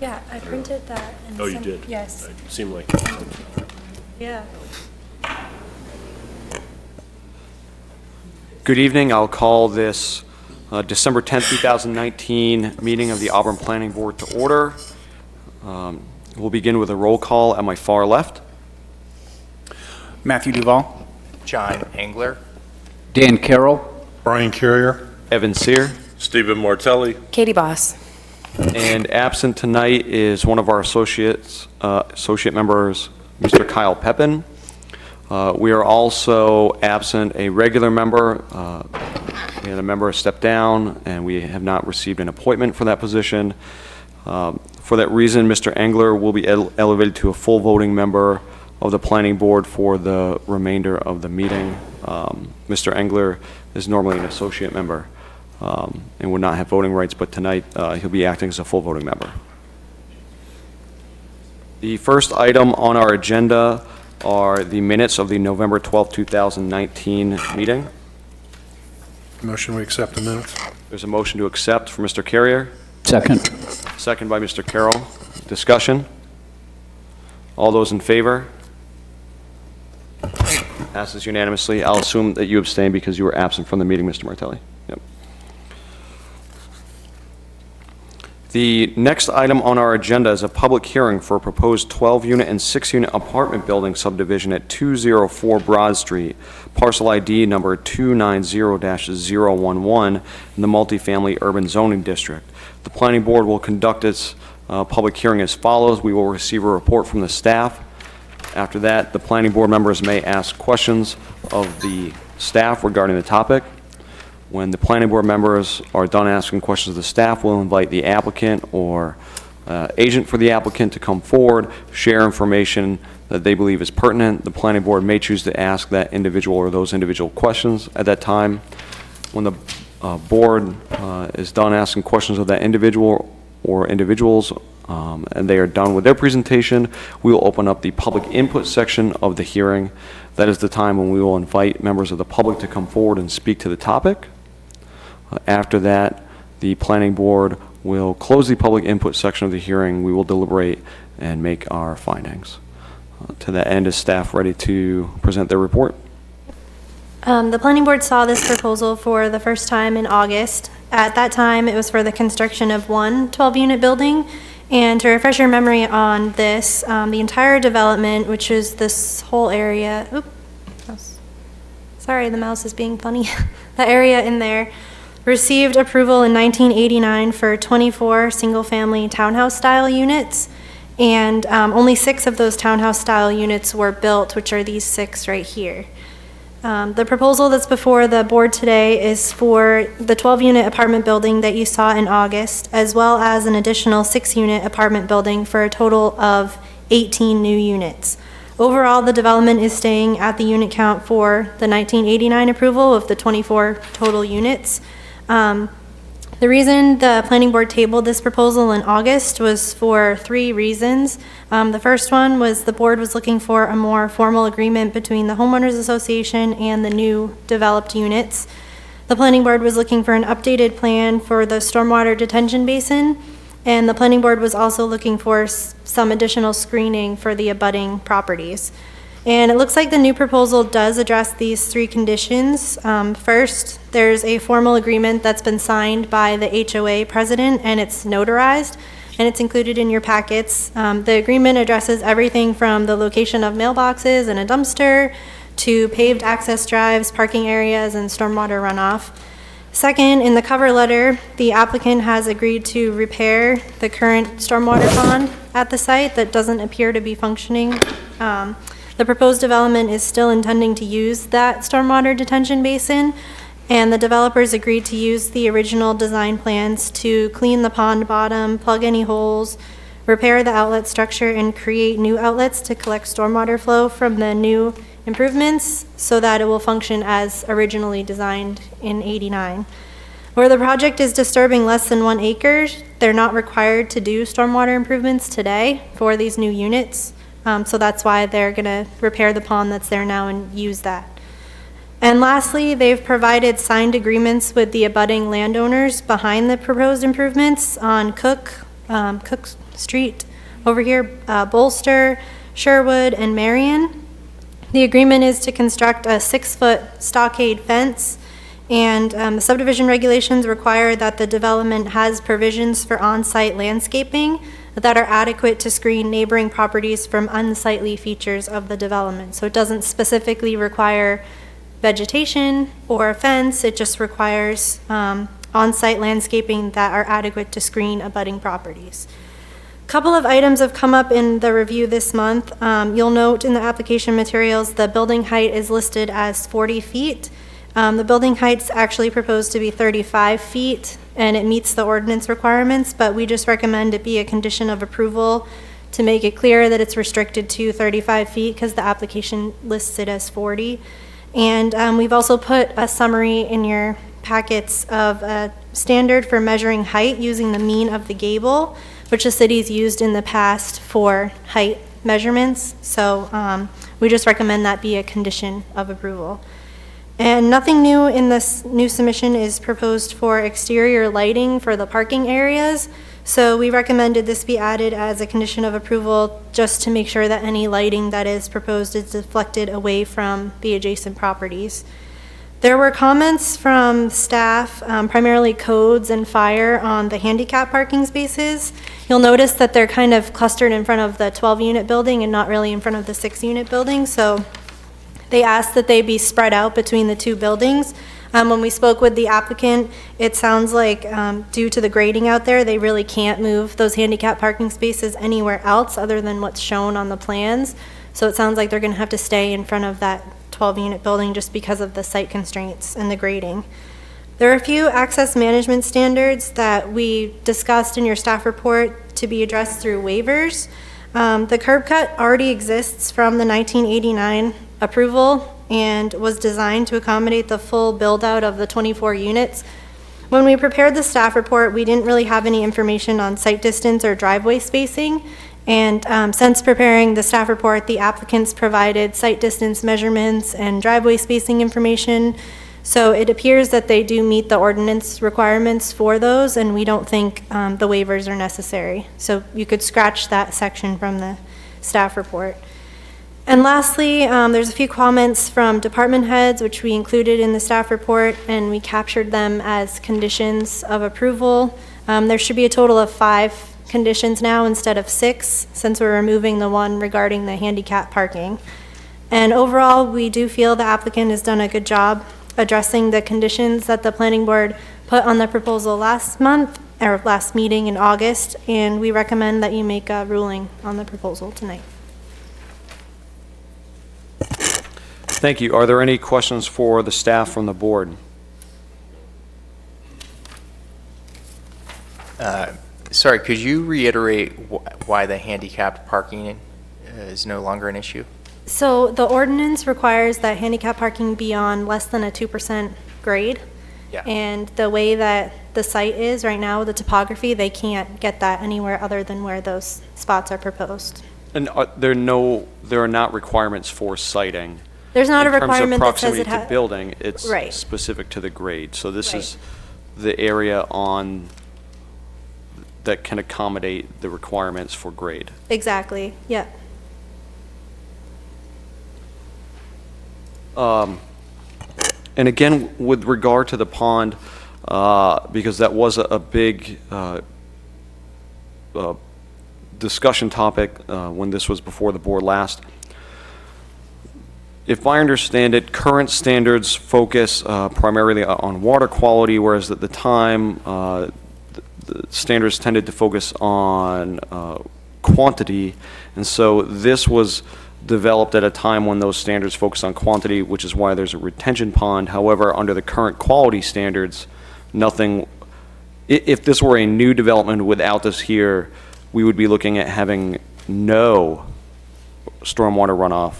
Yeah, I printed that. And Oh, you did? Yes. It seemed like. Yeah. Good evening. I'll call this December 10th, 2019 meeting of the Auburn Planning Board to order. We'll begin with a roll call at my far left. Matthew Duval. John Engler. Dan Carroll. Brian Carrier. Evan Sear. Stephen Martelli. Katie Boss. And absent tonight is one of our associate members, Mr. Kyle Pepin. We are also absent a regular member. We had a member step down, and we have not received an appointment for that position. For that reason, Mr. Engler will be elevated to a full voting member of the Planning Board for the remainder of the meeting. Mr. Engler is normally an associate member and would not have voting rights, but tonight he'll be acting as a full voting member. The first item on our agenda are the minutes of the November 12th, 2019 meeting. Motion we accept the minutes. There's a motion to accept for Mr. Carrier. Second. Second by Mr. Carroll. Discussion? All those in favor? Passes unanimously. I'll assume that you abstain because you were absent from the meeting, Mr. Martelli. Yep. The next item on our agenda is a public hearing for a proposed 12-unit and 6-unit apartment building subdivision at 204 Broad Street, parcel ID number 290-011 in the multifamily urban zoning district. The Planning Board will conduct its public hearing as follows. We will receive a report from the staff. After that, the Planning Board members may ask questions of the staff regarding the topic. When the Planning Board members are done asking questions of the staff, we'll invite the applicant or agent for the applicant to come forward, share information that they believe is pertinent. The Planning Board may choose to ask that individual or those individual questions at that time. When the board is done asking questions of that individual or individuals, and they are done with their presentation, we will open up the public input section of the hearing. That is the time when we will invite members of the public to come forward and speak to the topic. After that, the Planning Board will close the public input section of the hearing. We will deliberate and make our findings. To that end, is staff ready to present their report? The Planning Board saw this proposal for the first time in August. At that time, it was for the construction of one 12-unit building. And to refresh your memory on this, the entire development, which is this whole area, sorry, the mouse is being funny. The area in there received approval in 1989 for 24 single-family townhouse-style units, and only 6 of those townhouse-style units were built, which are these 6 right here. The proposal that's before the board today is for the 12-unit apartment building that you saw in August, as well as an additional 6-unit apartment building for a total of 18 new units. Overall, the development is staying at the unit count for the 1989 approval of the 24 total units. The reason the Planning Board tabled this proposal in August was for 3 reasons. The first one was the board was looking for a more formal agreement between the Homeowners Association and the new developed units. The Planning Board was looking for an updated plan for the stormwater detention basin, and the Planning Board was also looking for some additional screening for the abutting properties. And it looks like the new proposal does address these 3 conditions. First, there's a formal agreement that's been signed by the HOA president, and it's notarized, and it's included in your packets. The agreement addresses everything from the location of mailboxes and a dumpster to paved access drives, parking areas, and stormwater runoff. Second, in the cover letter, the applicant has agreed to repair the current stormwater pond at the site that doesn't appear to be functioning. The proposed development is still intending to use that stormwater detention basin, and the developers agreed to use the original design plans to clean the pond bottom, plug any holes, repair the outlet structure, and create new outlets to collect stormwater flow from the new improvements so that it will function as originally designed in '89. Where the project is disturbing less than 1 acre, they're not required to do stormwater improvements today for these new units. So that's why they're going to repair the pond that's there now and use that. And lastly, they've provided signed agreements with the abutting landowners behind the proposed improvements on Cook, Cook Street over here, Bolster, Sherwood, and Marion. The agreement is to construct a 6-foot stockade fence, and the subdivision regulations require that the development has provisions for on-site landscaping that are adequate to screen neighboring properties from unsightly features of the development. So it doesn't specifically require vegetation or a fence, it just requires on-site landscaping that are adequate to screen abutting properties. A couple of items have come up in the review this month. You'll note in the application materials, the building height is listed as 40 feet. The building height's actually proposed to be 35 feet, and it meets the ordinance requirements, but we just recommend it be a condition of approval to make it clear that it's restricted to 35 feet because the application lists it as 40. And we've also put a summary in your packets of a standard for measuring height using the mean of the gable, which the city's used in the past for height measurements. So we just recommend that be a condition of approval. And nothing new in this new submission is proposed for exterior lighting for the parking areas. So we recommended this be added as a condition of approval just to make sure that any lighting that is proposed is deflected away from the adjacent properties. There were comments from staff, primarily codes and fire, on the handicap parking spaces. You'll notice that they're kind of clustered in front of the 12-unit building and not really in front of the 6-unit building. So they asked that they be spread out between the two buildings. When we spoke with the applicant, it sounds like due to the grading out there, they really can't move those handicap parking spaces anywhere else other than what's shown on the plans. So it sounds like they're going to have to stay in front of that 12-unit building just because of the site constraints and the grading. There are a few access management standards that we discussed in your staff report to be addressed through waivers. The curb cut already exists from the 1989 approval and was designed to accommodate the full build-out of the 24 units. When we prepared the staff report, we didn't really have any information on site distance or driveway spacing, and since preparing the staff report, the applicants provided site distance measurements and driveway spacing information. So it appears that they do meet the ordinance requirements for those, and we don't think the waivers are necessary. So you could scratch that section from the staff report. And lastly, there's a few comments from department heads, which we included in the staff report, and we captured them as conditions of approval. There should be a total of 5 conditions now instead of 6, since we're removing the one regarding the handicap parking. And overall, we do feel the applicant has done a good job addressing the conditions that the planning board put on the proposal last month, or last meeting in August, and we recommend that you make a ruling on the proposal tonight. Thank you. Are there any questions for the staff from the board? Sorry, could you reiterate why the handicapped parking is no longer an issue? So the ordinance requires that handicap parking be on less than a 2% grade. Yeah. And the way that the site is right now, the topography, they can't get that anywhere other than where those spots are proposed. And there are not requirements for siting. There's not a In terms of requirement that says proximity it to has. building, it's Right. specific to the grade. So this Right. is the area on that can accommodate the requirements for grade. Exactly, yeah. And again, with regard to the pond, because that was a big discussion topic when this was before the board last. If I understand it, current standards focus primarily on water quality, whereas at the time, the standards tended to focus on quantity. And so this was developed at a time when those standards focus on quantity, which is why there's a retention pond. However, under the current quality standards, nothing, if this were a new development without this here, we would be looking at having no stormwater runoff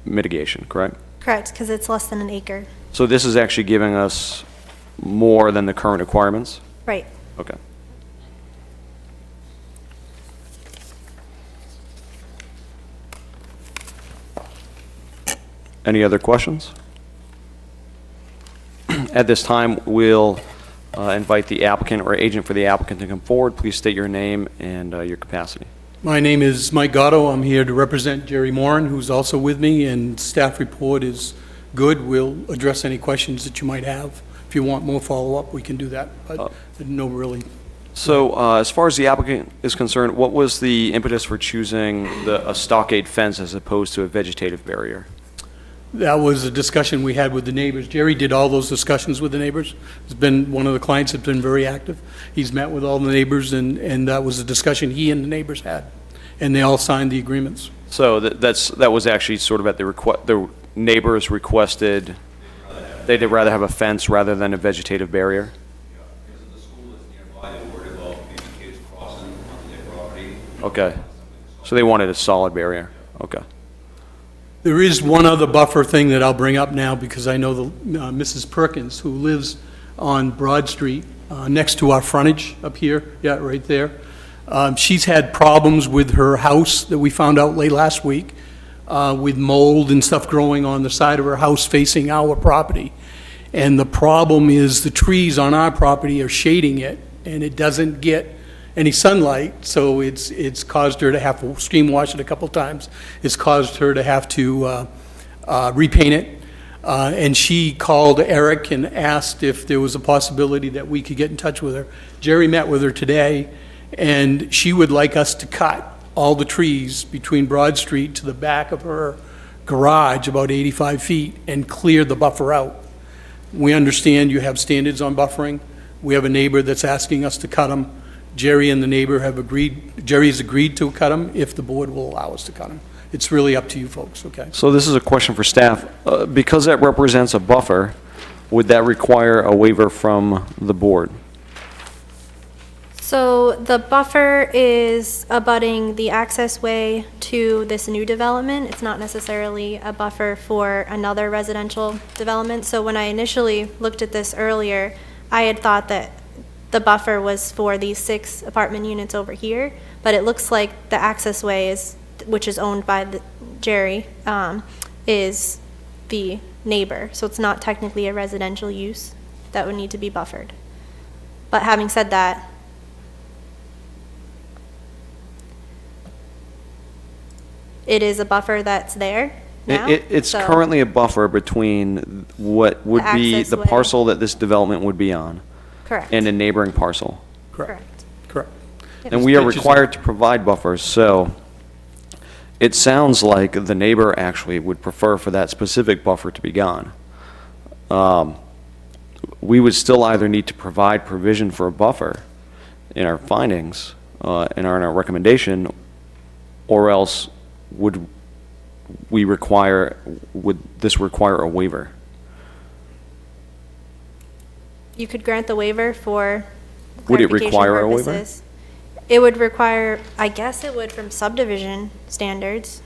mitigation, correct? Correct, because it's less than an acre. So this is actually giving us more than the current requirements? Right. Okay. Any other questions? At this time, we'll invite the applicant or agent for the applicant to come forward. Please state your name and your capacity. My name is Mike Gatto. I'm here to represent Jerry Moran, who's also with me, and staff report is good. We'll address any questions that you might have. If you want more follow-up, we can do that, but no really. So as far as the applicant is concerned, what was the impetus for choosing a stockade fence as opposed to a vegetative barrier? That was a discussion we had with the neighbors. Jerry did all those discussions with the neighbors. He's been, one of the clients that's been very active. He's met with all the neighbors, and that was a discussion he and the neighbors had, and they all signed the agreements. So that was actually sort of at the neighbors requested, they'd rather have a fence rather than a vegetative barrier? Because of the school that's nearby, they're worried about maybe kids crossing onto their property. Okay. So they wanted a solid barrier? Okay. There is one other buffer thing that I'll bring up now, because I know the Mrs. Perkins, who lives on Broad Street, next to our frontage up here, yeah, right there. She's had problems with her house that we found out late last week, with mold and stuff growing on the side of her house facing our property. And the problem is the trees on our property are shading it, and it doesn't get any sunlight, so it's caused her to have to steam wash it a couple times. It's caused her to have to repaint it. And she called Eric and asked if there was a possibility that we could get in touch with her. Jerry met with her today, and she would like us to cut all the trees between Broad Street to the back of her garage, about 85 feet, and clear the buffer out. We understand you have standards on buffering. We have a neighbor that's asking us to cut them. Jerry and the neighbor have agreed, Jerry has agreed to cut them if the board will allow us to cut them. It's really up to you folks, okay? So this is a question for staff. Because that represents a buffer, would that require a waiver from the board? So the buffer is abutting the access way to this new development. It's not necessarily a buffer for another residential development. So when I initially looked at this earlier, I had thought that the buffer was for these 6 apartment units over here, but it looks like the access way is, which is owned by Jerry, is the neighbor. So it's not technically a residential use that would need to be buffered. But having said that, it is a buffer that's there now. It's so currently a buffer between what would The be access the way. parcel that this development would be on Correct. and a neighboring parcel. Correct. Correct. And we are Which is- required to provide buffers, so it sounds like the neighbor actually would prefer for that specific buffer to be gone. We would still either need to provide provision for a buffer in our findings, in our recommendation, or else would this require a waiver? You could grant the waiver for Would it clarification require a waiver? purposes. It would require, I guess it would from subdivision standards.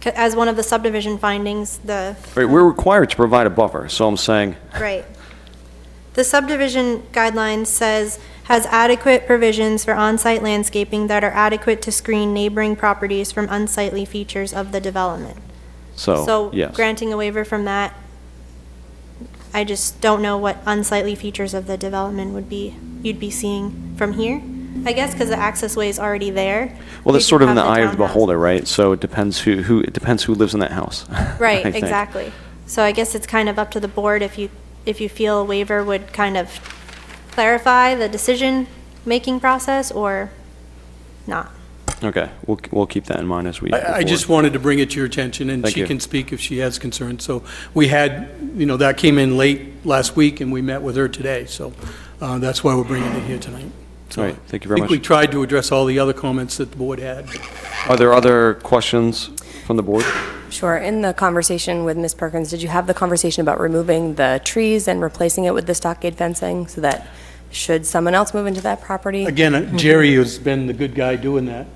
As one of the subdivision findings, Right, we're required to provide a buffer, so I'm saying, right. The subdivision guidelines says, has adequate provisions for on-site landscaping that are adequate to screen neighboring properties from unsightly features of the development. so, yes. Granting a waiver from that, I just don't know what unsightly features of the development would be, you'd be seeing from here. I guess because the access way is already there. Well, that's you sort of in have the eye of the townhouse. beholder, right? So it depends it depends who lives in that house. Right, I think. exactly. So I guess it's kind of up to the board if you feel a waiver would kind of clarify the decision-making process or not. Okay, we'll keep that in mind as we. I just wanted to bring it to your attention, and Thank she you. can speak if she has concerns. So we had, that came in late last week, and we met with her today, so that's why we're bringing it here tonight. So All right, thank you I very think we much. tried to address all the other comments that the board had. Are there other questions from the board? Sure. In the conversation with Ms. Perkins, did you have the conversation about removing the trees and replacing it with the stockade fencing so that should someone else move into that property? Again, Jerry has been the good guy doing that.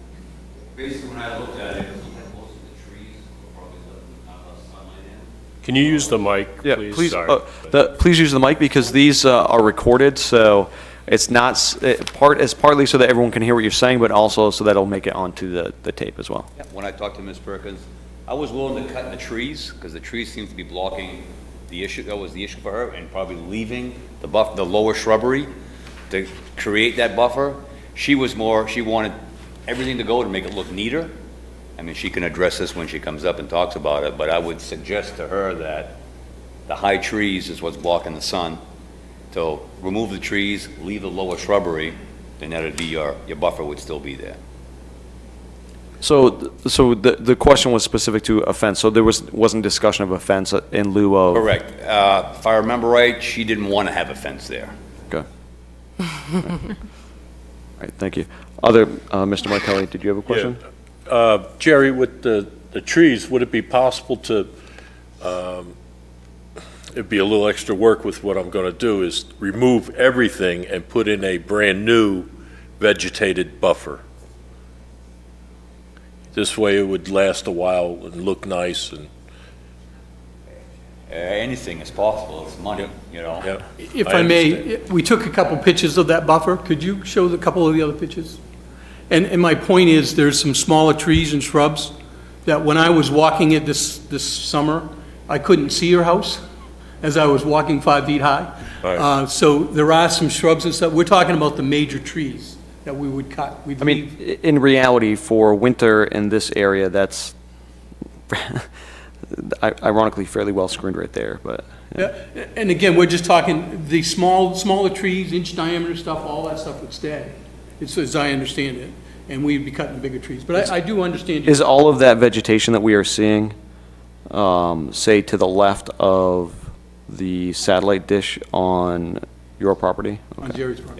Basically, when I looked at it, most of the trees were probably not enough sunlight in. Can you use the mic, Yeah, please? please, Sorry. please use the mic because these are recorded, so it's not, it's partly so that everyone can hear what you're saying, but also so that it'll make it onto the tape as well. When I talked to Ms. Perkins, I was willing to cut the trees, because the trees seem to be blocking the issue, that was the issue for her, and probably leaving the the lower shrubbery to create that buffer. She wanted everything to go to make it look neater. I mean, she can address this when she comes up and talks about it, but I would suggest to her that the high trees is what's blocking the sun. So remove the trees, leave the lower shrubbery, then that'd be your buffer would still be there. So the question was specific to a fence, so there wasn't discussion of a fence in lieu of? Correct. If I remember right, she didn't want to have a fence there. Okay. All right, thank you. Mr. Martelli, did you have a question? Jerry, with the trees, would it be possible to, it'd be a little extra work with what I'm going to do, is remove everything and put in a brand-new vegetated buffer? This way it would last a while and look nice and... Anything is possible, it's money, you know? Yeah, If I may, understand. we took a couple pictures of that buffer. Could you show a couple of the other pictures? And my point is, there's some smaller trees and shrubs that when I was walking it this summer, I couldn't see your house as I was walking 5 feet high. Right. So there are some shrubs and stuff. We're talking about the major trees that we would cut. We'd I leave. mean, in reality, for winter in this area, that's ironically fairly well screened right there, but. Yeah, and again, we're just talking, the smaller trees, inch diameter stuff, all that stuff would stay, it's as I understand it, and we'd be cutting bigger trees. But I do understand. Is all of that vegetation that we are seeing, say, to the left of the satellite dish on your property? On Jerry's property.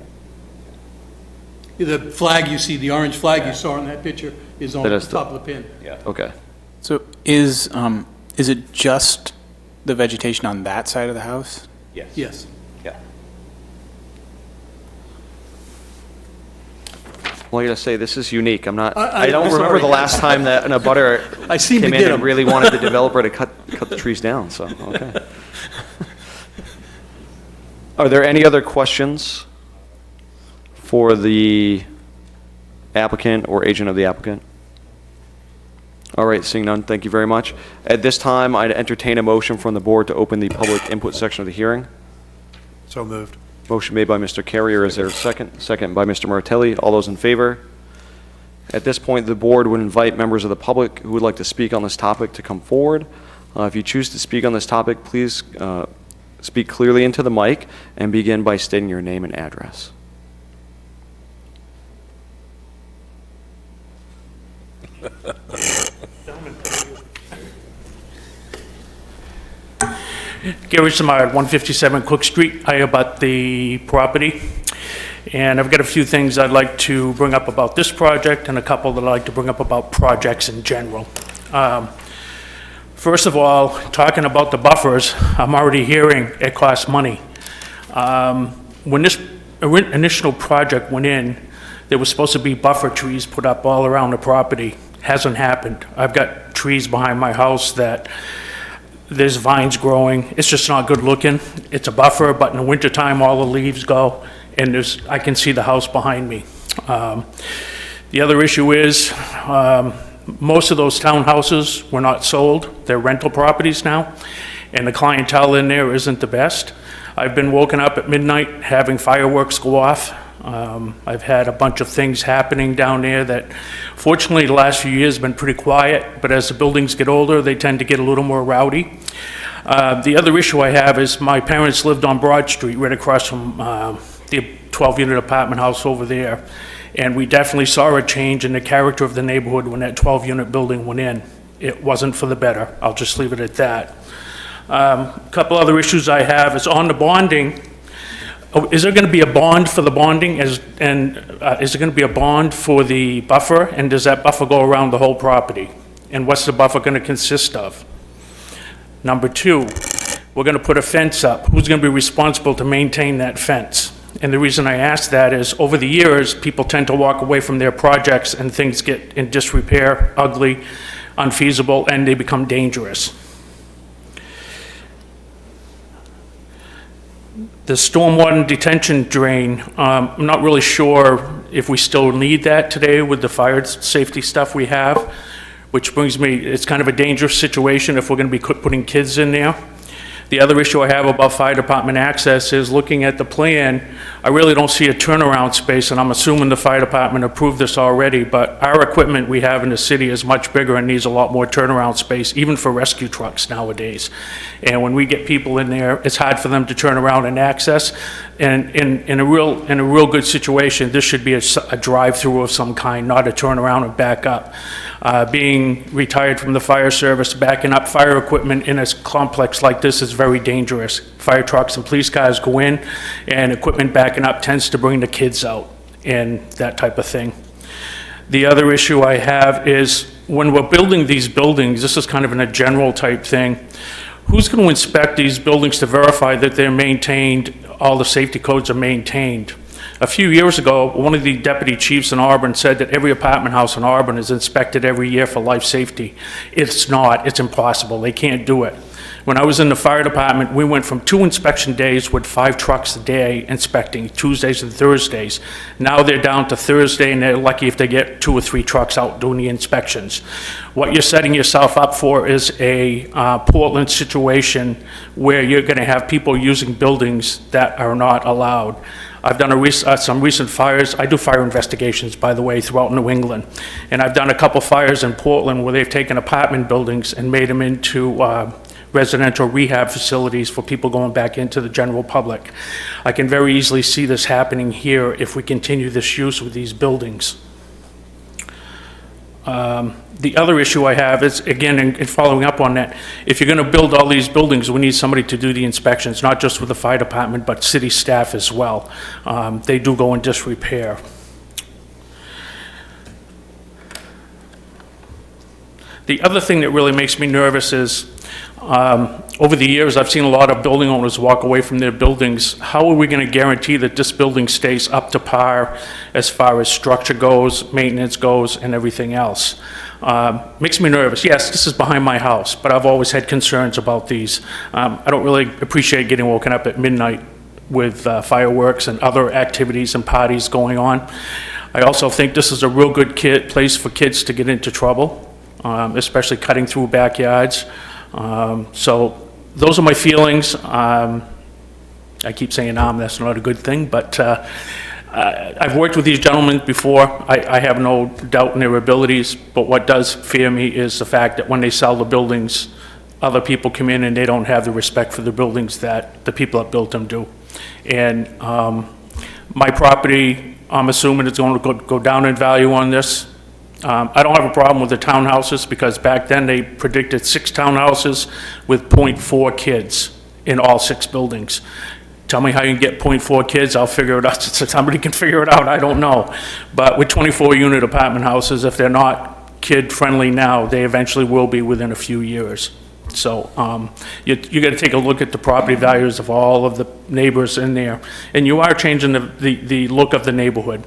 The flag you see, the orange flag you saw on that picture is on That the is top of the pin. Yeah. Okay. So is it just the vegetation on that side of the house? Yes. Yes. Yeah. Well, I gotta say, this is unique. I'm not, I- I don't I'm remember sorry. the last time that a butter I seem to came in get and 'em. really wanted the developer to cut the trees down, so, okay. Are there any other questions for the applicant or agent of the applicant? All right, seeing none, thank you very much. At this time, I'd entertain a motion from the board to open the public input section of the hearing. So moved. Motion made by Mr. Carrier. Is there a second? Second by Mr. Martelli. All those in favor? At this point, the board would invite members of the public who would like to speak on this topic to come forward. If you choose to speak on this topic, please speak clearly into the mic and begin by stating your name and address. Gary Samard, 157 Cook Street. I abut the property, and I've got a few things I'd like to bring up about this project and a couple that I'd like to bring up about projects in general. First of all, talking about the buffers, I'm already hearing it costs money. When this initial project went in, there was supposed to be buffer trees put up all around the property. Hasn't happened. I've got trees behind my house that there's vines growing. It's just not good looking. It's a buffer, but in the wintertime, all the leaves go, and I can see the house behind me. The other issue is, most of those townhouses were not sold. They're rental properties now, and the clientele in there isn't the best. I've been woken up at midnight having fireworks go off. I've had a bunch of things happening down there that, fortunately, the last few years have been pretty quiet, but as the buildings get older, they tend to get a little more rowdy. The other issue I have is my parents lived on Broad Street, right across from the 12-unit apartment house over there, and we definitely saw a change in the character of the neighborhood when that 12-unit building went in. It wasn't for the better. I'll just leave it at that. A couple other issues I have is on the bonding. Is there going to be a bond for the bonding, is there going to be a bond for the buffer, and does that buffer go around the whole property? And what's the buffer going to consist of? Number two, we're going to put a fence up. Who's going to be responsible to maintain that fence? And the reason I ask that is, over the years, people tend to walk away from their projects and things get in disrepair, ugly, unfeasible, and they become dangerous. The stormwater detention drain, I'm not really sure if we still need that today with the fire safety stuff we have, which brings me, it's kind of a dangerous situation if we're going to be putting kids in there. The other issue I have about fire department access is looking at the plan, I really don't see a turnaround space, and I'm assuming the fire department approved this already, but our equipment we have in the city is much bigger and needs a lot more turnaround space, even for rescue trucks nowadays. And when we get people in there, it's hard for them to turn around and access. And in a real good situation, this should be a drive-through of some kind, not a turnaround and back up. Being retired from the fire service, backing up fire equipment in a complex like this is very dangerous. Fire trucks and police cars go in, and equipment backing up tends to bring the kids out and that type of thing. The other issue I have is when we're building these buildings, this is kind of in a general type thing, who's going to inspect these buildings to verify that they're maintained, all the safety codes are maintained? A few years ago, one of the deputy chiefs in Auburn said that every apartment house in Auburn is inspected every year for life safety. It's not, it's impossible, they can't do it. When I was in the fire department, we went from 2 inspection days with 5 trucks a day inspecting, Tuesdays and Thursdays. Now they're down to Thursday, and they're lucky if they get 2 or 3 trucks out doing the inspections. What you're setting yourself up for is a Portland situation where you're gonna have people using buildings that are not allowed. I've done some recent fires. I do fire investigations, by the way, throughout New England. And I've done a couple fires in Portland where they've taken apartment buildings and made them into residential rehab facilities for people going back into the general public. I can very easily see this happening here if we continue this use with these buildings. The other issue I have is, again, in following up on that, if you're going to build all these buildings, we need somebody to do the inspections, not just with the fire department, but city staff as well. They do go in disrepair. The other thing that really makes me nervous is, over the years, I've seen a lot of building owners walk away from their buildings. How are we going to guarantee that this building stays up to par as far as structure goes, maintenance goes, and everything else? Makes me nervous. Yes, this is behind my house, but I've always had concerns about these. I don't really appreciate getting woken up at midnight with fireworks and other activities and parties going on. I also think this is a real good place for kids to get into trouble, especially cutting through backyards. So those are my feelings. I keep saying that's not a good thing, but I've worked with these gentlemen before. I have no doubt in their abilities, but what does fear me is the fact that when they sell the buildings, other people come in and they don't have the respect for the buildings that the people that built them do. And my property, I'm assuming it's going to go down in value on this. I don't have a problem with the townhouses because back then they predicted 6 townhouses with 0.4 kids in all 6 buildings. Tell me how you can get 0.4 kids, I'll figure it out. So somebody can figure it out, I don't know. But with 24-unit apartment houses, if they're not kid-friendly now, they eventually will be within a few years. So you got to take a look at the property values of all of the neighbors in there. And you are changing the look of the neighborhood.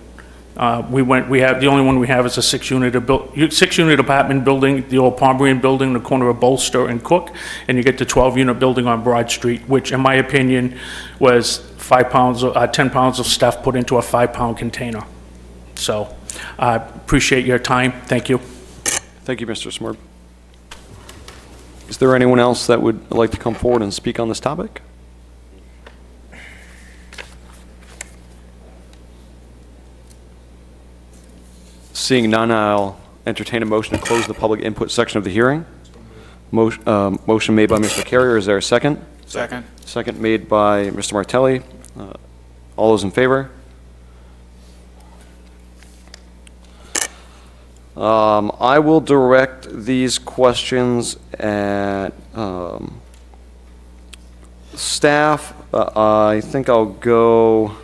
The only one we have is a 6-unit apartment building, the old Pomeranian building, the corner of Bolster and Cook, and you get the 12-unit building on Broad Street, which in my opinion was 10 pounds of stuff put into a 5-pound container. So I appreciate your time. Thank you. Thank you, Mr. Smurb. Is there anyone else that would like to come forward and speak on this topic? Seeing none, I'll entertain a motion to close the public input section of the hearing. Motion made by Mr. Carrier. Is there a second? Second. Second made by Mr. Martelli. All those in favor? I will direct these questions at staff. I think I'll go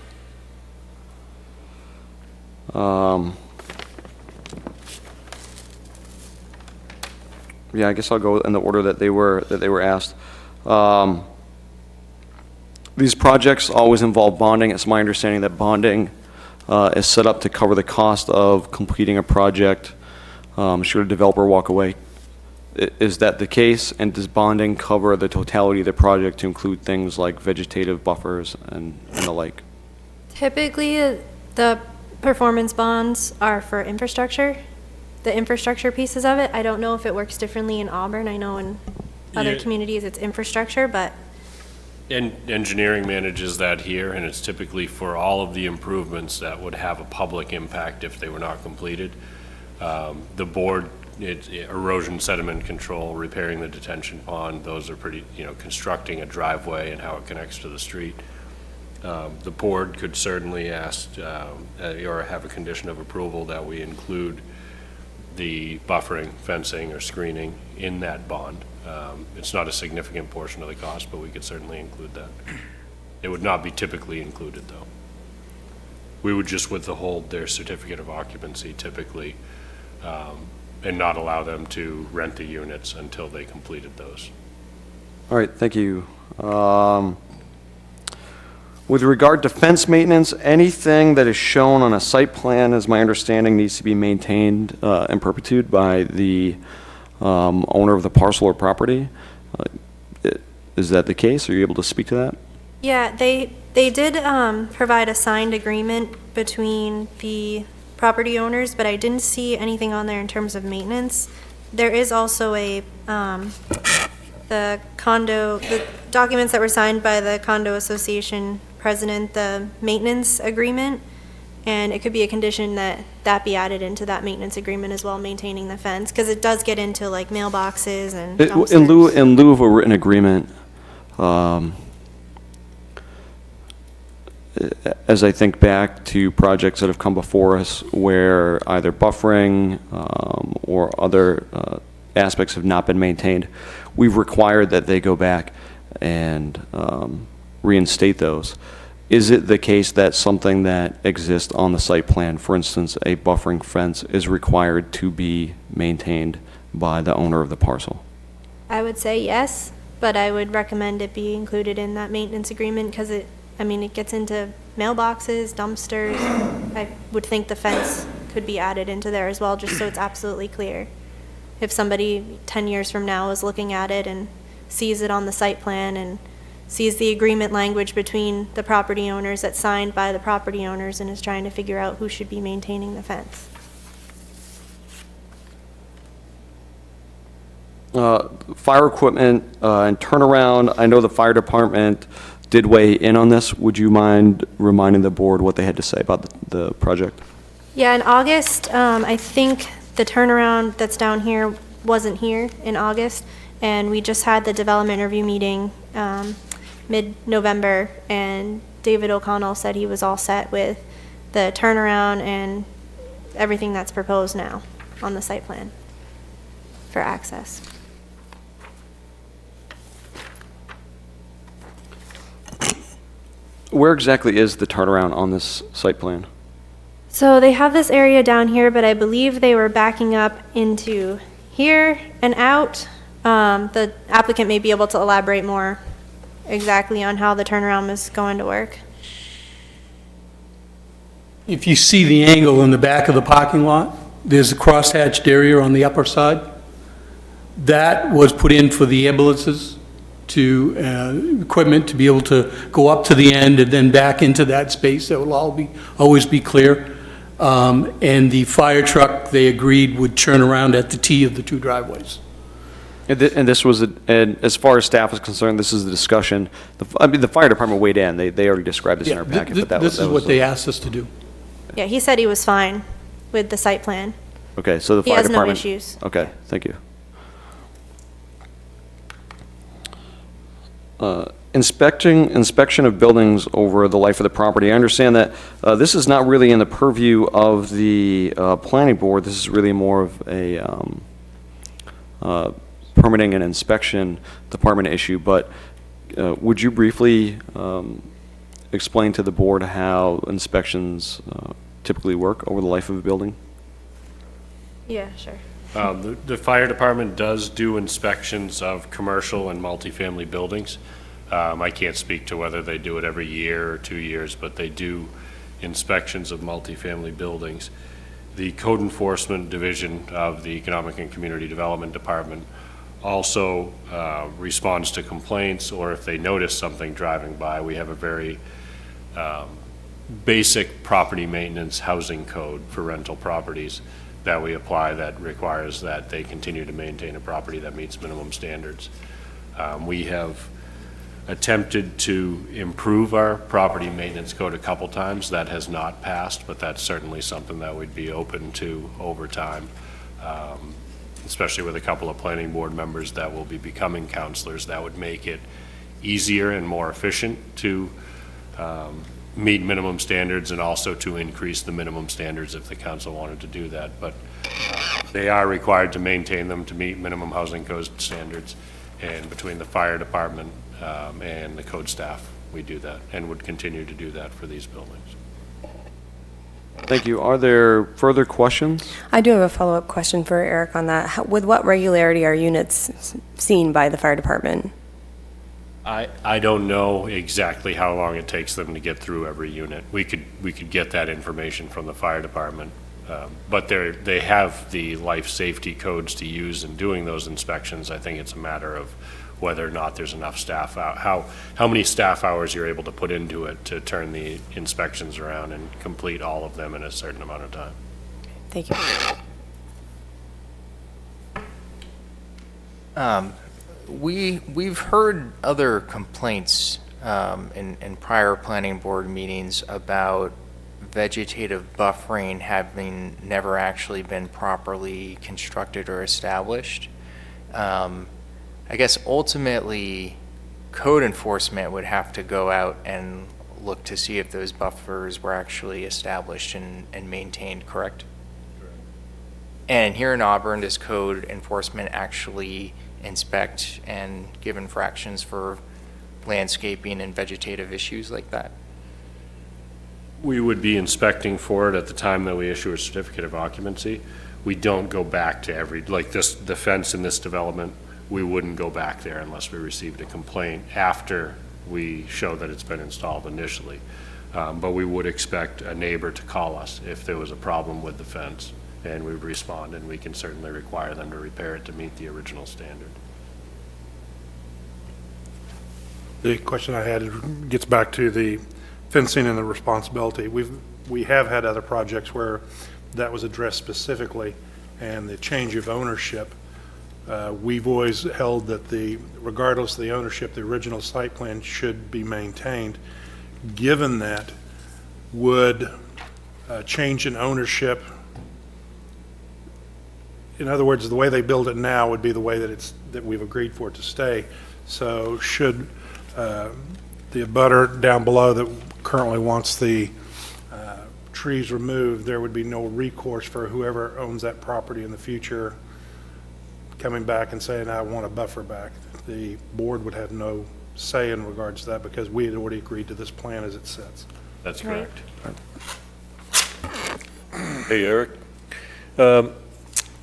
yeah, I guess I'll go in the order that they were asked. These projects always involve bonding. It's my understanding that bonding is set up to cover the cost of completing a project should a developer walk away. Is that the case? And does bonding cover the totality of the project to include things like vegetative buffers and the like? Typically, the performance bonds are for infrastructure, the infrastructure pieces of it. I don't know if it works differently in Auburn. I know in other communities it's infrastructure, but Engineering manages that here, and it's typically for all of the improvements that would have a public impact if they were not completed. The board, erosion sediment control, repairing the detention pond, those are pretty, constructing a driveway and how it connects to the street. The board could certainly ask, or have a condition of approval that we include the buffering, fencing, or screening in that bond. It's not a significant portion of the cost, but we could certainly include that. It would not be typically included, though. We would just withhold their certificate of occupancy typically, and not allow them to rent the units until they completed those. All right, thank you. With regard to fence maintenance, anything that is shown on a site plan, as my understanding, needs to be maintained in perpetuity by the owner of the parcel or property. Is that the case? Are you able to speak to that? Yeah, they did provide a signed agreement between the property owners, but I didn't see anything on there in terms of maintenance. There is also the documents that were signed by the condo association president, the maintenance agreement, and it could be a condition that be added into that maintenance agreement as well, maintaining the fence, because it does get into like mailboxes and dumpsters. In lieu of a written agreement, as I think back to projects that have come before us where either buffering or other aspects have not been maintained, we've required that they go back and reinstate those. Is it the case that something that exists on the site plan, for instance, a buffering fence, is required to be maintained by the owner of the parcel? I would say yes, but I would recommend it be included in that maintenance agreement because it gets into mailboxes, dumpsters. I would think the fence could be added into there as well, just so it's absolutely clear. If somebody 10 years from now is looking at it and sees it on the site plan and sees the agreement language between the property owners that's signed by the property owners and is trying to figure out who should be maintaining the fence. Fire equipment and turnaround, I know the fire department did weigh in on this. Would you mind reminding the board what they had to say about the project? Yeah, in August, I think the turnaround that's down here wasn't here in August, and we just had the development review meeting mid-November, and David O'Connell said he was all set with the turnaround and everything that's proposed now on the site plan for access. Where exactly is the turnaround on this site plan? So they have this area down here, but I believe they were backing up into here and out. The applicant may be able to elaborate more exactly on how the turnaround is going to work. If you see the angle in the back of the parking lot, there's a crosshatched area on the upper side. That was put in for the ambulances equipment to be able to go up to the end and then back into that space. That will always be clear. And the fire truck, they agreed, would turn around at the T of the two driveways. And this was, and as far as staff is concerned, this is the discussion. The fire department weighed in. They already described this in our packet. But This is what they asked us to do. Yeah, he said he was fine with the site plan. Okay, so the He fire has no department. issues. Okay, thank you. Inspection of buildings over the life of the property. I understand that this is not really in the purview of the planning board. This is really more of a permitting and inspection department issue, but would you briefly explain to the board how inspections typically work over the life of a building? Yeah, sure. The fire department does do inspections of commercial and multifamily buildings. I can't speak to whether they do it every year or 2 years, but they do inspections of multifamily buildings. The Code Enforcement Division of the Economic and Community Development Department also responds to complaints, or if they notice something driving by. We have a very basic property maintenance housing code for rental properties that we apply that requires that they continue to maintain a property that meets minimum standards. We have attempted to improve our property maintenance code a couple times. That has not passed, but that's certainly something that we'd be open to over time, especially with a couple of planning board members that will be becoming counselors. That would make it easier and more efficient to meet minimum standards and also to increase the minimum standards if the council wanted to do that. But they are required to maintain them to meet minimum housing code standards. And between the fire department and the code staff, we do that and would continue to do that for these buildings. Thank you. Are there further questions? I do have a follow-up question for Eric on that. With what regularity are units seen by the fire department? I don't know exactly how long it takes them to get through every unit. We could get that information from the fire department, but they have the life safety codes to use in doing those inspections. I think it's a matter of whether or not there's enough staff out, how many staff hours you're able to put into it to turn the inspections around and complete all of them in a certain amount of time. Thank you. We've heard other complaints in prior planning board meetings about vegetative buffering having never actually been properly constructed or established. I guess ultimately, code enforcement would have to go out and look to see if those buffers were actually established and maintained, correct? Correct. And here in Auburn, does code enforcement actually inspect and give infractions for landscaping and vegetative issues like that? We would be inspecting for it at the time that we issue a certificate of occupancy. We don't go back to the fence in this development, we wouldn't go back there unless we received a complaint after we show that it's been installed initially. But we would expect a neighbor to call us if there was a problem with the fence, and we would respond, and we can certainly require them to repair it to meet the original standard. The question I had gets back to the fencing and the responsibility. We have had other projects where that was addressed specifically, and the change of ownership. We've always held that regardless of the ownership, the original site plan should be maintained. Given that, would change in ownership, in other words, the way they build it now would be the way that we've agreed for it to stay. So should the abutter down below that currently wants the trees removed, there would be no recourse for whoever owns that property in the future coming back and saying, I want a buffer back. The board would have no say in regards to that because we had already agreed to this plan as it sits. That's correct. Hey, Eric.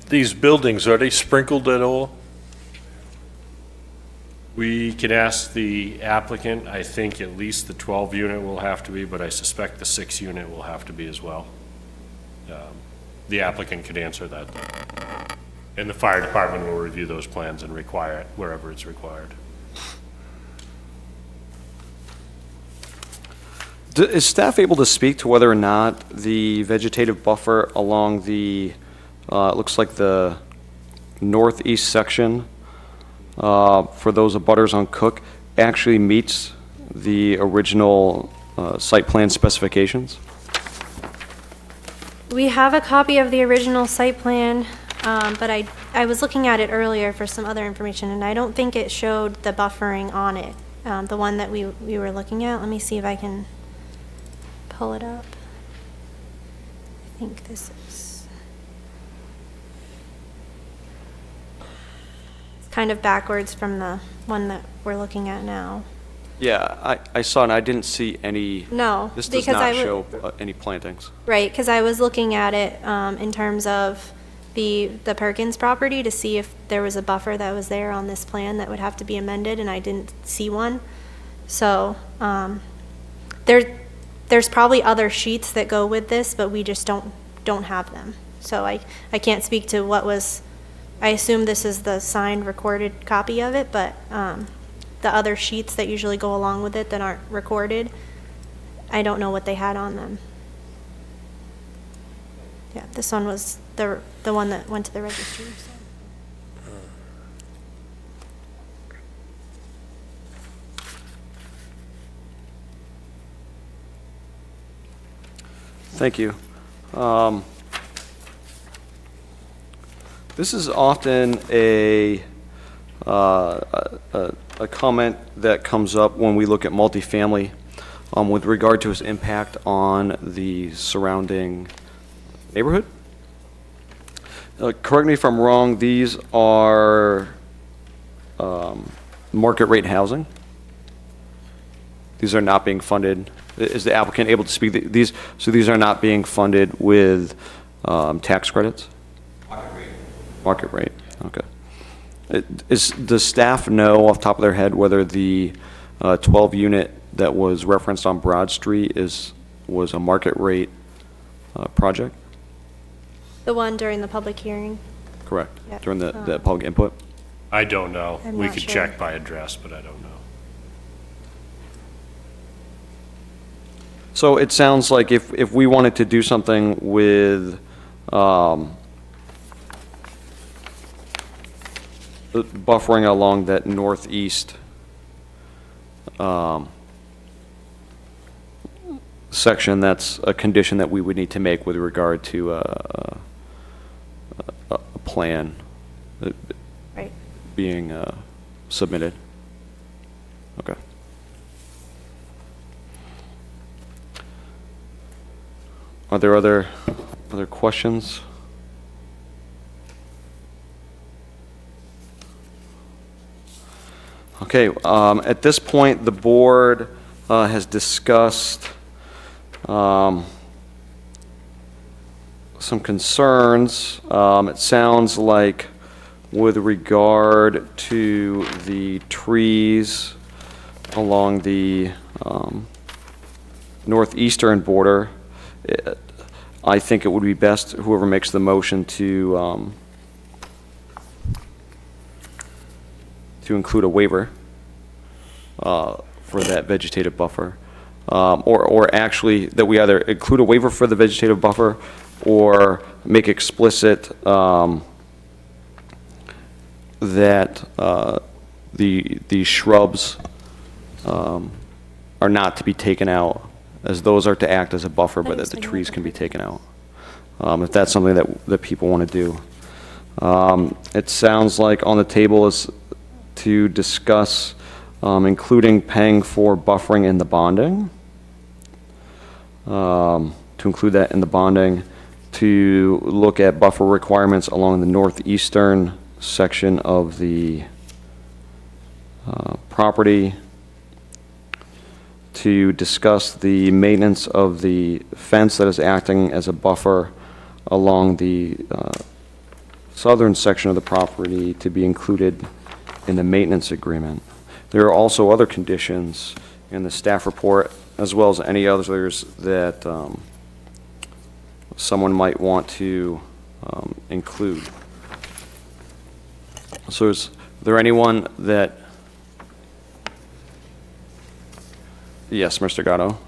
These buildings, are they sprinkled at all? We can ask the applicant. I think at least the 12 unit will have to be, but I suspect the 6 unit will have to be as well. The applicant could answer that, though. And the fire department will review those plans and require it wherever it's required. Is staff able to speak to whether or not the vegetative buffer along the, it looks like the northeast section for those abutters on Cook actually meets the original site plan specifications? We have a copy of the original site plan, but I was looking at it earlier for some other information, and I don't think it showed the buffering on it, the one that we were looking at. Let me see if I can pull it up. I think this is... It's kind of backwards from the one that we're looking at now. Yeah, I saw it, and I didn't see any... No, This does because not show any plantings. Right, because I was looking at it in terms of the Perkins property to see if there was a buffer that was there on this plan that would have to be amended, and I didn't see one. So there's probably other sheets that go with this, but we just don't have them. So I can't speak to what was... I assume this is the signed, recorded copy of it, but the other sheets that usually go along with it that aren't recorded, I don't know what they had on them. Yeah, this one was the one that went to the registry. So. Thank you. This is often a comment that comes up when we look at multifamily with regard to its impact on the surrounding neighborhood. Correct me if I'm wrong, these are market rate housing? These are not being funded. Is the applicant able to speak? These, so these are not being funded with tax credits? Market rate. Market rate, okay. Does staff know off the top of their head whether the 12-unit that was referenced on Broad Street was a market rate project? The one during the public hearing? Correct, Yep. during the public input? I don't know. I'm We not could sure. check by address, but I don't know. So it sounds like if we wanted to do something with buffering along that northeast section, that's a condition that we would need to make with regard to a plan Right. being submitted. Okay. Are there other questions? Okay, at this point, the board has discussed some concerns. It sounds like with regard to the trees along the northeastern border, I think it would be best, whoever makes the motion, to include a waiver for that vegetative buffer. Or actually, that we either include a waiver for the vegetative buffer or make explicit that the shrubs are not to be taken out, as those are to act as a buffer, but that the trees can be taken out. If that's something that people want to do. It sounds like on the table is to discuss including paying for buffering in the bonding, to include that in the bonding, to look at buffer requirements along the northeastern section of the property, to discuss the maintenance of the fence that is acting as a buffer along the southern section of the property to be included in the maintenance agreement. There are also other conditions in the staff report, as well as any others that someone might want to include. So is there anyone that... Yes, Mr. Gatto?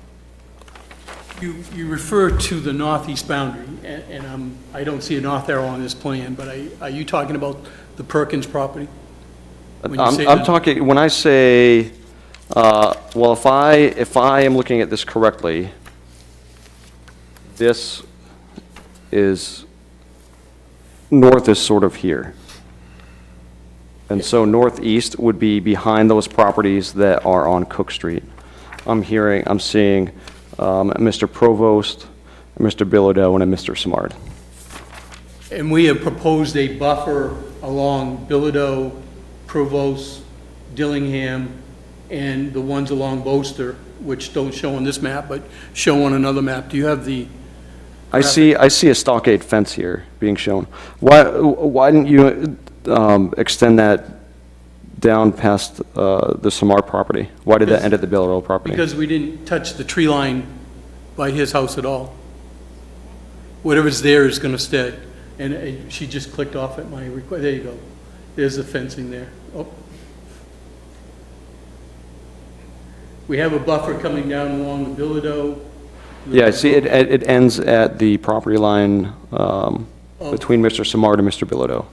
You refer to the northeast boundary, and I don't see a north arrow on this plan, but are you talking about the Perkins property? When you say I'm that- talking, when I say, well, if I am looking at this correctly, this is, north is sort of here. And so northeast would be behind those properties that are on Cook Street. I'm seeing Mr. Provost, Mr. Bilodeau, and a Mr. Smart. And we have proposed a buffer along Bilodeau, Provost, Dillingham, and the ones along Boster, which don't show on this map, but show on another map. Do you have the... I see a stockade fence here being shown. Why didn't you extend that down past the Samar property? Why did that end at the Bilodeau property? Because we didn't touch the tree line by his house at all. Whatever's there is going to stay. And she just clicked off at my request. There you go. There's the fencing there. Oh. We have a buffer coming down along the Bilodeau. Yeah, see, it ends at the property line between Mr. Samar and Mr. Bilodeau.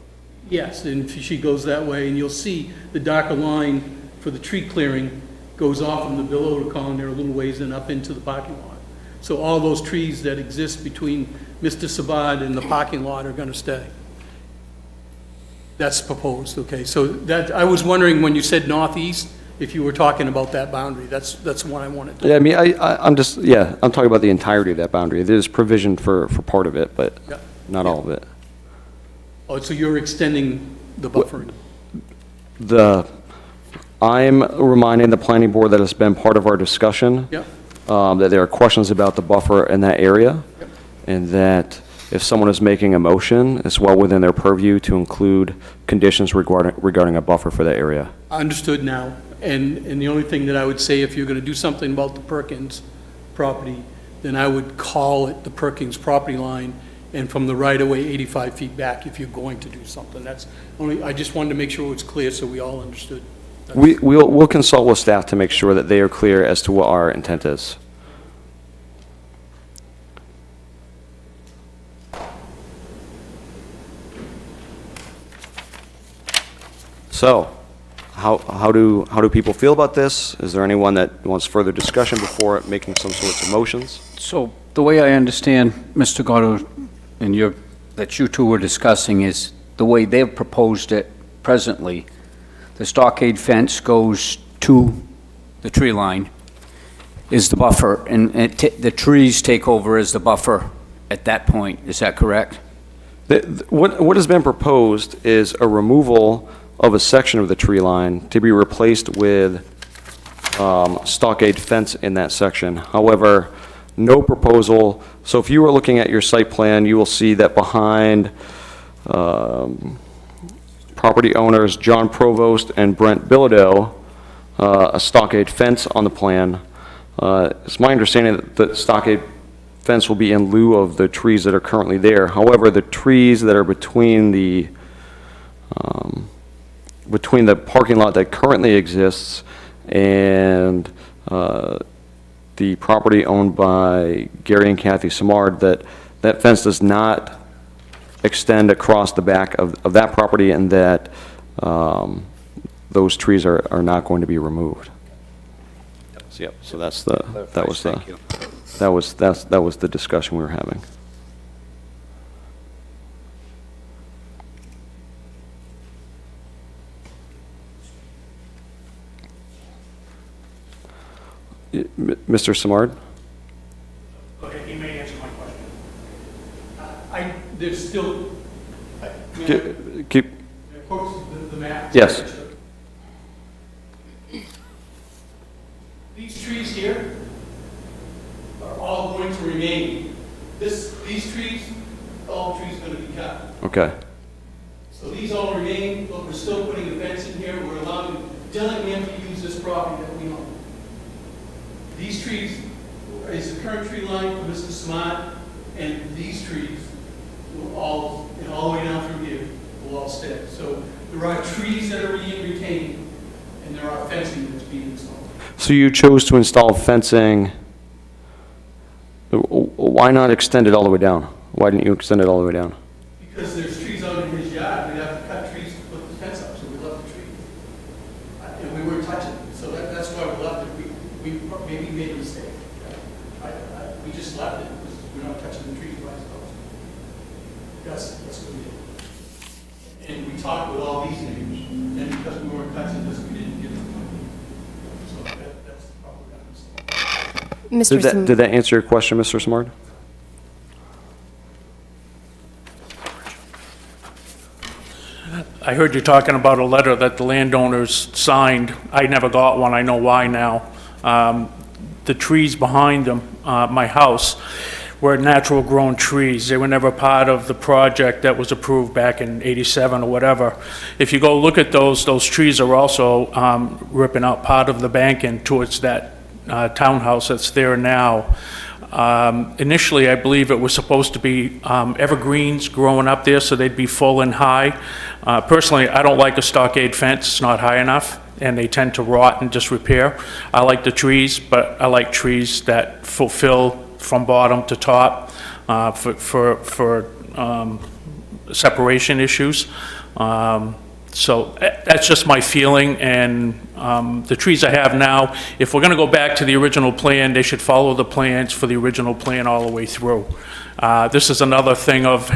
Yes, and she goes that way, and you'll see the darker line for the tree clearing goes off from the Bilodeau column there a little ways and up into the parking lot. So all those trees that exist between Mr. Sabad and the parking lot are going to stay. That's proposed, okay? So that, I was wondering when you said northeast, if you were talking about that boundary. That's what I wanted to. Yeah, I mean, I'm just, yeah, I'm talking about the entirety of that boundary. There's provision for part of it, but Yeah. not all of it. Oh, so you're extending the buffering? I'm reminding the planning board that it's been part of our discussion. Yeah. That there are questions about the buffer in that area. Yep. And that if someone is making a motion, it's well within their purview to include conditions regarding a buffer for that area. Understood now. And the only thing that I would say, if you're going to do something about the Perkins property, then I would call it the Perkins property line, and from the right-of-way 85 feet back if you're going to do something. That's only, I just wanted to make sure it was clear so we all understood. We'll consult with staff to make sure that they are clear as to what our intent is. So, how do people feel about this? Is there anyone that wants further discussion before making some sorts of motions? So the way I understand, Mr. Gatto, and that you two were discussing is the way they've proposed it presently. The stockade fence goes to the tree line, is the buffer, and the trees take over as the buffer at that point. Is that correct? What has been proposed is a removal of a section of the tree line to be replaced with stockade fence in that section. However, no proposal, so if you were looking at your site plan, you will see that behind property owners John Provost and Brent Bilodeau, a stockade fence on the plan. It's my understanding that the stockade fence will be in lieu of the trees that are currently there. However, the trees that are between the parking lot that currently exists and the property owned by Gary and Kathy Simard, that fence does not extend across the back of that property, and that those trees are not going to be removed. So, yep, so that was the discussion we were having. Mr. Simard? Okay, he may answer my question. There's still, Keep, the map. yes. These trees here are all going to remain. These trees, all trees are going to be cut. Okay. So these all remain, but we're still putting a fence in here. We're allowing Dillingham to use this property that we own. These trees is the current tree line for Mr. Smart, and these trees will all, and all the way down through here, will all stay. So there are trees that are being retained, and there are fencing that's being installed. So you chose to install fencing. Why not extend it all the way down? Why didn't you extend it all the way down? Because there's trees out in his yard, we'd have to cut trees to put the fence up, so we left the tree. And we weren't touching it, so that's why we left it. We maybe made a mistake. We just left it, because we're not touching the trees by ourselves. That's what we did. And we talked with all these neighbors, and because we weren't touching this, we didn't give them money. So that's the problem we got mistake. Did that answer your question, Mr. Simard? I heard you talking about a letter that the landowners signed. I never got one, I know why now. The trees behind them, my house, were natural grown trees. They were never part of the project that was approved back in '87 or whatever. If you go look at those trees are also ripping out part of the banking towards that townhouse that's there now. Initially, I believe it was supposed to be evergreens growing up there, so they'd be full and high. Personally, I don't like a stockade fence. It's not high enough, and they tend to rot and disrepair. I like the trees, but I like trees that fulfill from bottom to top for separation issues. So that's just my feeling, and the trees I have now, if we're going to go back to the original plan, they should follow the plans for the original plan all the way through. This is another thing of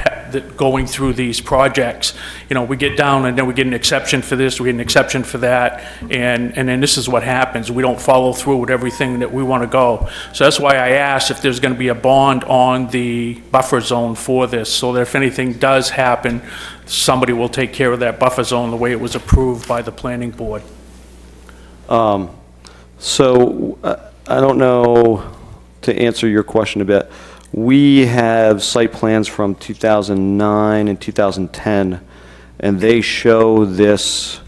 going through these projects. You know, we get down and then we get an exception for this, we get an exception for that, and then this is what happens. We don't follow through with everything that we want to go. So that's why I asked if there's going to be a bond on the buffer zone for this, so that if anything does happen, somebody will take care of that buffer zone the way it was approved by the planning board. So I don't know, to answer your question a bit, we have site plans from 2009 and 2010, and they show this,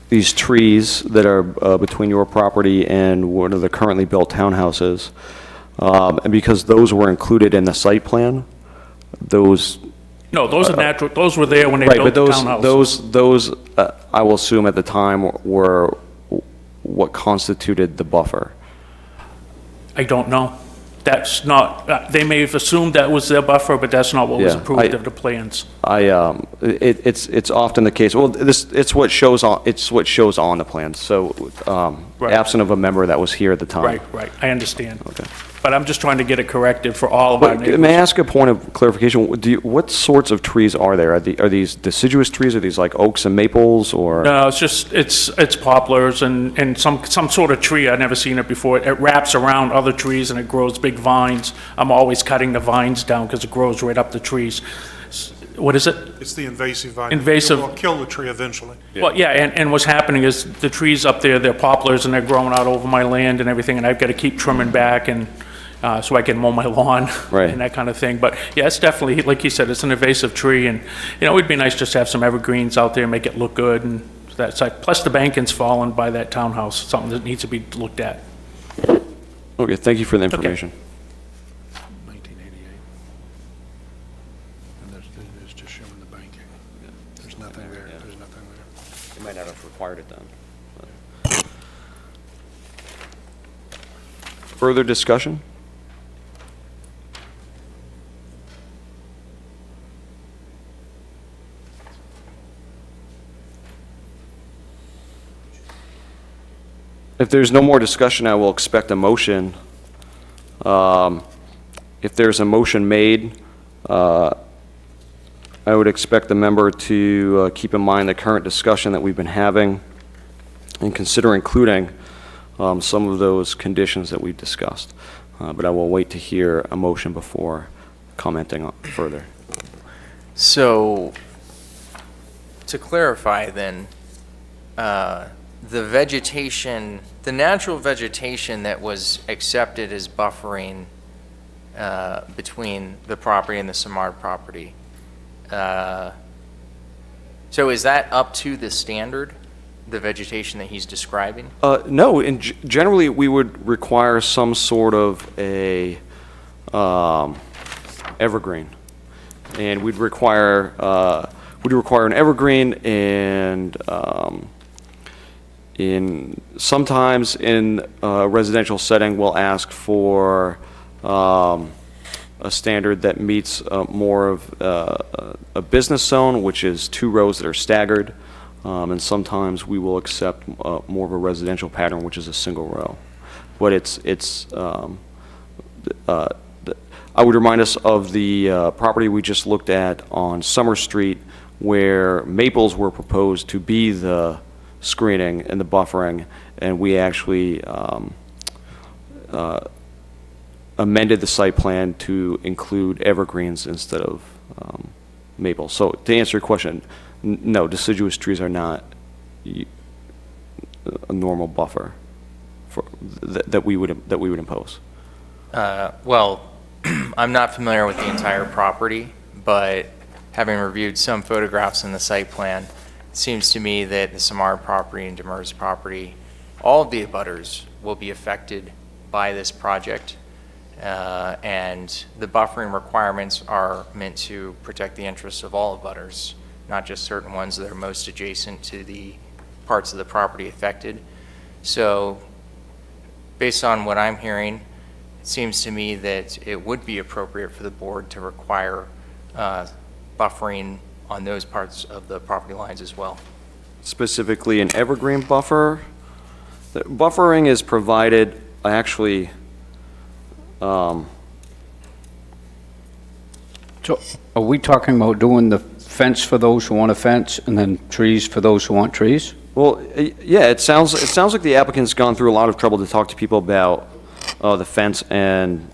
these trees that are between your property and one of the currently built townhouses. And because those were included in the site plan, those... No, those are natural, those were there when they Right, built but the townhouse. those, I will assume at the time were what constituted the buffer. I don't know. That's not, they may have assumed that was their buffer, but that's not what was Yeah, approved of the plans. It's often the case, well, it's what shows on the plan, so, Right. absent of a member that was here at the time. Right, I understand. Okay. But I'm just trying to get it corrected for all of our But neighbors. may I ask a point of clarification? What sorts of trees are there? Are these deciduous trees? Are these like oaks and maples, or? No, it's just, it's poplars and some sort of tree. I've never seen it before. It wraps around other trees and it grows big vines. I'm always cutting the vines down because it grows right up the trees. What is it? It's the invasive vine. Invasive. It will kill the tree eventually. Well, yeah, and what's happening is the trees up there, they're poplars and they're growing out over my land and everything, and I've got to keep trimming back and, so I can mow my lawn. Right. And that kind of thing. But yeah, it's definitely, like you said, it's an invasive tree, and, you know, it'd be nice just to have some evergreens out there, make it look good, and that's like, plus the banking's fallen by that townhouse, something that needs to be looked at. Okay, thank you for the information. 1988. And there's just showing the banking. There's nothing there, there's nothing there. You might not have required it then. Further discussion? If there's no more discussion, I will expect a motion. If there's a motion made, I would expect the member to keep in mind the current discussion that we've been having and consider including some of those conditions that we've discussed. But I will wait to hear a motion before commenting further. So, to clarify then, the vegetation, the natural vegetation that was accepted as buffering between the property and the Samard property, so is that up to the standard, the vegetation that he's describing? No, and generally we would require some sort of a evergreen, and we'd require an evergreen, and sometimes in a residential setting we'll ask for a standard that meets more of a business zone, which is 2 rows that are staggered. And sometimes we will accept more of a residential pattern, which is a single row. But I would remind us of the property we just looked at on Summer Street, where maples were proposed to be the screening and the buffering, and we actually amended the site plan to include evergreens instead of maples. So to answer your question, no, deciduous trees are not a normal buffer that we would impose. Well, I'm not familiar with the entire property, but having reviewed some photographs in the site plan, it seems to me that the Samard property and Demers property, all of the abutters will be affected by this project. And the buffering requirements are meant to protect the interests of all abutters, not just certain ones that are most adjacent to the parts of the property affected. So based on what I'm hearing, seems to me that it would be appropriate for the board to require buffering on those parts of the property lines as well. Specifically an evergreen buffer. The buffering is provided, actually, So are we talking about doing the fence for those who want a fence and then trees for those who want trees? well, yeah, it sounds like the applicant's gone through a lot of trouble to talk to people about the fence, and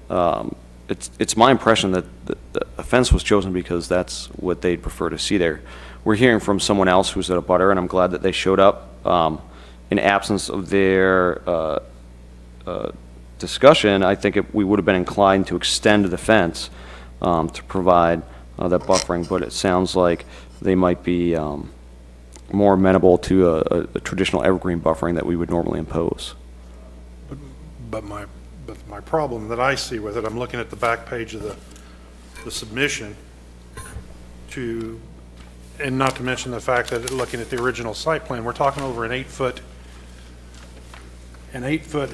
it's my impression that the fence was chosen because that's what they'd prefer to see there. We're hearing from someone else who's at a butter, and I'm glad that they showed up. In absence of their discussion, I think we would have been inclined to extend the fence to provide that buffering, but it sounds like they might be more amenable to a traditional evergreen buffering that we would normally impose. But my problem that I see with it, I'm looking at the back page of the submission and not to mention the fact that looking at the original site plan, we're talking over an 8-foot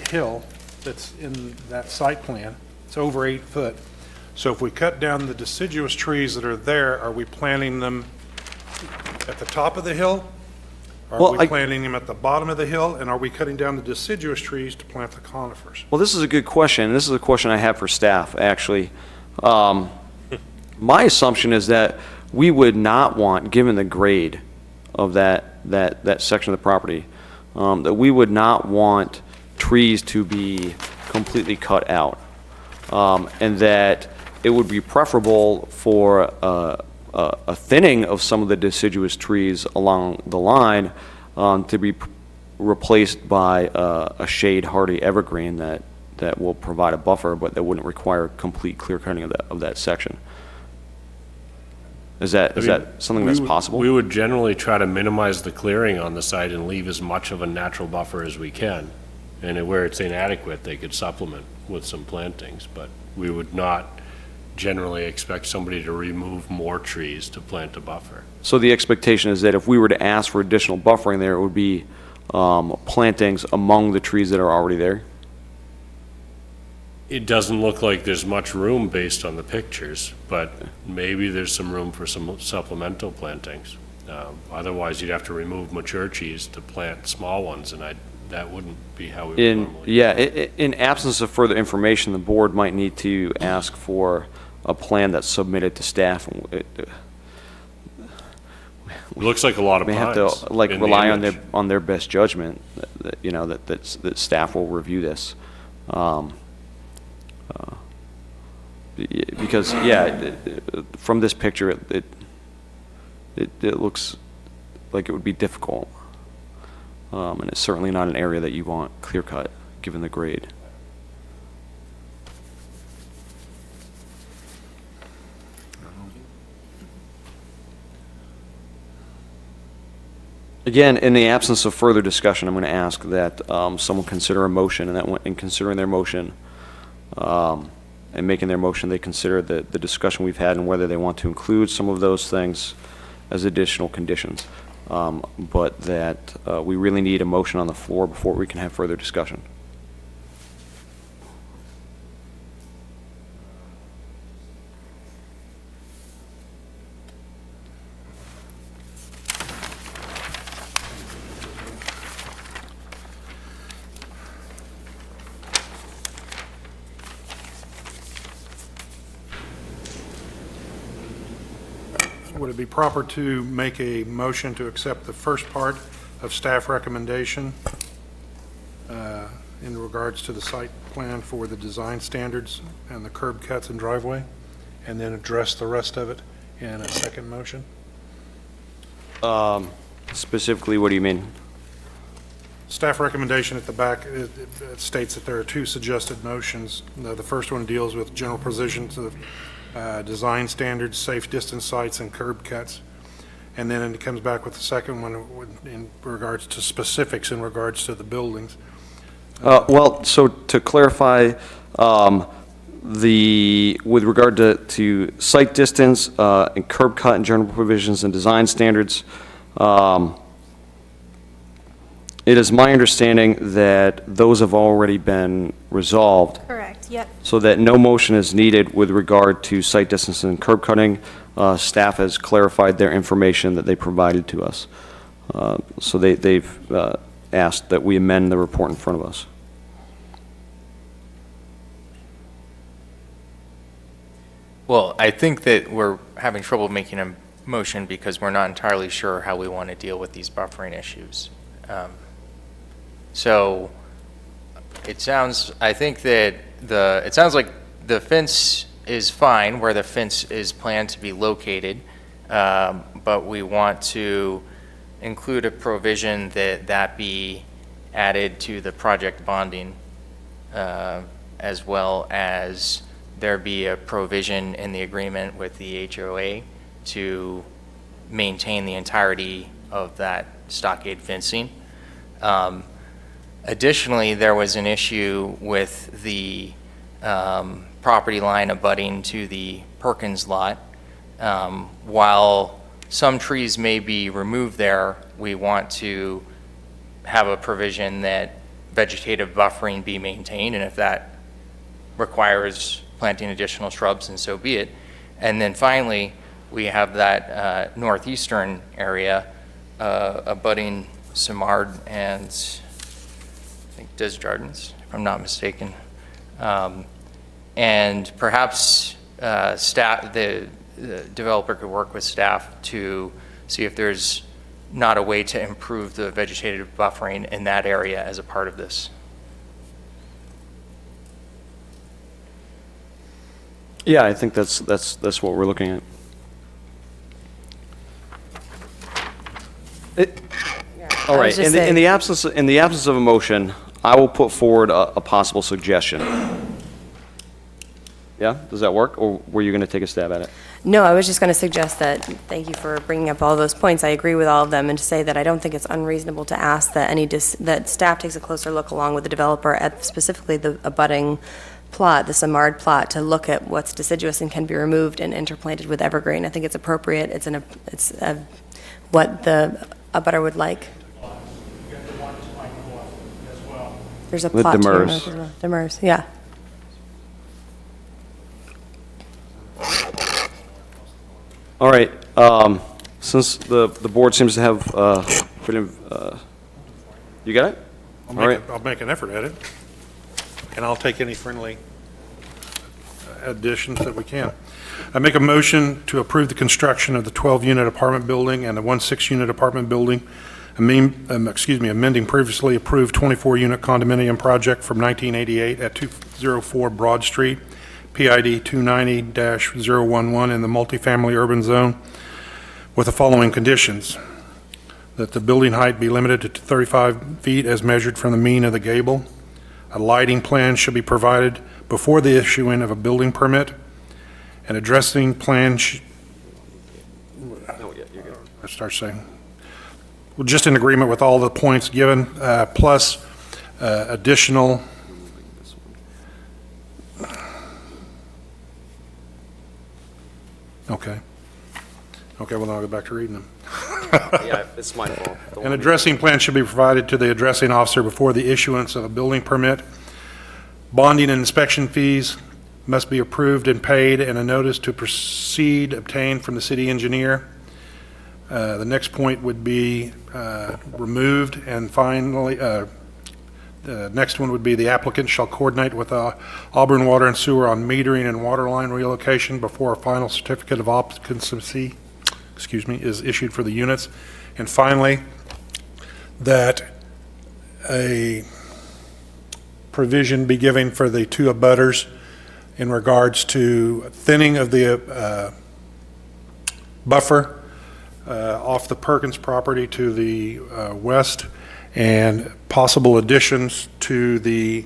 hill that's in that site plan. It's over 8 foot. So if we cut down the deciduous trees that are there, are we planting them at the top of the hill? Are we planting them at the bottom of the hill? And are we cutting down the deciduous trees to plant the conifers? Well, this is a good question. This is a question I have for staff, actually. My assumption is that we would not want, given the grade of that section of the property, that we would not want trees to be completely cut out, and that it would be preferable for a thinning of some of the deciduous trees along the line to be replaced by a shade-hardy evergreen that will provide a buffer, but that wouldn't require complete clear cutting of that section. Is that something that's possible? We would generally try to minimize the clearing on the site and leave as much of a natural buffer as we can. And where it's inadequate, they could supplement with some plantings, but we would not generally expect somebody to remove more trees to plant a buffer. So the expectation is that if we were to ask for additional buffering there, it would be plantings among the trees that are already there? It doesn't look like there's much room based on the pictures, but maybe there's some room for some supplemental plantings. Otherwise, you'd have to remove mature trees to plant small ones, and that wouldn't be how we would normally. Yeah, in absence of further information, the board might need to ask for a plan that's submitted to staff. It looks like a lot of May have pines to like in the rely image. on their best judgment, that staff will review this. Because, yeah, from this picture, it looks like it would be difficult. And it's certainly not an area that you want clear cut, given the grade. Again, in the absence of further discussion, I'm going to ask that someone consider a motion, and that in considering their motion and making their motion, they consider the discussion we've had and whether they want to include some of those things as additional conditions. But that we really need a motion on the floor before we can have further discussion. Would it be proper to make a motion to accept the first part of staff recommendation in regards to the site plan for the design standards and the curb cuts and driveway, and then address the rest of it in a second motion? Specifically, what do you mean? Staff recommendation at the back, it states that there are two suggested motions. The first one deals with general provisions of design standards, safe distance sites, and curb cuts. And then it comes back with the second one in regards to specifics in regards to the buildings. Well, so to clarify, with regard to site distance and curb cut and general provisions and design standards, it is my understanding that those have already been resolved. Correct. Yep. So that no motion is needed with regard to site distance and curb cutting. Staff has clarified their information that they provided to us. So they've asked that we amend the report in front of us. Well, I think that we're having trouble making a motion because we're not entirely sure how we want to deal with these buffering issues. So it sounds, I think that it sounds like the fence is fine where the fence is planned to be located, but we want to include a provision that be added to the project bonding, as well as there be a provision in the agreement with the HOA to maintain the entirety of that stockade fencing. Additionally, there was an issue with the property line abutting to the Perkins lot. While some trees may be removed there, we want to have a provision that vegetative buffering be maintained, and if that requires planting additional shrubs, and so be it. And then finally, we have that northeastern area abutting Simard and I think Desjardins, if I'm not mistaken. And perhaps staff, the developer could work with staff to see if there's not a way to improve the vegetative buffering in that area as a part of this. Yeah, I think that's what we're looking at. All I right. was just In the saying- absence of a motion, I will put forward a possible suggestion. Yeah, does that work, or were you going to take a stab at it? No, I was just going to suggest that, thank you for bringing up all those points. I agree with all of them, and to say that I don't think it's unreasonable to ask that that staff takes a closer look along with the developer at specifically the abutting plot, the Simard plot, to look at what's deciduous and can be removed and interplanted with evergreen. I think it's appropriate. It's what the abutter would like. There's a With plot to your Demers. north as well. Demers, yeah. All right, since the board seems to have you got it? All right. I'll make an effort at it, and I'll take any friendly additions that we can. I make a motion to approve the construction of the 12-unit apartment building and the 16-unit apartment building, amending previously approved 24-unit condominium project from 1988 at 204 Broad Street, PID 290-011 in the multifamily urban zone, with the following conditions: that the building height be limited to 35 feet as measured from the mean of the gable. A lighting plan should be provided before the issuing of a building permit. An addressing plan I start saying, well, just in agreement with all the points given, plus additional Okay, well, then I'll go back to reading them. Yeah, it's my fault. An addressing plan should be provided to the addressing officer before the issuance of a building permit. Bonding and inspection fees must be approved and paid, and a notice to proceed obtained from the city engineer. The next point would be removed, and finally, the next one would be the applicant shall coordinate with Auburn Water and Sewer on metering and water line relocation before a final certificate of occupancy, is issued for the units. And finally, that a provision be given for the two abutters in regards to thinning of the buffer off the Perkins property to the west, and possible additions to the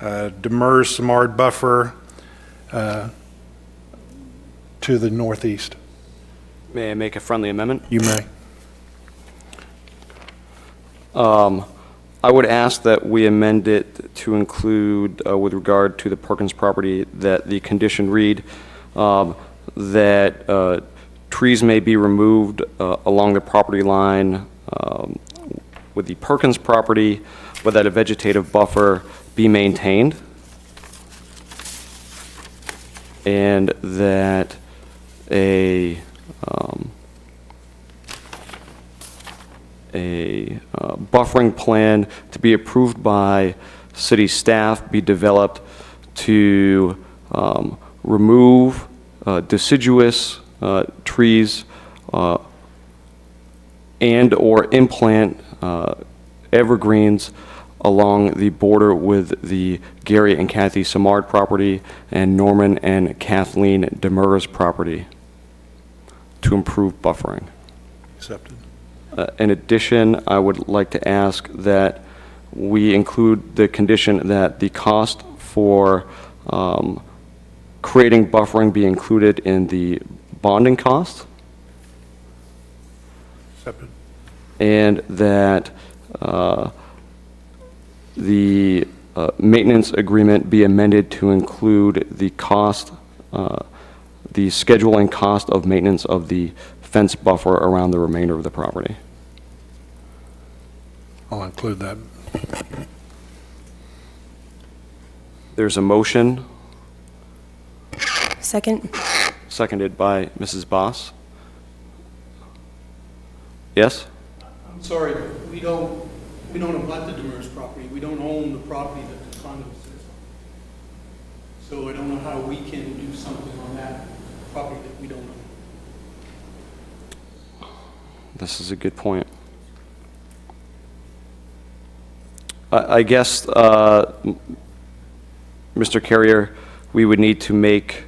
Demers-Simard buffer to the northeast. May I make a friendly amendment? You may. I would ask that we amend it to include, with regard to the Perkins property, that the condition read that trees may be removed along the property line with the Perkins property, but that a vegetative buffer be maintained. and that a buffering plan to be approved by city staff be developed to remove deciduous trees and/or implant evergreens along the border with the Gary and Kathy Samard property and Norman and Kathleen Demers property to improve buffering. Accepted. In addition, I would like to ask that we include the condition that the cost for creating buffering be included in the bonding cost, Accepted. and that the maintenance agreement be amended to include the cost, the schedule and cost of maintenance of the fence buffer around the remainder of the property. I'll include that. There's a motion, Second? seconded by Mrs. Boss. Yes? I'm sorry, we don't abut the Demers property. We don't own the property that the condo sits on. So I don't know how we can do something on that property that we don't own. This is a good point. I guess, Mr. Carrier, we would need to make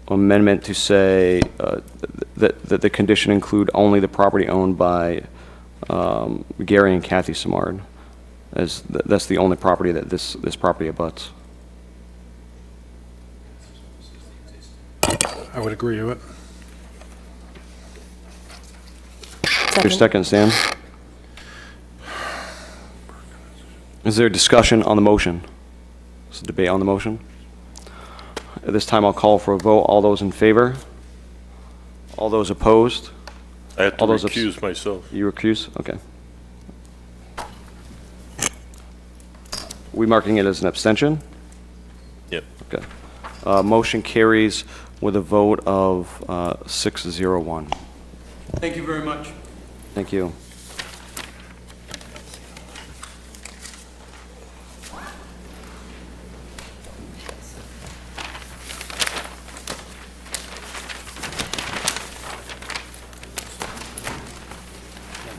amendment to say that the condition include only the property owned by Gary and Kathy Samard, as that's the only property that this property abuts. I would agree with it. Your second, Stan? Is there discussion on the motion? Is there debate on the motion? At this time, I'll call for a vote. All those in favor? All those opposed? I have to All those recuse myself. You recuse? Okay. We marking it as an abstention? Yep. Okay. Motion carries with a vote of 601. Thank you very much. Thank you.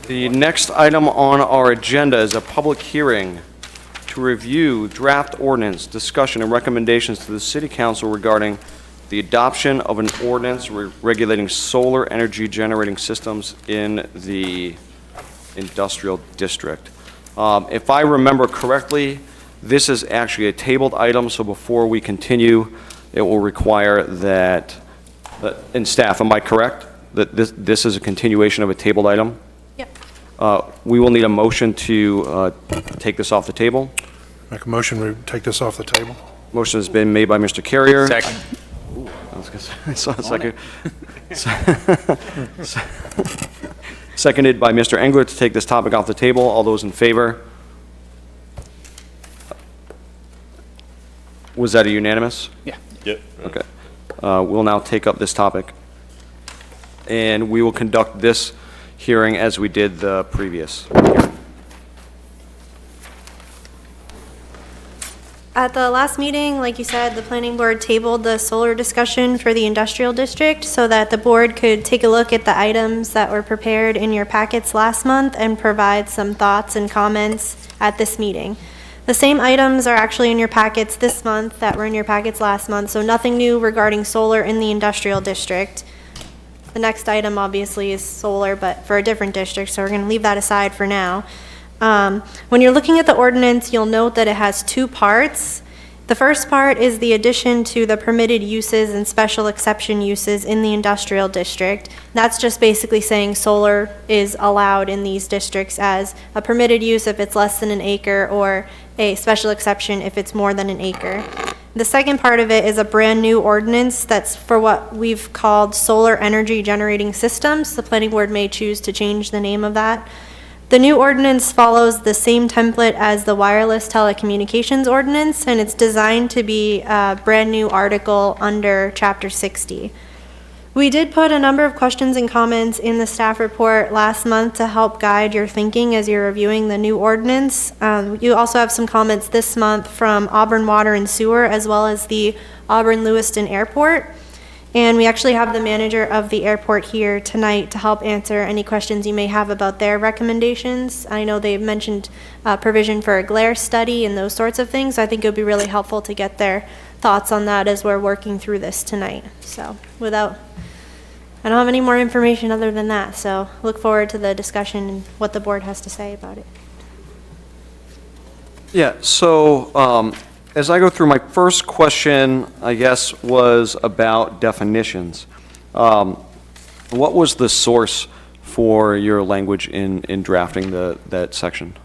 The next item on our agenda is a public hearing to review draft ordinance, discussion, and recommendations to the City Council regarding the adoption of an ordinance regulating solar energy generating systems in the industrial district. If I remember correctly, this is actually a tabled item, so before we continue, it will require that, and staff, am I correct? That this is a continuation of a tabled item? Yep. We will need a motion to take this off the table. Make a motion, we take this off the table. Motion has been made by Mr. Carrier. Second. I was gonna say, I saw a second. Seconded by Mr. Engler to take this topic off the table. All those in favor? Was that a unanimous? Yeah. Yep. Okay. We'll now take up this topic. And we will conduct this hearing as we did the previous hearing. At the last meeting, like you said, the planning board tabled the solar discussion for the industrial district so that the board could take a look at the items that were prepared in your packets last month and provide some thoughts and comments at this meeting. The same items are actually in your packets this month that were in your packets last month, so nothing new regarding solar in the industrial district. The next item obviously is solar, but for a different district, so we're going to leave that aside for now. When you're looking at the ordinance, you'll note that it has two parts. The first part is the addition to the permitted uses and special exception uses in the industrial district. That's just basically saying solar is allowed in these districts as a permitted use if it's less than an acre, or a special exception if it's more than an acre. The second part of it is a brand-new ordinance that's for what we've called solar energy generating systems. The planning board may choose to change the name of that. The new ordinance follows the same template as the wireless telecommunications ordinance, and it's designed to be a brand-new article under Chapter 60. We did put a number of questions and comments in the staff report last month to help guide your thinking as you're reviewing the new ordinance. You also have some comments this month from Auburn Water and Sewer, as well as the Auburn Lewiston Airport. And we actually have the manager of the airport here tonight to help answer any questions you may have about their recommendations. I know they've mentioned provision for a glare study and those sorts of things. I think it would be really helpful to get their thoughts on that as we're working through this tonight. So I don't have any more information other than that. So look forward to the discussion and what the board has to say about it. Yeah, so as I go through, my first question, I guess, was about definitions. What was the source for your language in drafting that section?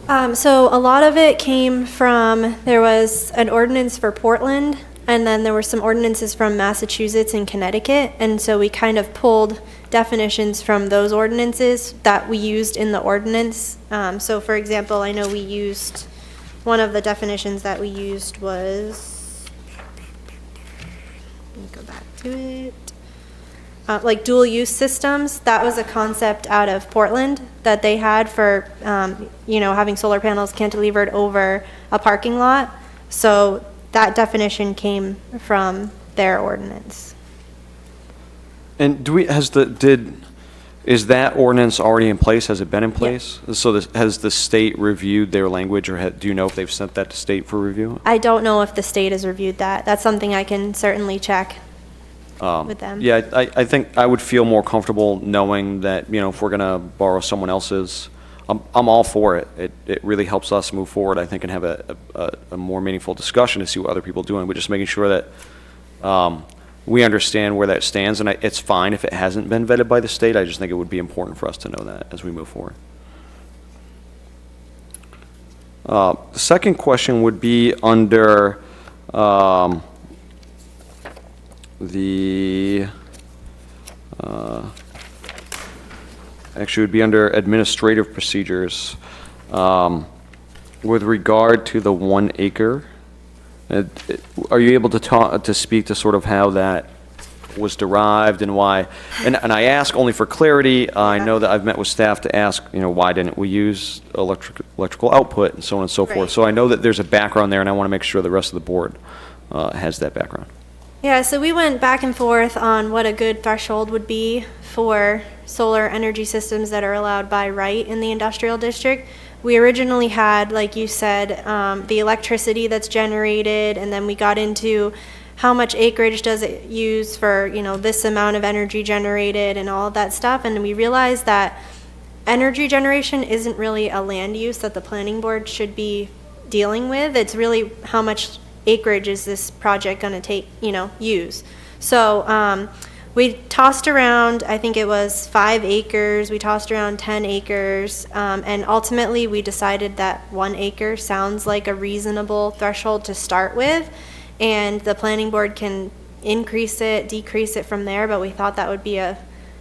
So a lot of it came from, there was an ordinance for Portland, and then there were some ordinances from Massachusetts and Connecticut, and so we kind of pulled definitions from those ordinances that we used in the ordinance. So for example, I know we used, one of the definitions that we used was, let me go back to it, like dual use systems. That was a concept out of Portland that they had for, having solar panels cantilevered over a parking lot. So that definition came from their ordinance. And is that ordinance already in place? Has it been in place? Yeah. So has the state reviewed their language, or do you know if they've sent that to state for review? I don't know if the state has reviewed that. That's something I can certainly check with them. Yeah, I think I would feel more comfortable knowing that, if we're going to borrow someone else's, I'm all for it. It really helps us move forward, I think, and have a more meaningful discussion to see what other people are doing. But just making sure that we understand where that stands, and it's fine if it hasn't been vetted by the state. I just think it would be important for us to know that as we move forward. The second question would be under actually would be under administrative procedures with regard to the 1 acre. Are you able to speak to sort of how that was derived and why? And I ask only for clarity. I know that I've met with staff to ask, why didn't we use electrical output and so on and so forth. Right. So I know that there's a background there, and I want to make sure the rest of the board has that background. Yeah, so we went back and forth on what a good threshold would be for solar energy systems that are allowed by right in the industrial district. We originally had, like you said, the electricity that's generated, and then we got into how much acreage does it use for, this amount of energy generated and all of that stuff. And we realized that energy generation isn't really a land use that the planning board should be dealing with. It's really how much acreage is this project going to take, use. So we tossed around, I think it was 5 acres, we tossed around 10 acres, and ultimately we decided that 1 acre sounds like a reasonable threshold to start with, and the planning board can increase it, decrease it from there, but we thought that would be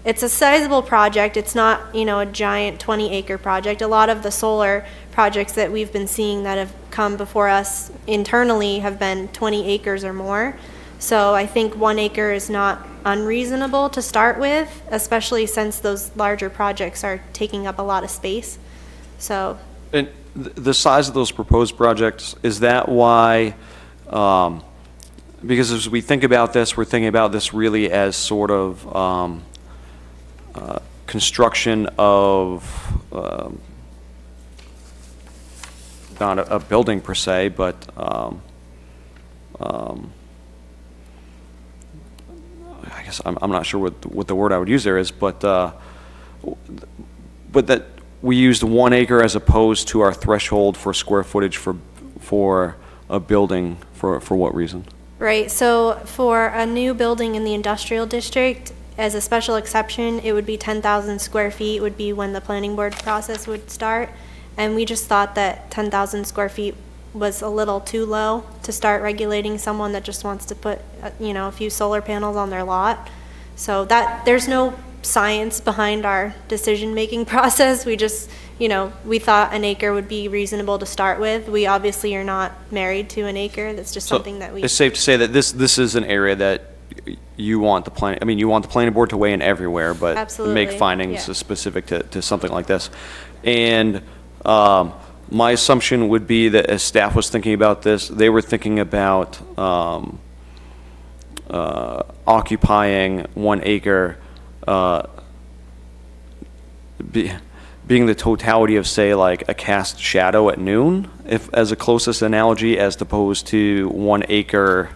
it's a sizable project. It's not, a giant 20-acre project. A lot of the solar projects that we've been seeing that have come before us internally have been 20 acres or more. So I think 1 acre is not unreasonable to start with, especially since those larger projects are taking up a lot of space. So. And the size of those proposed projects, is that why, because as we think about this, we're thinking about this really as sort of construction of not a building per se, but I guess I'm not sure what the word I would use there is, but that we used 1 acre as opposed to our threshold for square footage for a building for what reason? Right, so for a new building in the industrial district, as a special exception, it would be 10,000 square feet would be when the planning board process would start. And we just thought that 10,000 square feet was a little too low to start regulating someone that just wants to put, a few solar panels on their lot. So that there's no science behind our decision-making process. We just, we thought an acre would be reasonable to start with. We obviously are not married to an acre. That's just So something that we. It's safe to say that this is an area that you want the you want the planning board to weigh in everywhere, but Absolutely, make findings yeah. specific to something like this. And my assumption would be that as staff was thinking about this, they were thinking about occupying 1 acre, being the totality of, say, like a cast shadow at noon, if as a closest analogy, as opposed to 1 acre.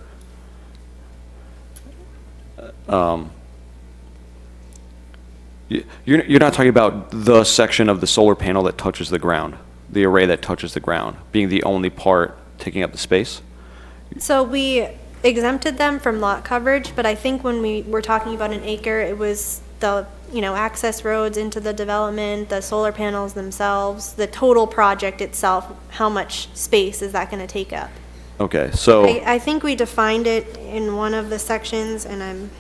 You're not talking about the section of the solar panel that touches the ground, the array that touches the ground, being the only part taking up the space? So we exempted them from lot coverage, but I think when we were talking about an acre, it was the, access roads into the development, the solar panels themselves, the total project itself, how much space is that gonna take up? Okay, so. I think we defined it in one of the sections, and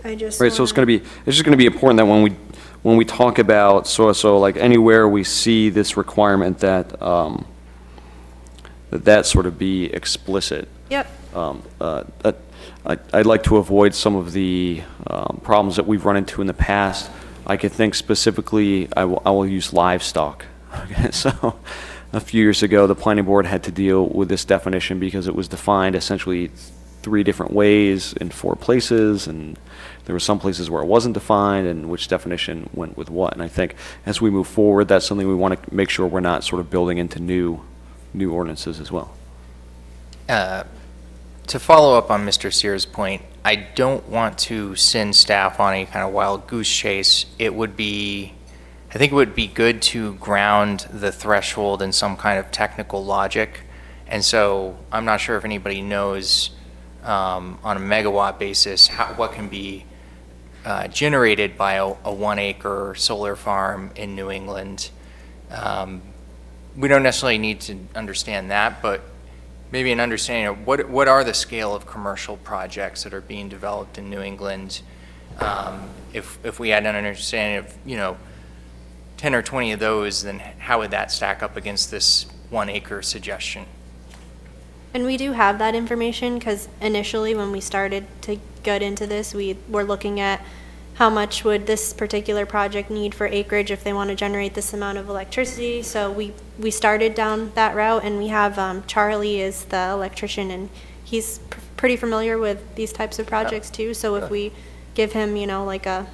I just. Right, so it's wanna- just gonna be important that when we talk about, so like anywhere we see this requirement that, that sort of be explicit. Yep. I'd like to avoid some of the problems that we've run into in the past. I could think specifically, I will use livestock. Okay, so a few years ago, the planning board had to deal with this definition because it was defined essentially 3 different ways in 4 places, and there were some places where it wasn't defined and which definition went with what. And I think as we move forward, that's something we want to make sure we're not sort of building into new ordinances as well. To follow up on Mr. Sears' point, I don't want to send staff on any kind of wild goose chase. I think it would be good to ground the threshold in some kind of technical logic. And so I'm not sure if anybody knows on a megawatt basis what can be generated by a 1 acre solar farm in New England. We don't necessarily need to understand that, but maybe an understanding of what are the scale of commercial projects that are being developed in New England. If we had an understanding of, 10 or 20 of those, then how would that stack up against this 1 acre suggestion? And we do have that information, because initially when we started to get into this, we were looking at how much would this particular project need for acreage if they want to generate this amount of electricity. So we started down that route, and we have Charlie is the electrician, and he's pretty familiar with these types of projects too. So if we give him, like an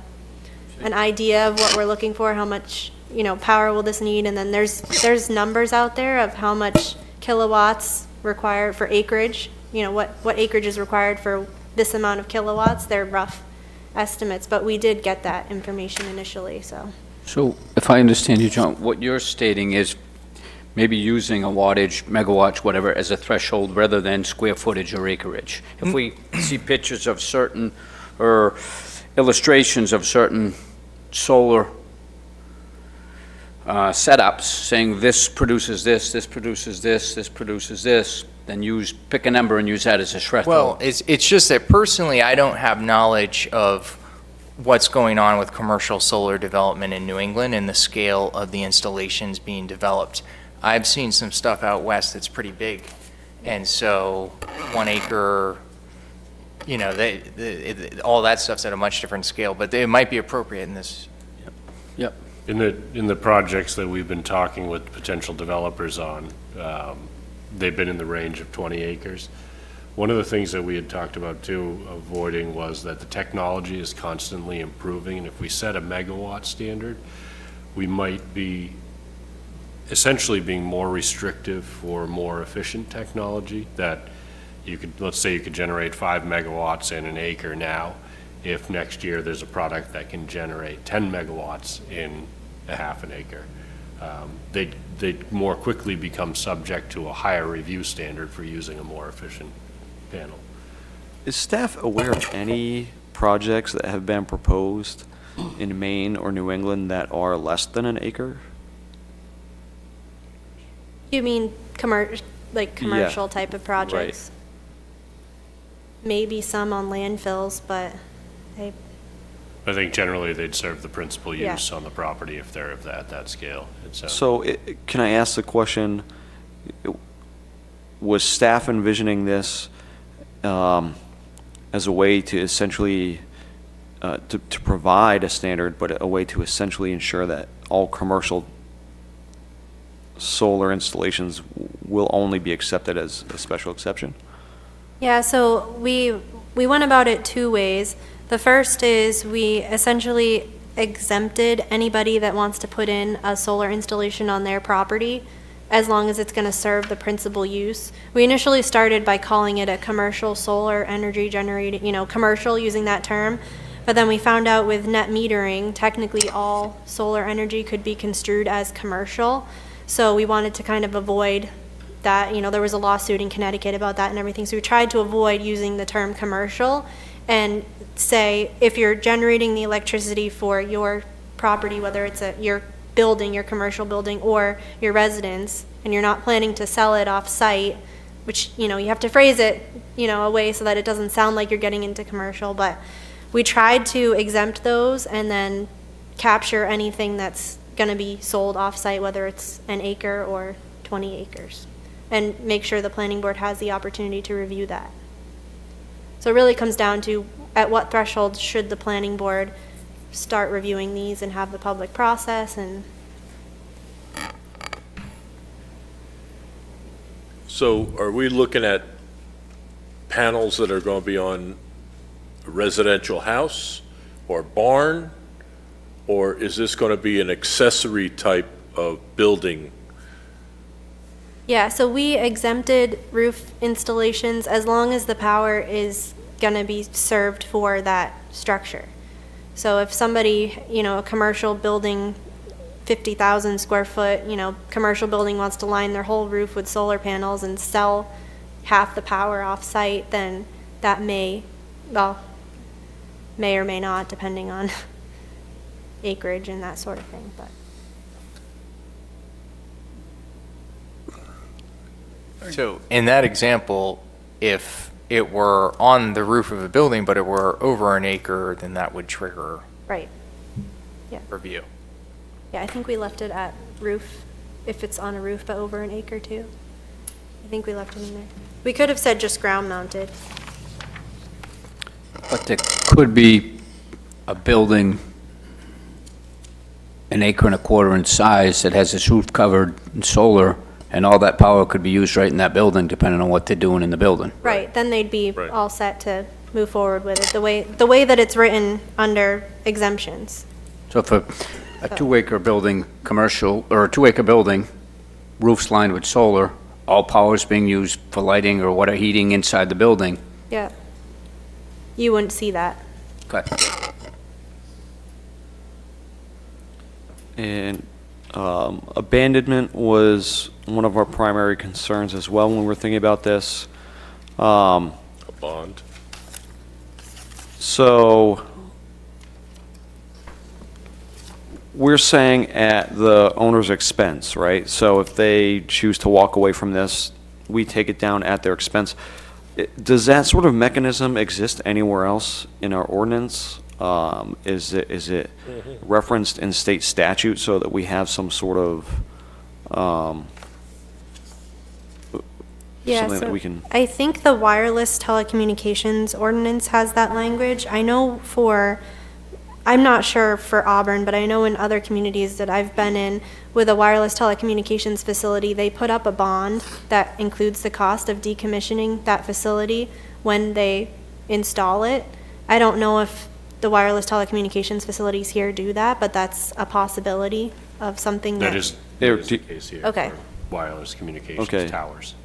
idea of what we're looking for, how much, power will this need, and then there's numbers out there of how much kilowatts required for acreage, what acreage is required for this amount of kilowatts. They're rough estimates, but we did get that information initially, so. So if I understand you, John, what you're stating is maybe using a wattage, megawatts, whatever, as a threshold rather than square footage or acreage. If we see pictures of certain, or illustrations of certain solar setups saying this produces this, this produces this, this produces this, then pick a number and use that as a threshold. Well, it's just that personally, I don't have knowledge of what's going on with commercial solar development in New England and the scale of the installations being developed. I've seen some stuff out west that's pretty big. And so 1 acre, all that stuff's at a much different scale, but it might be appropriate in this. Yep. In the projects that we've been talking with potential developers on, they've been in the range of 20 acres. One of the things that we had talked about too, avoiding, was that the technology is constantly improving, and if we set a megawatt standard, we might be essentially being more restrictive for more efficient technology. That let's say you could generate 5 megawatts in an acre now. If next year there's a product that can generate 10 megawatts in a half an acre, they'd more quickly become subject to a higher review standard for using a more efficient panel. Is staff aware of any projects that have been proposed in Maine or New England that are less than an acre? You mean commercial type of projects? Maybe some on landfills, but I think generally they'd serve the principal Yeah. use on the property if they're at that scale. So can I ask the question, was staff envisioning this as a way to essentially, to provide a standard, but a way to essentially ensure that all commercial solar installations will only be accepted as a special exception? Yeah, so we went about it two ways. The first is we essentially exempted anybody that wants to put in a solar installation on their property as long as it's going to serve the principal use. We initially started by calling it a commercial solar energy generating, commercial, using that term. But then we found out with net metering, technically all solar energy could be construed as commercial. So we wanted to kind of avoid that. There was a lawsuit in Connecticut about that and everything. So we tried to avoid using the term commercial and say, if you're generating the electricity for your property, whether it's your building, your commercial building, or your residence, and you're not planning to sell it off-site, which, you have to phrase it, a way so that it doesn't sound like you're getting into commercial, but we tried to exempt those and then capture anything that's going to be sold off-site, whether it's an acre or 20 acres, and make sure the planning board has the opportunity to review that. So it really comes down to at what threshold should the planning board start reviewing these and have the public process. And So are we looking at panels that are going to be on a residential house or barn? Or is this going to be an accessory type of building? yeah, so we exempted roof installations as long as the power is going to be served for that structure. So if somebody, a commercial building, 50,000 square foot, commercial building wants to line their whole roof with solar panels and sell half the power off-site, then that may or may not, depending on acreage and that sort of thing, but. So in that example, if it were on the roof of a building, but it were over an acre, then that would trigger Right. review. Yeah, I think we left it at roof, if it's on a roof but over an acre too. I think we left it in there. We could have said just ground mounted. But there could be a building an acre and a quarter in size that has its roof covered in solar, and all that power could be used right in that building, depending on what they're doing in the building. Right, then they'd be Right. all set to move forward with it, the way that it's written under exemptions. So if a 2-acre building, commercial, or a 2-acre building, roof's lined with solar, all power is being used for lighting or water heating inside the building. Yeah. You wouldn't see that. Okay. And abandonment was one of our primary concerns as well when we were thinking about this. A bond? So we're saying at the owner's expense, right? So if they choose to walk away from this, we take it down at their expense. Does that sort of mechanism exist anywhere else in our ordinance? Is it referenced in state statute so that we have some sort of Yeah, something that so we can? I think the wireless telecommunications ordinance has that language. I know I'm not sure for Auburn, but I know in other communities that I've been in with a wireless telecommunications facility, they put up a bond that includes the cost of decommissioning that facility when they install it. I don't know if the wireless telecommunications facilities here do that, but that's a possibility of something that. That is There- the case here. Okay. for Wireless communications Okay. towers.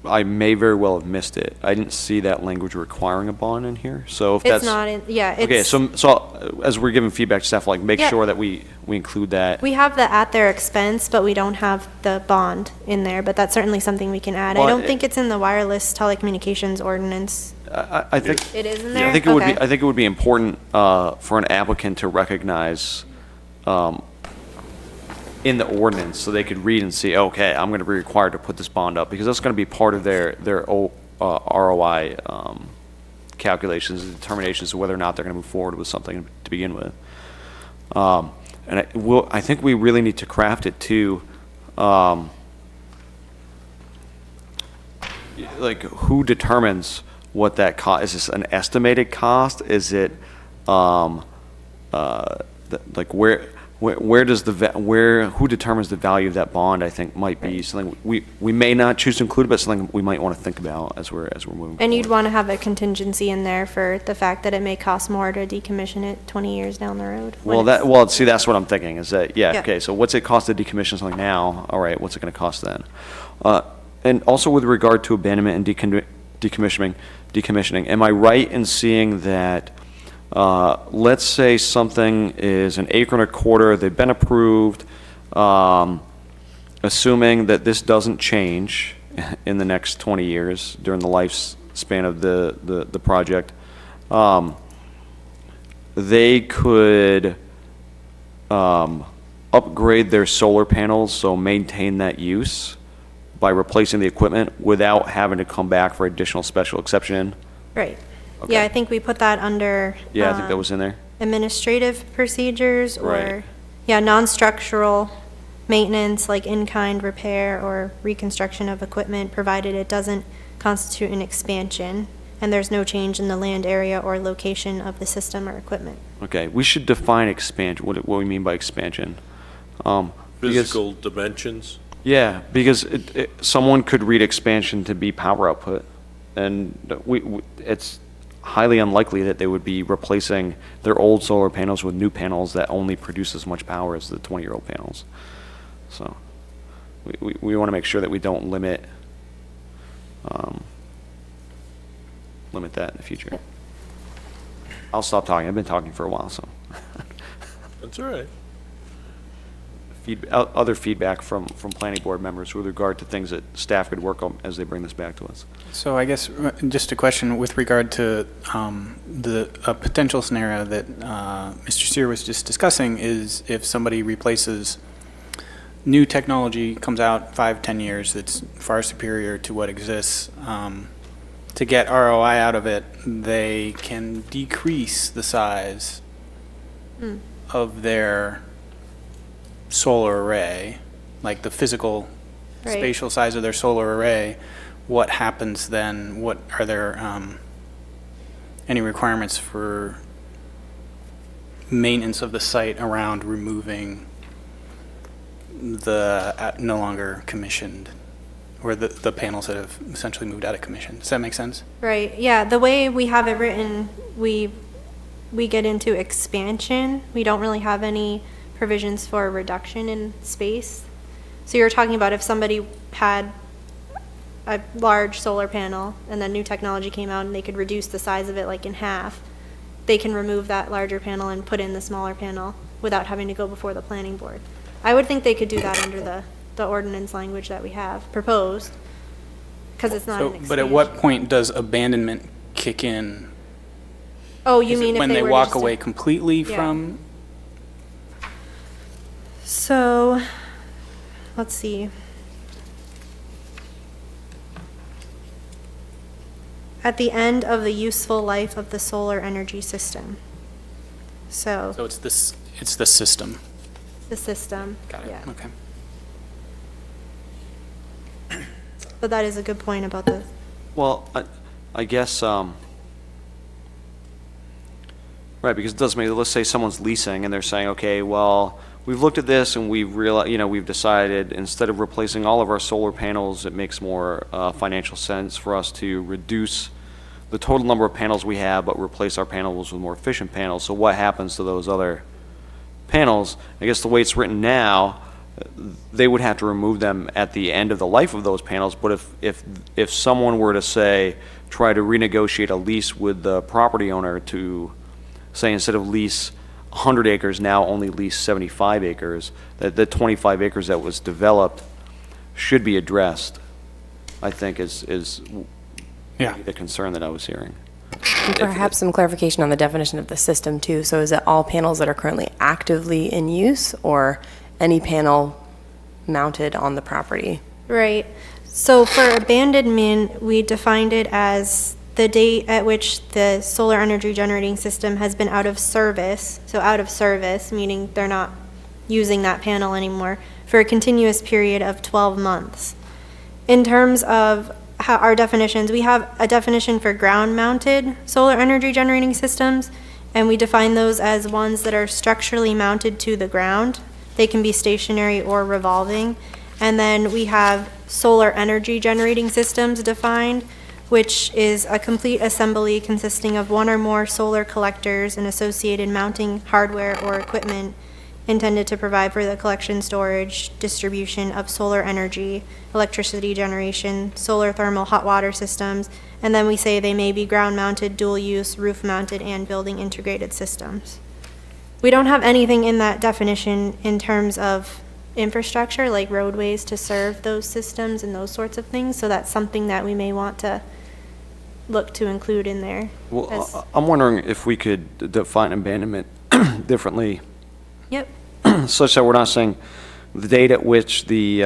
I may very well have missed it. I didn't see that language requiring a bond in here, so if that's. It's not in, yeah, Okay, it's, so as we're giving feedback to staff, like, make Yeah. sure that we include that. we have the at their expense, but we don't have the bond in there, but that's certainly something we can add. I Well, don't think it's in the wireless telecommunications ordinance. I think, It is in there? I think it would be, Okay. I think it would be important for an applicant to recognize in the ordinance, so they could read and see, okay, I'm going to be required to put this bond up, because that's going to be part of their ROI calculations and determinations of whether or not they're going to move forward with something to begin with. And I think we really need to craft it too. Like, who determines what that cost? Is this an estimated cost? Is it, like, where does who determines the value of that bond? I think might be something we may not choose to include, but something we might want to think about as we're moving. And you'd forward. want to have a contingency in there for the fact that it may cost more to decommission it 20 years down the road. See, that's what I'm thinking, is that, Yeah. okay, so what's it cost to decommission something now? All right, what's it going to cost then? And also with regard to abandonment and decommissioning, am I right in seeing that, let's say something is 1.25 acres, they've been approved, assuming that this doesn't change in the next 20 years during the lifespan of the project, they could upgrade their solar panels, so maintain that use by replacing the equipment without having to come back for additional special exception. Right. Okay. Yeah, I think we put that under. Yeah, I think that was in there. Administrative procedures or, Right. yeah, non-structural maintenance, like in-kind repair or reconstruction of equipment, provided it doesn't constitute an expansion and there's no change in the land area or location of the system or equipment. Okay, we should define expansion, what we mean by expansion. Because- Physical dimensions? Yeah, because someone could read expansion to be power output, and it's highly unlikely that they would be replacing their old solar panels with new panels that only produce as much power as the 20-year-old panels. So we want to make sure that we don't limit that in the future. I'll stop talking. I've been talking for a while, so. That's all right. Other feedback from planning board members with regard to things that staff could work on as they bring this back to us. So I guess just a question with regard to a potential scenario that Mr. Sear was just discussing is if somebody replaces new technology, comes out 5-10 years that's far superior to what exists, to get ROI out of it, they can decrease the size of their solar array, like the physical Right. spatial size of their solar array. What happens then? What are there any requirements for maintenance of the site around removing the no longer commissioned, or the panels that have essentially moved out of commission? Does that make sense? Right, yeah, the way we have it written, we get into expansion. We don't really have any provisions for a reduction in space. So you're talking about if somebody had a large solar panel and then new technology came out and they could reduce the size of it like in half, they can remove that larger panel and put in the smaller panel without having to go before the planning board. I would think they could do that under the ordinance language that we have proposed, because it's not an expansion. But at what point does abandonment kick in? Oh, you Is it mean if when they they were walk just to- away completely Yeah. from? So, let's see. At the end of the useful life of the solar energy system. So, So it's the system. the system. Got it. Yeah. Okay. But that is a good point about the, Well, I guess, right, because it does make, let's say someone's leasing and they're saying, okay, well, we've looked at this and we've realized, we've decided instead of replacing all of our solar panels, it makes more financial sense for us to reduce the total number of panels we have, but replace our panels with more efficient panels. So what happens to those other panels? I guess the way it's written now, they would have to remove them at the end of the life of those panels. But if someone were to say, try to renegotiate a lease with the property owner to say, instead of lease 100 acres, now only lease 75 acres, that the 25 acres that was developed should be addressed, I think is Yeah. the concern that I was hearing. And perhaps some clarification on the definition of the system too. So is it all panels that are currently actively in use or any panel mounted on the property? right. So for abandonment, we defined it as the date at which the solar energy generating system has been out of service, so out of service, meaning they're not using that panel anymore, for a continuous period of 12 months. In terms of our definitions, we have a definition for ground-mounted solar energy generating systems, and we define those as ones that are structurally mounted to the ground. They can be stationary or revolving. And then we have solar energy generating systems defined, which is a complete assembly consisting of one or more solar collectors and associated mounting hardware or equipment intended to provide for the collection, storage, distribution of solar energy, electricity generation, solar thermal hot water systems, and then we say they may be ground-mounted, dual-use, roof-mounted, and building integrated systems. We don't have anything in that definition in terms of infrastructure, like roadways to serve those systems and those sorts of things, so that's something that we may want to look to include in there. Well, I'm wondering if we could define abandonment differently, Yep. such that we're not saying the date at which the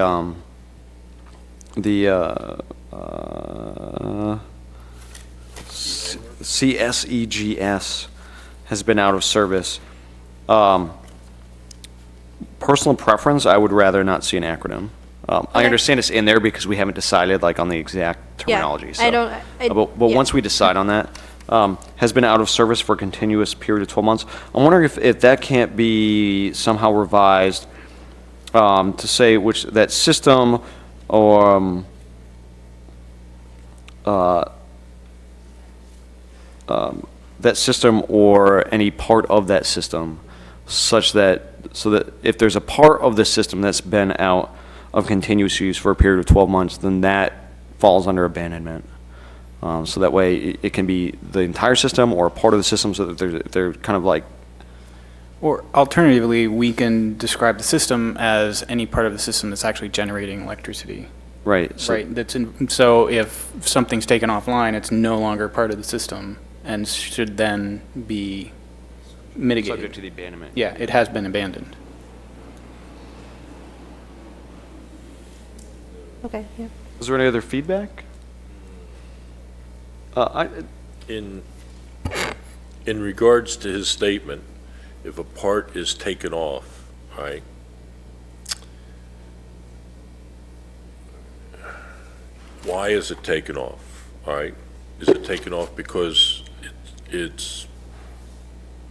CSEGS has been out of service. Personal preference, I would rather not see an acronym. I understand it's in there because we haven't decided like on the exact terminology. Yeah, So, but yeah. once we decide on that, has been out of service for a continuous period of 12 months. I'm wondering if that can't be somehow revised to say which that system or that system or any part of that system, such that so that if there's a part of the system that's been out of continuous use for a period of 12 months, then that falls under abandonment. So that way it can be the entire system or a part of the system, so that they're kind of like. Or alternatively, we can describe the system as any part of the system that's actually generating electricity. Right. So, Right, so if something's taken offline, it's no longer part of the system and should then be mitigated. subject to the abandonment. Yeah, it has been abandoned. Okay, yeah. Is there any other feedback? In regards to his statement, if a part is taken off, right? Why is it taken off, all right? Is it taken off because its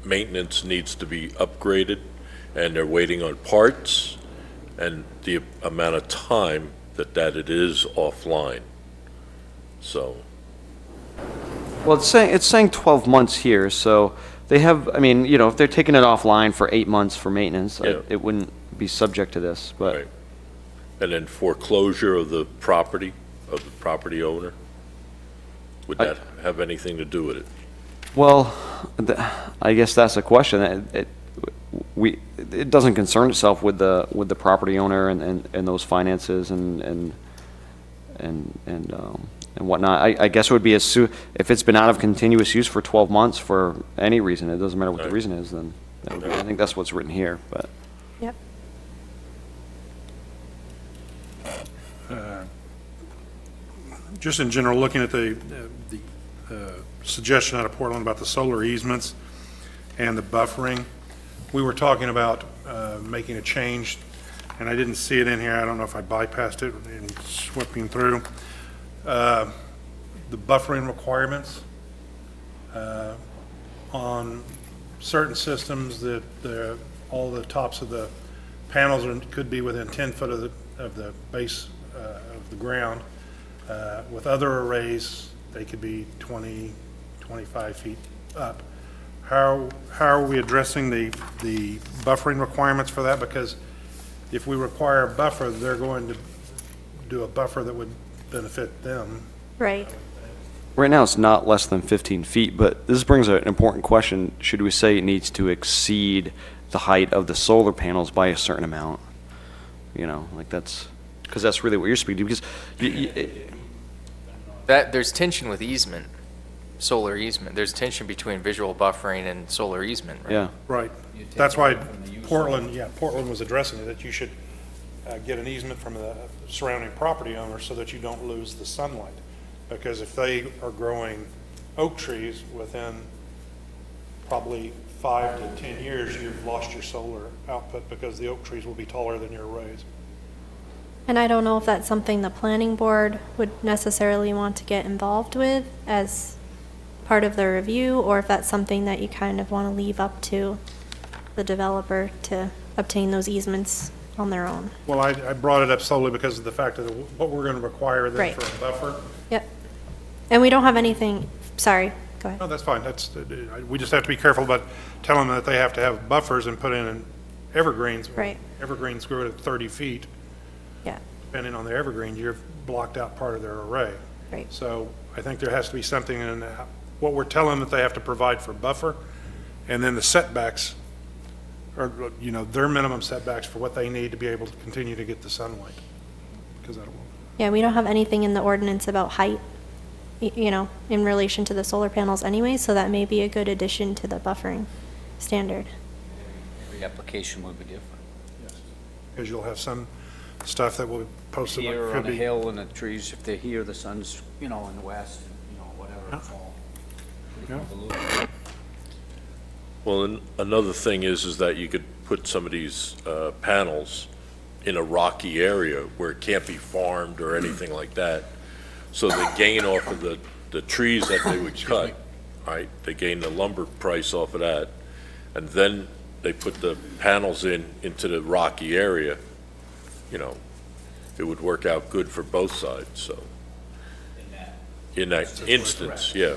maintenance needs to be upgraded and they're waiting on parts and the amount of time that it is offline? So, Well, it's saying 12 months here, so they have, I mean, you know, if they're taking it offline for 8 months for maintenance, Yeah. it wouldn't be subject to this, but. right. And then foreclosure of the property owner? Would that have anything to do with it? Well, I guess that's the question. It doesn't concern itself with the property owner and those finances and whatnot. I guess it would be if it's been out of continuous use for 12 months for any reason, it doesn't matter what the Right. reason is, then that would be, I think that's what's written here, but. Yep. Just in general, looking at the suggestion out of Portland about the solar easements and the buffering, we were talking about making a change, and I didn't see it in here. I don't know if I bypassed it in sweeping through. The buffering requirements on certain systems that all the tops of the panels could be within 10 foot of the base of the ground. With other arrays, they could be 20, 25 feet up. How are we addressing the buffering requirements for that? Because if we require a buffer, they're going to do a buffer that would benefit them. Right. Right now, it's not less than 15 feet, but this brings an important question. Should we say it needs to exceed the height of the solar panels by a certain amount? You know, like that's, because that's really what you're speaking to, because There's tension with easement, solar easement. There's tension between visual buffering and solar easement, right? yeah. Right. That's why Portland was addressing it, that you should get an easement from the surrounding property owner so that you don't lose the sunlight. Because if they are growing oak trees, within probably 5 to 10 years, you've lost your solar output because the oak trees will be taller than your arrays. And I don't know if that's something the planning board would necessarily want to get involved with as part of the review, or if that's something that you kind of want to leave up to the developer to obtain those easements on their own. Well, I brought it up solely because of the fact that what we're going to require them Right. for a buffer. Yep. And we don't have anything, sorry, go ahead. No, that's fine. We just have to be careful about telling them that they have to have buffers and put in evergreens. Right. Evergreens grow to 30 feet. Yeah, Depending on the evergreen, you've blocked out part of their array. right. So I think there has to be something in what we're telling them that they have to provide for buffer, and then the setbacks, or, their minimum setbacks for what they need to be able to continue to get the sunlight. Because I don't want. Yeah, we don't have anything in the ordinance about height, in relation to the solar panels anyway, so that may be a good addition to the buffering standard. Every application would be different. Because you'll have some stuff that will be posted like Here on could the be. hill and the trees, if they're here, the sun's, in the west, whatever, Yeah. it's all Yeah. convoluted. Well, and another thing is that you could put some of these panels in a rocky area where it can't be farmed or anything like that. So they gain off of the trees that they would cut, right? They gain the lumber price off of that. And then they put the panels into the rocky area, it would work out good for both sides, so. In that instance, yeah.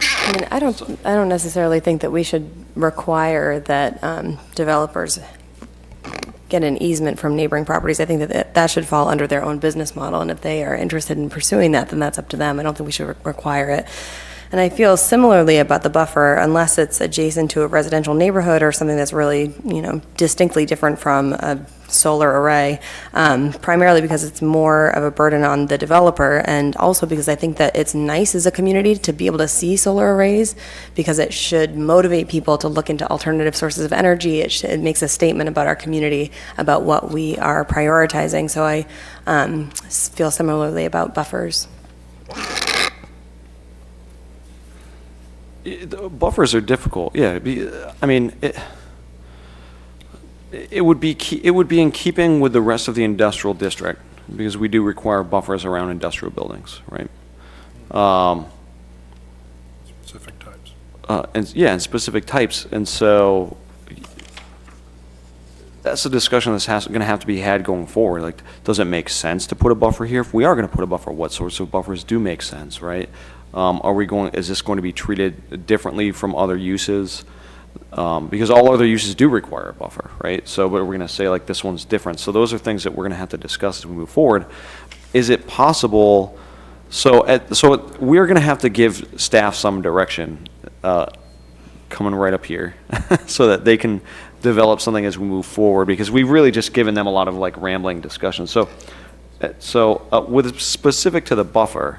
I mean, I don't necessarily think that we should require that developers get an easement from neighboring properties. I think that should fall under their own business model, and if they are interested in pursuing that, then that's up to them. I don't think we should require it. And I feel similarly about the buffer, unless it's adjacent to a residential neighborhood or something that's really, distinctly different from a solar array, primarily because it's more of a burden on the developer, and also because I think that it's nice as a community to be able to see solar arrays, because it should motivate people to look into alternative sources of energy. It makes a statement about our community, about what we are prioritizing. So I feel similarly about buffers. Buffers are difficult, yeah. It would be in keeping with the rest of the industrial district, because we do require buffers around industrial buildings, right? Specific types. And specific types, and so that's a discussion that's going to have to be had going forward. Like, does it make sense to put a buffer here? If we are going to put a buffer, what sorts of buffers do make sense, right? Is this going to be treated differently from other uses? Because all other uses do require a buffer, right? So, but we're going to say like this one's different. So those are things that we're going to have to discuss as we move forward. Is it possible? So we're going to have to give staff some direction, coming right up here, so that they can develop something as we move forward. Because we've really just given them a lot of like rambling discussion. So with specific to the buffer,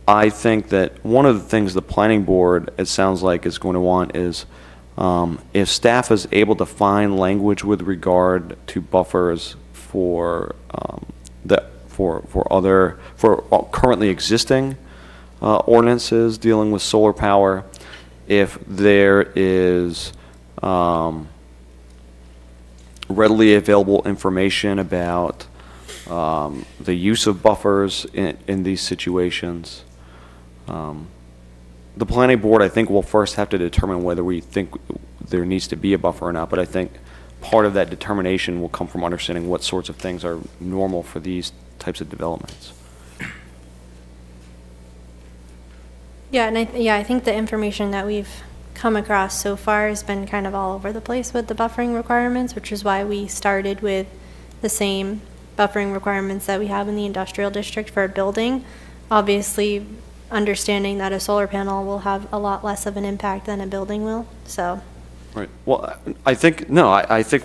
I think that one of the things the planning board, it sounds like, is going to want is if staff is able to find language with regard to buffers for currently existing ordinances dealing with solar power, if there is readily available information about the use of buffers in these situations. The planning board, I think, will first have to determine whether we think there needs to be a buffer or not, but I think part of that determination will come from understanding what sorts of things are normal for these types of developments. Yeah, and I think the information that we've come across so far has been kind of all over the place with the buffering requirements, which is why we started with the same buffering requirements that we have in the industrial district for a building. Obviously, understanding that a solar panel will have a lot less of an impact than a building will, so. Right. Well, I think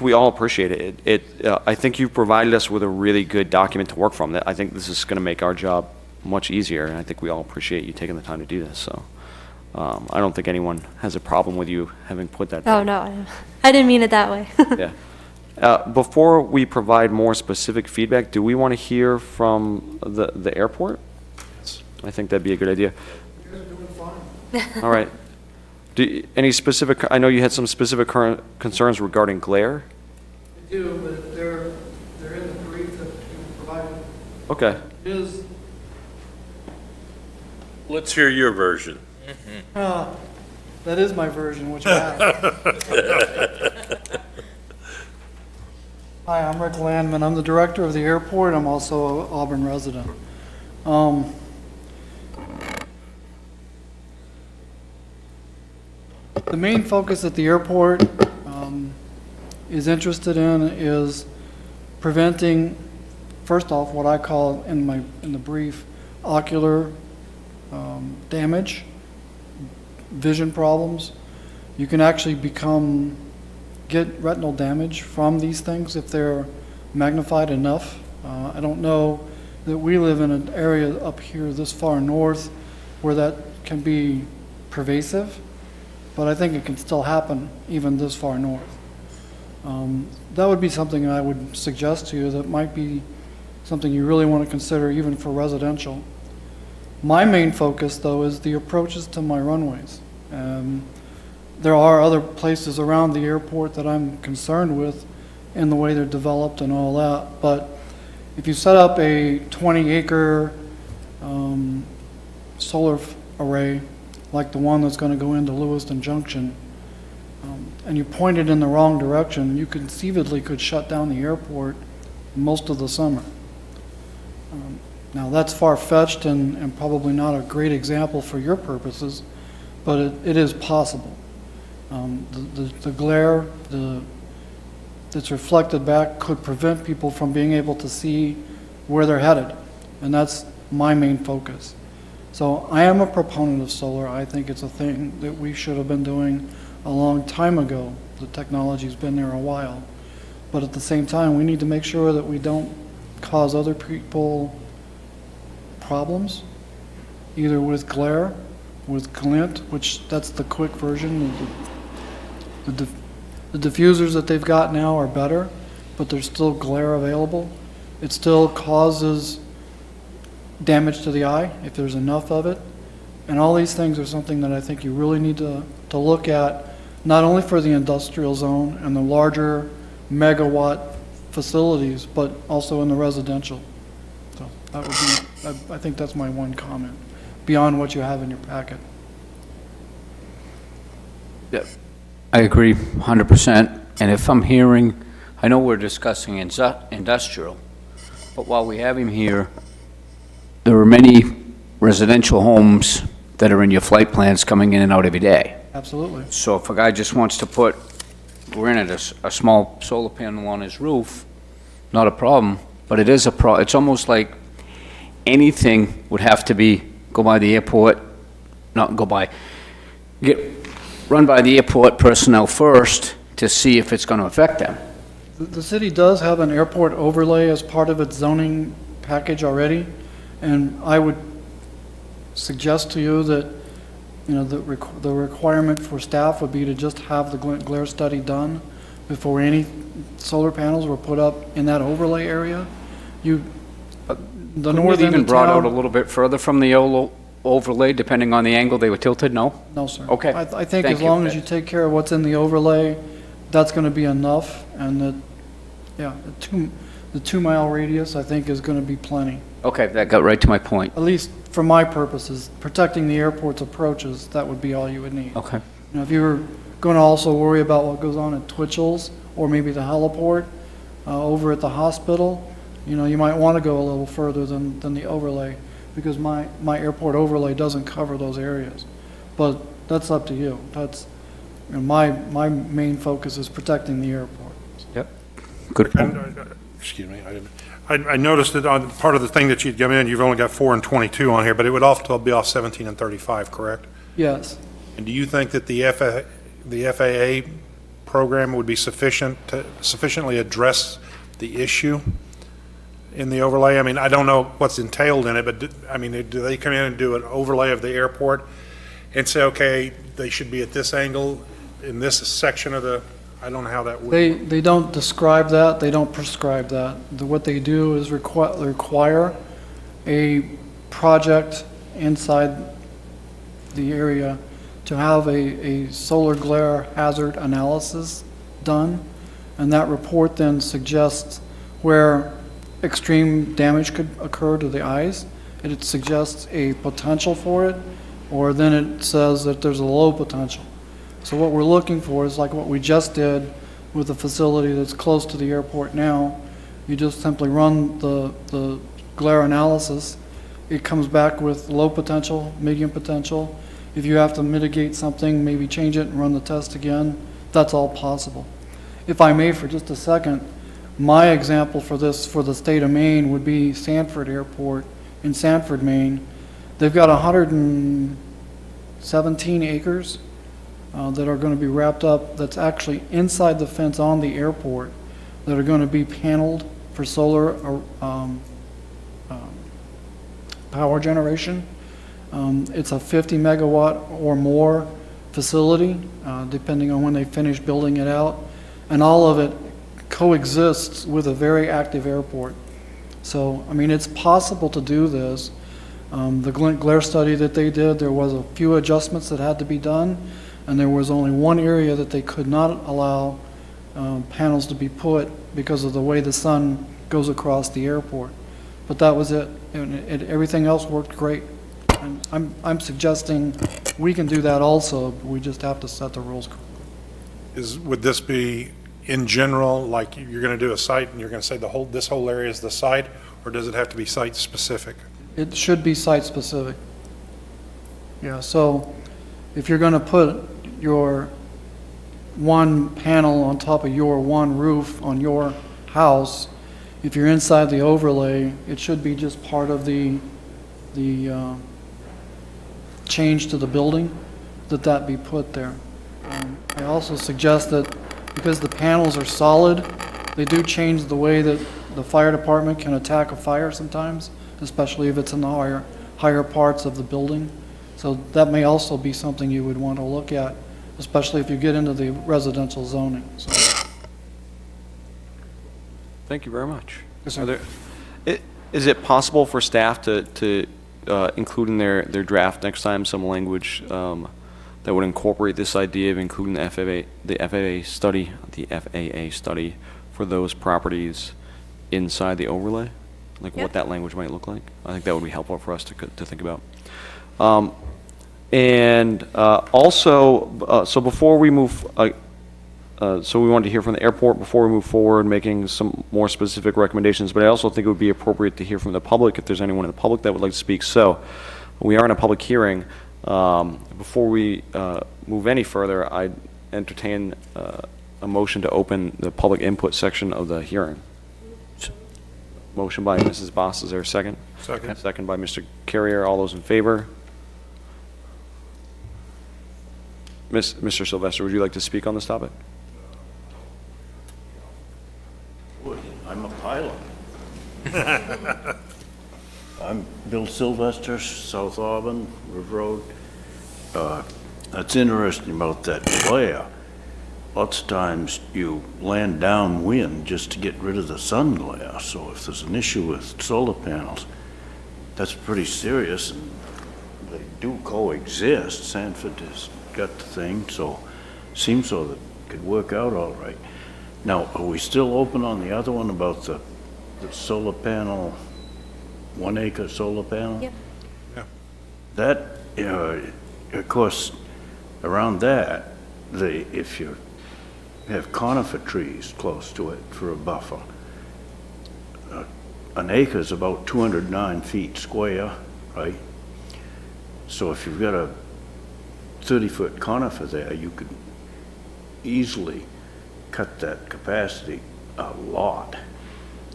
we all appreciate it. I think you've provided us with a really good document to work from. I think this is going to make our job much easier, and I think we all appreciate you taking the time to do this. So I don't think anyone has a problem with you having put that there. Oh, no, I didn't mean it that way. Yeah. Before we provide more specific feedback, do we want to hear from the airport? I think that'd be a good idea. All right. Any specific, I know you had some specific current concerns regarding glare? I do, but they're in the brief that you provided. Okay. Is, Let's hear your version. that is my version, which I have. Hi, I'm Rick Landman. I'm the director of the airport. I'm also an Auburn resident. The main focus at the airport is interested in is preventing, first off, what I call in the brief, ocular damage, vision problems. You can actually get retinal damage from these things if they're magnified enough. I don't know that we live in an area up here this far north where that can be pervasive, but I think it can still happen even this far north. That would be something I would suggest to you that might be something you really want to consider even for residential. My main focus, though, is the approaches to my runways. There are other places around the airport that I'm concerned with in the way they're developed and all that, but if you set up a 20-acre solar array like the one that's going to go into Lewiston Junction, and you point it in the wrong direction, you conceivably could shut down the airport most of the summer. Now that's far-fetched and probably not a great example for your purposes, but it is possible. The glare that's reflected back could prevent people from being able to see where they're headed, and that's my main focus. So I am a proponent of solar. I think it's a thing that we should have been doing a long time ago. The technology's been there a while. But at the same time, we need to make sure that we don't cause other people problems, either with glare, with glint, which that's the quick version. The diffusers that they've got now are better, but there's still glare available. It still causes damage to the eye if there's enough of it. And all these things are something that I think you really need to look at, not only for the industrial zone and the larger megawatt facilities, but also in the residential. So that would be, I think that's my one comment, beyond what you have in your packet. Yep. I agree 100%. And if I'm hearing, I know we're discussing industrial, but while we have him here, there are many residential homes that are in your flight plans coming in and out every day. Absolutely. So if a guy just wants to put, granted, a small solar panel on his roof, not a problem, but it is it's almost like anything would have to go by the airport, run by the airport personnel first to see if it's going to affect them. The city does have an airport overlay as part of its zoning package already, and I would suggest to you that, you know, the requirement for staff would be to just have the glare study done before any solar panels were put up in that overlay area. The north end even of brought out a town. little bit further from the overlay, depending on the angle they were tilted? No? No, sir. Okay. I think Thank as you. long as you take care of what's in the overlay, that's going to be enough, and the 2-mile radius, I think, is going to be plenty. Okay, that got right to my point. At least for my purposes, protecting the airport's approaches, that would be all you would need. Okay. You know, if you were going to also worry about what goes on at Twitchell's or maybe the heliport over at the hospital, you know, you might want to go a little further than the overlay, because my airport overlay doesn't cover those areas. But that's up to you. That's, you know, my main focus is protecting the airport. Yep. Good point. Excuse me, I noticed that on part of the thing that you'd given in, you've only got 4 and 22 on here, but it would also be off 17 and 35, correct? Yes. And do you think that the FAA program would be sufficiently address the issue in the overlay? I mean, I don't know what's entailed in it, but do they come in and do an overlay of the airport and say, okay, they should be at this angle in this section of the I don't know how that would. They don't describe that, they don't prescribe that. What they do is require a project inside the area to have a solar glare hazard analysis done, and that report then suggests where extreme damage could occur to the eyes. It suggests a potential for it, or then it says that there's a low potential. So what we're looking for is like what we just did with the facility that's close to the airport now. You just simply run the glare analysis. It comes back with low potential, medium potential. If you have to mitigate something, maybe change it and run the test again, that's all possible. If I may for just a second, my example for this, for the state of Maine, would be Sanford Airport in Sanford, Maine. They've got 117 acres that are going to be wrapped up, that's actually inside the fence on the airport, that are going to be paneled for solar power generation. It's a 50 megawatt or more facility, depending on when they finish building it out. And all of it coexists with a very active airport. So, I mean, it's possible to do this. The glare study that they did, there was a few adjustments that had to be done, and there was only one area that they could not allow panels to be put because of the way the sun goes across the airport. But that was it, and everything else worked great. And I'm suggesting we can do that also, but we just have to set the rules. Would this be in general, like you're going to do a site and you're going to say this whole area is the site, or does it have to be site specific? It should be site specific. Yeah, so if you're going to put your one panel on top of your one roof on your house, if you're inside the overlay, it should be just part of the change to the building, that be put there. I also suggest that because the panels are solid, they do change the way that the fire department can attack a fire sometimes, especially if it's in the higher parts of the building. So that may also be something you would want to look at, especially if you get into the residential zoning. So. Thank you very much. Yes, sir. Is it possible for staff to include in their draft next time some language that would incorporate this idea of including the FAA study for those properties inside the overlay? Like what that language might look like? I think that would be helpful for us to think about. Also, so before we move, so we wanted to hear from the airport before we move forward, making some more specific recommendations, but I also think it would be appropriate to hear from the public if there's anyone in the public that would like to speak. So we are in a public hearing. Before we move any further, I entertain a motion to open the public input section of the hearing. Motion by Mrs. Boss. Is there a second? Second. Second by Mr. Carrier. All those in favor? Mr. Sylvester, would you like to speak on this topic? I'm a pilot. I'm Bill Sylvester, South Auburn, River Road. That's interesting about that glare. Lots of times you land downwind just to get rid of the sun glare. So if there's an issue with solar panels, that's pretty serious, and they do coexist. Sanford has got the thing, so seems so that it could work out all right. Now, are we still open on the other one about the solar panel, 1 acre solar panel? Yep. Yeah. That, of course, around that, if you have conifer trees close to it for a buffer, an acre is about 209 feet square, right? So if you've got a 30-foot conifer there, you could easily cut that capacity a lot.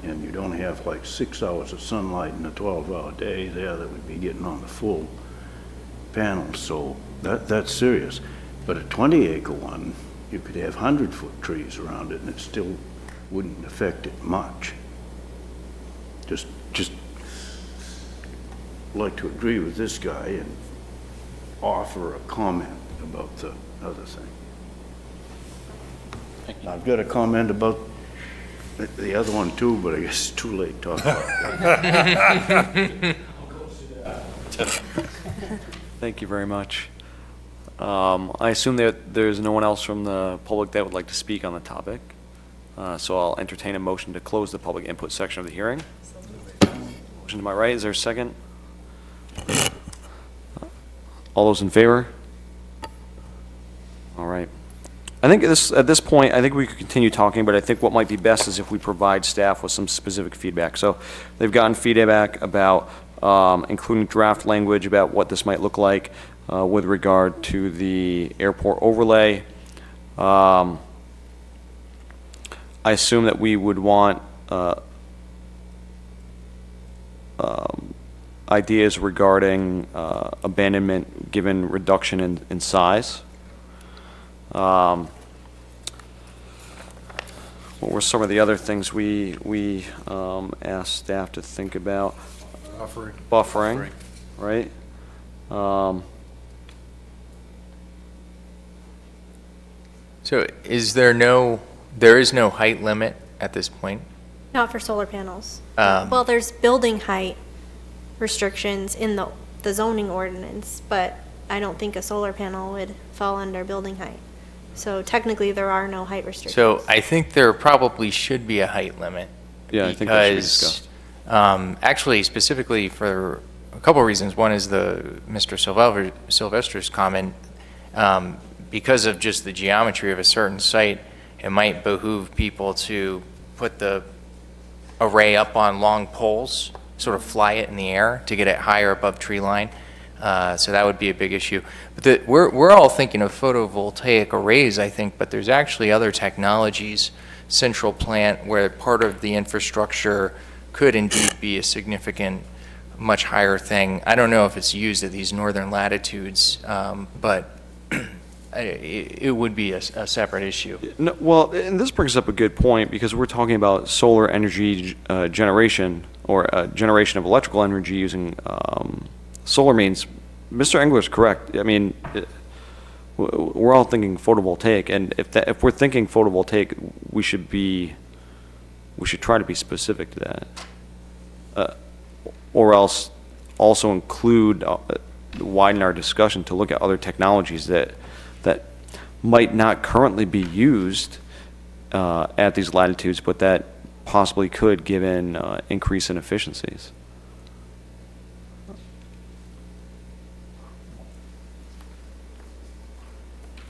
And you'd only have like 6 hours of sunlight in a 12-hour day there that would be getting on the full panel. So that's serious. But a 20-acre one, you could have 100-foot trees around it and it still wouldn't affect it much. Just like to agree with this guy and offer a comment about the other thing. I've got a comment about the other one too, but I guess it's too late to talk about that. Thank you very much. I assume that there's no one else from the public that would like to speak on the topic. So I'll entertain a motion to close the public input section of the hearing. Motion to my right, is there a second? All those in favor? All right. I think at this point, I think we could continue talking, but I think what might be best is if we provide staff with some specific feedback. So they've gotten feedback about including draft language about what this might look like with regard to the airport overlay. I assume that we would want ideas regarding abandonment given reduction in size. What were some of the other things we asked staff to think about? Buffering, right? So there is no height limit at this point? Not for solar panels. Well, there's building height restrictions in the zoning ordinance, but I don't think a solar panel would fall under building height. So technically, there are no height restrictions. So I think there probably should be a height limit. Yeah, I think that should be discussed. Actually, specifically for a couple of reasons. One is Mr. Sylvester's comment. Because of just the geometry of a certain site, it might behoove people to put the array up on long poles, sort of fly it in the air to get it higher above tree line. So that would be a big issue. But we're all thinking of photovoltaic arrays, I think, but there's actually other technologies, central plant, where part of the infrastructure could indeed be a significant, much higher thing. I don't know if it's used at these northern latitudes, but it would be a separate issue. No, well, and this brings up a good point because we're talking about solar energy generation or generation of electrical energy using solar means. Mr. Engler's correct. I mean, we're all thinking photovoltaic, and if we're thinking photovoltaic, we should try to be specific to that, or else also include widen our discussion to look at other technologies that might not currently be used at these latitudes, but that possibly could given increase in efficiencies.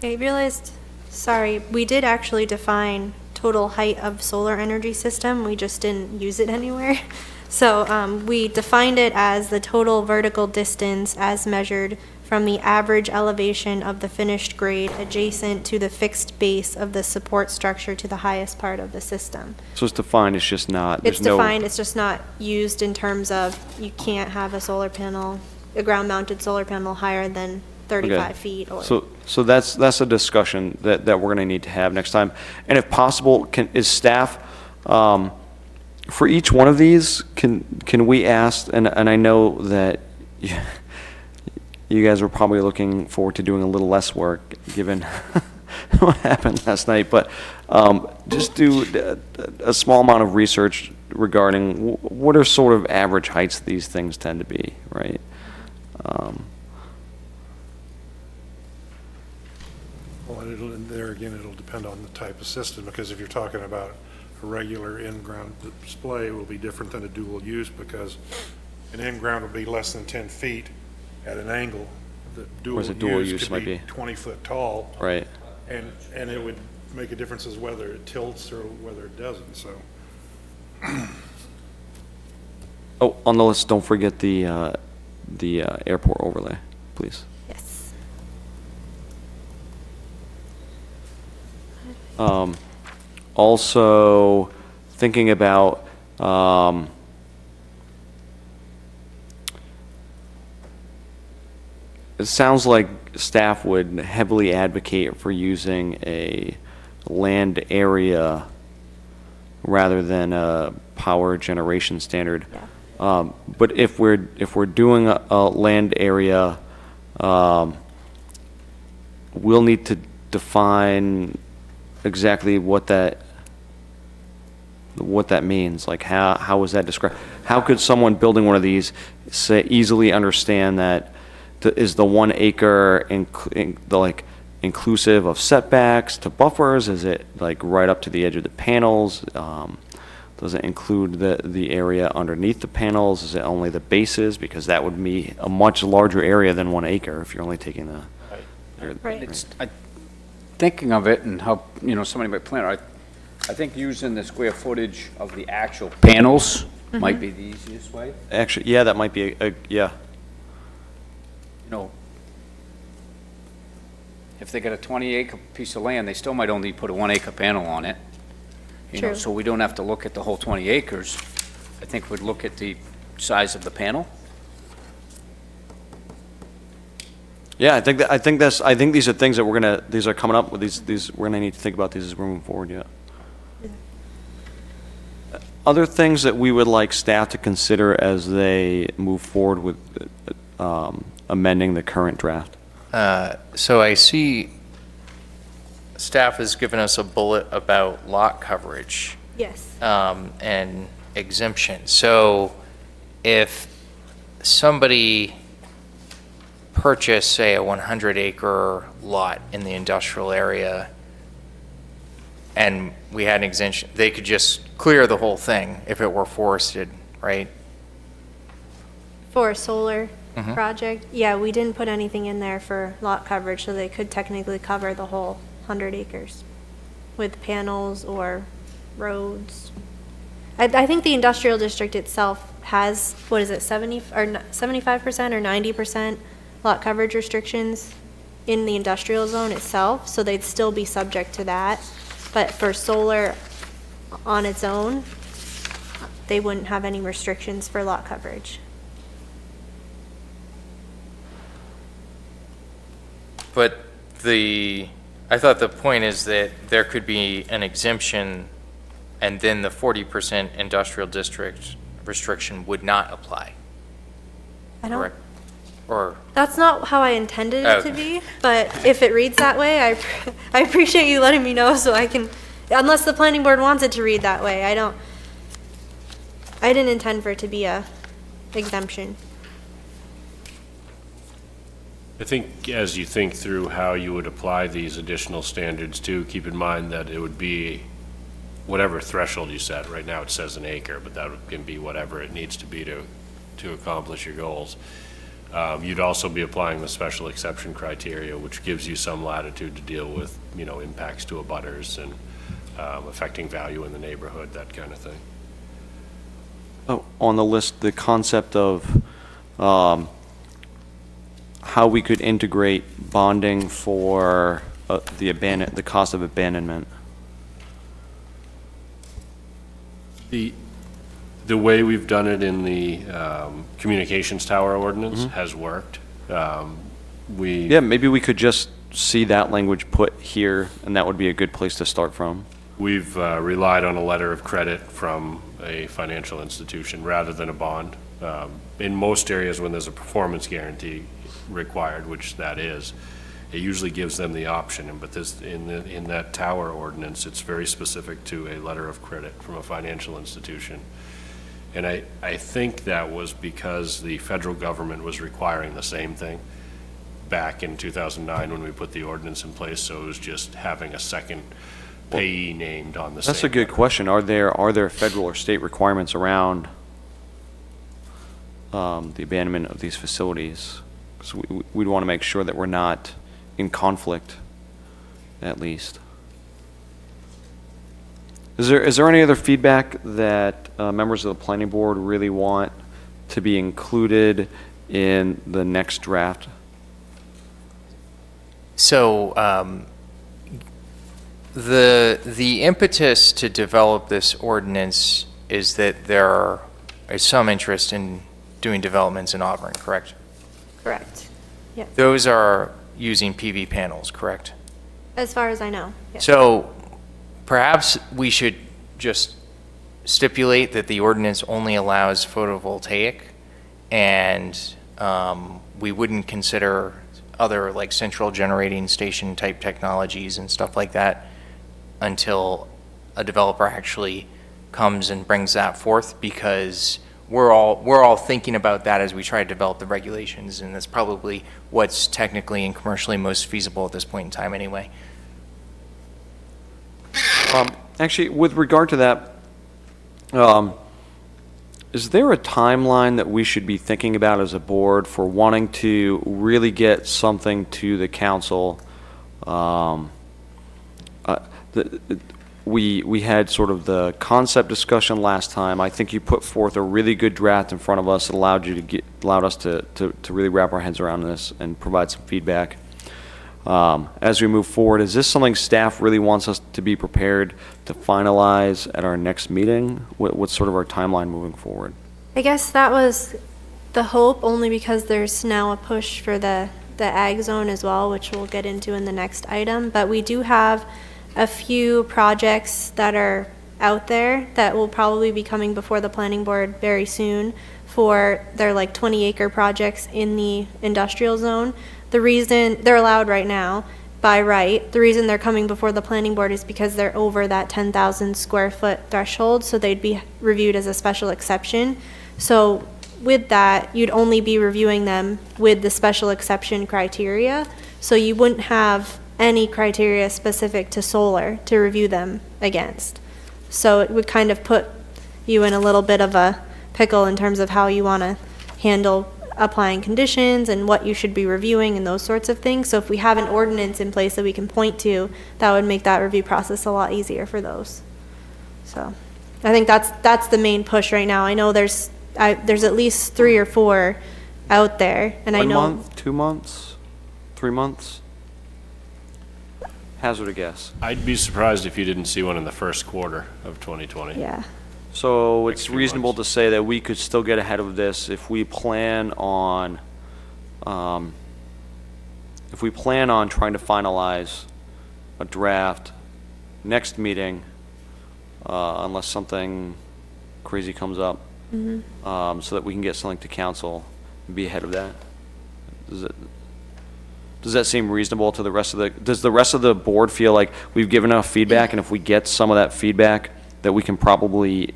I realized, sorry, we did actually define total height of solar energy system. We just didn't use it anywhere. So we defined it as the total vertical distance as measured from the average elevation of the finished grade adjacent to the fixed base of the support structure to the highest part of the system. So it's defined, it's just not, It's defined, it's just not used in terms of you can't have a solar panel, a ground-mounted solar panel higher than 35 feet or. So that's a discussion that we're gonna need to have next time. And if possible, is staff, for each one of these, can we ask, and I know that you guys were probably looking forward to doing a little less work, given what happened last night, but just do a small amount of research regarding what are sort of average heights these things tend to be, right? Well, there again, it'll depend on the type of system, because if you're talking about a regular in-ground display, it will be different than a dual use, because an in-ground will be less than 10 feet at an angle. The dual use could be 20 foot tall. Right. And it would make a difference as whether it tilts or whether it doesn't, so. Oh, on the list, don't forget the airport overlay, please. Yes. Also, thinking about it sounds like staff would heavily advocate for using a land area rather than a power generation standard. Yeah. But if we're doing a land area, we'll need to define exactly what that means. Like, how is that described? How could someone building one of these say, easily understand that is the 1 acre inclusive of setbacks to buffers? Is it like right up to the edge of the panels? Does it include the area underneath the panels? Is it only the bases? Because that would be a much larger area than 1 acre if you're only taking the. Right. Thinking of it and how, somebody might plan it, I think using the square footage of the actual panels might be the easiest way. Actually, yeah, that might be yeah. If they got a 20-acre piece of land, they still might only put a 1 acre panel on it. True. So we don't have to look at the whole 20 acres. I think we'd look at the size of the panel. Yeah, I think these are things that these are coming up with these we're gonna need to think about these as we're moving forward, yeah. Other things that we would like staff to consider as they move forward with amending the current draft. So I see staff has given us a bullet about lot coverage. Yes. And exemption. So if somebody purchased, say, a 100-acre lot in the industrial area, and we had an exemption, they could just clear the whole thing if it were forested, right? For a solar project, yeah, we didn't put anything in there for lot coverage, so they could technically cover the whole 100 acres with panels or roads. I think the industrial district itself has, 75% or 90% lot coverage restrictions in the industrial zone itself, so they'd still be subject to that. But for solar on its own, they wouldn't have any restrictions for lot coverage. But I thought the point is that there could be an exemption and then the 40% industrial district restriction would not apply. Correct? Or That's not how I intended it to be, but if it reads that way, I appreciate you letting me know so I can, unless the planning board wants it to read that way, I didn't intend for it to be a exemption. I think as you think through how you would apply these additional standards too, keep in mind that it would be whatever threshold you set. Right now it says an acre, but that can be whatever it needs to be to accomplish your goals. You'd also be applying the special exception criteria, which gives you some latitude to deal with, impacts to abutters and affecting value in the neighborhood, that kind of thing. Oh, on the list, the concept of how we could integrate bonding for the cost of abandonment. The way we've done it in the communications tower ordinance has worked. Yeah, maybe we could just see that language put here, and that would be a good place to start from. We've relied on a letter of credit from a financial institution rather than a bond. In most areas, when there's a performance guarantee required, which that is, it usually gives them the option. But in that tower ordinance, it's very specific to a letter of credit from a financial institution. And I think that was because the federal government was requiring the same thing back in 2009 when we put the ordinance in place. So it was just having a second payee named on the same. That's a good question. Are there federal or state requirements around the abandonment of these facilities? So we'd want to make sure that we're not in conflict, at least. Is there any other feedback that members of the planning board really want to be included in the next draft? So the impetus to develop this ordinance is that there is some interest in doing developments in Auburn, correct? Correct. Yeah. Those are using PV panels, correct? As far as I know. Yes. So perhaps we should just stipulate that the ordinance only allows photovoltaic, and we wouldn't consider other like central generating station type technologies and stuff like that until a developer actually comes and brings that forth, because we're all thinking about that as we try to develop the regulations, and that's probably what's technically and commercially most feasible at this point in time anyway. Actually, with regard to that, is there a timeline that we should be thinking about as a board for wanting to really get something to the council? We had sort of the concept discussion last time. I think you put forth a really good draft in front of us that allowed us to really wrap our heads around this and provide some feedback. As we move forward, is this something staff really wants us to be prepared to finalize at our next meeting? What's sort of our timeline moving forward? I guess that was the hope, only because there's now a push for the ag zone as well, which we'll get into in the next item. But we do have a few projects that are out there that will probably be coming before the planning board very soon they're like 20-acre projects in the industrial zone. The reason they're allowed right now by right, the reason they're coming before the planning board is because they're over that 10,000 square foot threshold, so they'd be reviewed as a special exception. So with that, you'd only be reviewing them with the special exception criteria, so you wouldn't have any criteria specific to solar to review them against. So it would kind of put you in a little bit of a pickle in terms of how you want to handle applying conditions and what you should be reviewing and those sorts of things. So if we have an ordinance in place that we can point to, that would make that review process a lot easier for those. So I think that's the main push right now. I know there's at least 3 or 4 out there, and I know 1 month, 2 months, 3 months. Hazard a guess. I'd be surprised if you didn't see one in the first quarter of 2020. yeah. So Next it's few reasonable months. to say that we could still get ahead of this if we plan on trying to finalize a draft next meeting, unless something crazy comes up, so that we can get something to council and be ahead of that. Does that seem reasonable to the rest of does the rest of the board feel like we've given enough feedback, and if we get some of that feedback, that we can probably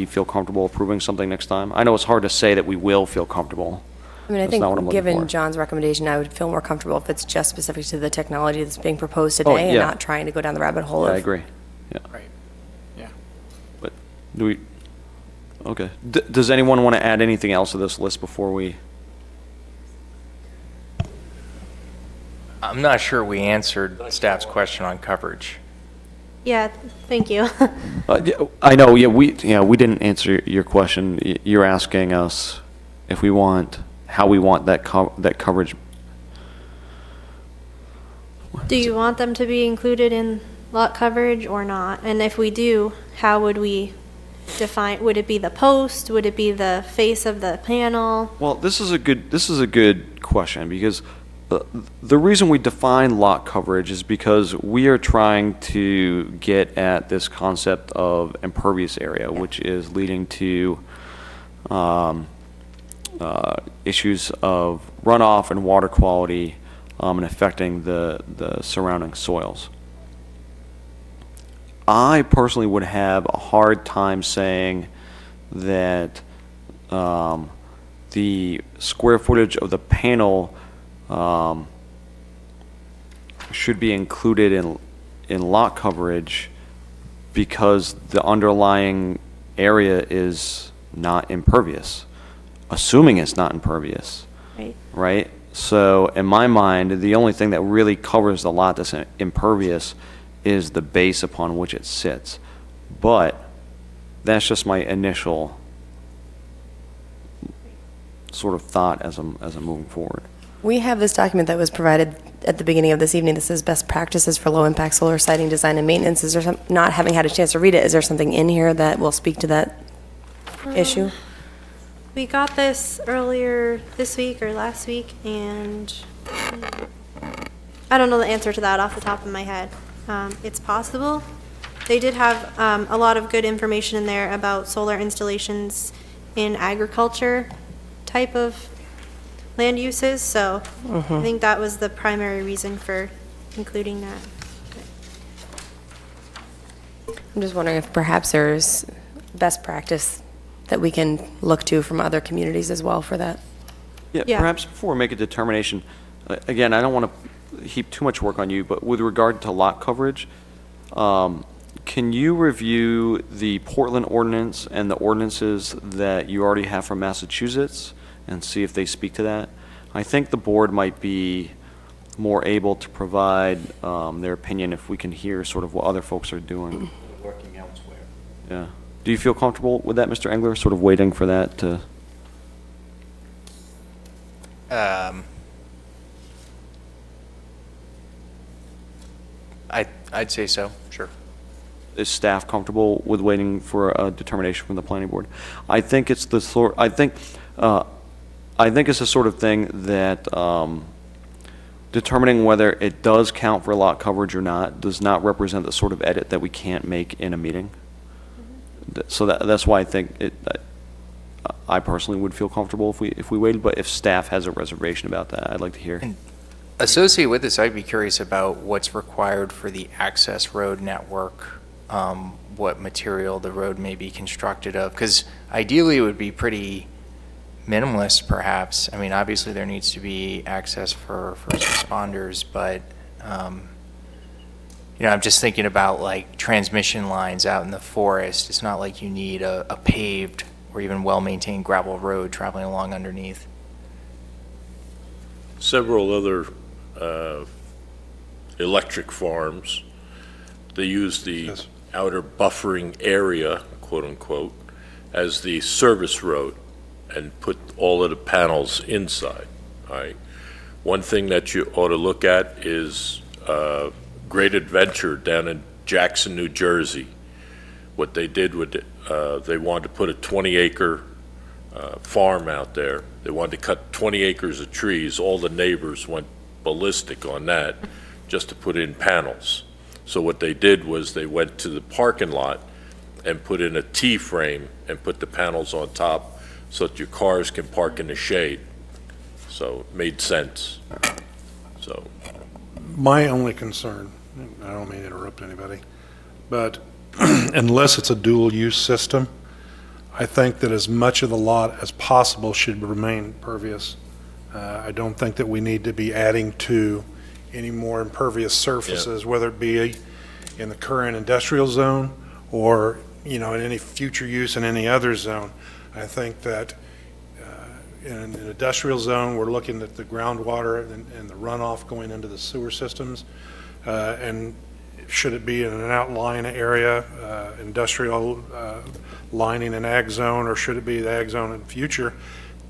feel comfortable approving something next time? I know it's hard to say that we will feel comfortable. I mean, I That's not what I'm think, looking given for. John's recommendation, I would feel more comfortable if it's just specific to the technology that's being proposed Oh, today and yeah. not trying to go down the rabbit hole Yeah, of. I agree. Yeah. Right. Yeah. But do we, okay. Does anyone want to add anything else to this list before we? I'm not sure we answered staff's question on coverage. Yeah, thank you. Yeah, I know, we didn't answer your question. You're asking us if we want, how we want that coverage. Do you want them to be included in lot coverage or not? And if we do, how would we define, would it be the post? Would it be the face of the panel? Well, this is a good question, because the reason we define lot coverage is because we are trying to get at this concept of impervious area, which is leading to issues of runoff and water quality and affecting the surrounding soils. I personally would have a hard time saying that the square footage of the panel should be included in lot coverage, because the underlying area is not impervious, assuming it's not impervious, Right. right? So in my mind, the only thing that really covers the lot that's impervious is the base upon which it sits. But that's just my initial sort of thought as I'm moving forward. We have this document that was provided at the beginning of this evening. This is best practices for low-impact solar siting design and maintenance. Is there some, not having had a chance to read it, is there something in here that will speak to that issue? We got this earlier this week or last week, and I don't know the answer to that off the top of my head. It's possible. They did have a lot of good information in there about solar installations in agriculture type of land uses, so I think that was the primary reason for including that. I'm just wondering if perhaps there's best practice that we can look to from other communities as well for that. Yeah. Perhaps before we make a determination, again, I don't want to heap too much work on you, but with regard to lot coverage, can you review the Portland ordinance and the ordinances that you already have from Massachusetts and see if they speak to that? I think the board might be more able to provide their opinion if we can hear sort of what other folks are doing. Working elsewhere. Yeah. Do you feel comfortable with that, Mr. Engler, sort of waiting for that to? I'd say so, sure. Is staff comfortable with waiting for a determination from the planning board? I think it's the sort, I think it's the sort of thing that determining whether it does count for lot coverage or not does not represent the sort of edit that we can't make in a meeting. So that's why I think I personally would feel comfortable if we waited, but if staff has a reservation about that, I'd like to hear. Associated with this, I'd be curious about what's required for the access road network, what material the road may be constructed of, because ideally it would be pretty minimalist, perhaps. I mean, obviously there needs to be access for first responders, but, I'm just thinking about like transmission lines out in the forest. It's not like you need a paved or even well-maintained gravel road traveling along underneath. Several other electric farms, they use the outer buffering area, quote unquote, as the service road and put all of the panels inside, all right? One thing that you ought to look at is Great Adventure down in Jackson, New Jersey. What they did with they wanted to put a 20-acre farm out there. They wanted to cut 20 acres of trees. All the neighbors went ballistic on that just to put in panels. So what they did was they went to the parking lot and put in a T-frame and put the panels on top so that your cars can park in the shade. So it made sense. So My only concern, I don't mean to interrupt anybody, but unless it's a dual-use system, I think that as much of the lot as possible should remain pervious. I don't think that we need to be adding to any more impervious surfaces, whether it be in the current industrial zone or, in any future use in any other zone. I think that in an industrial zone, we're looking at the groundwater and the runoff going into the sewer systems. And should it be in an outlying area, industrial lining an ag zone, or should it be the ag zone in the future,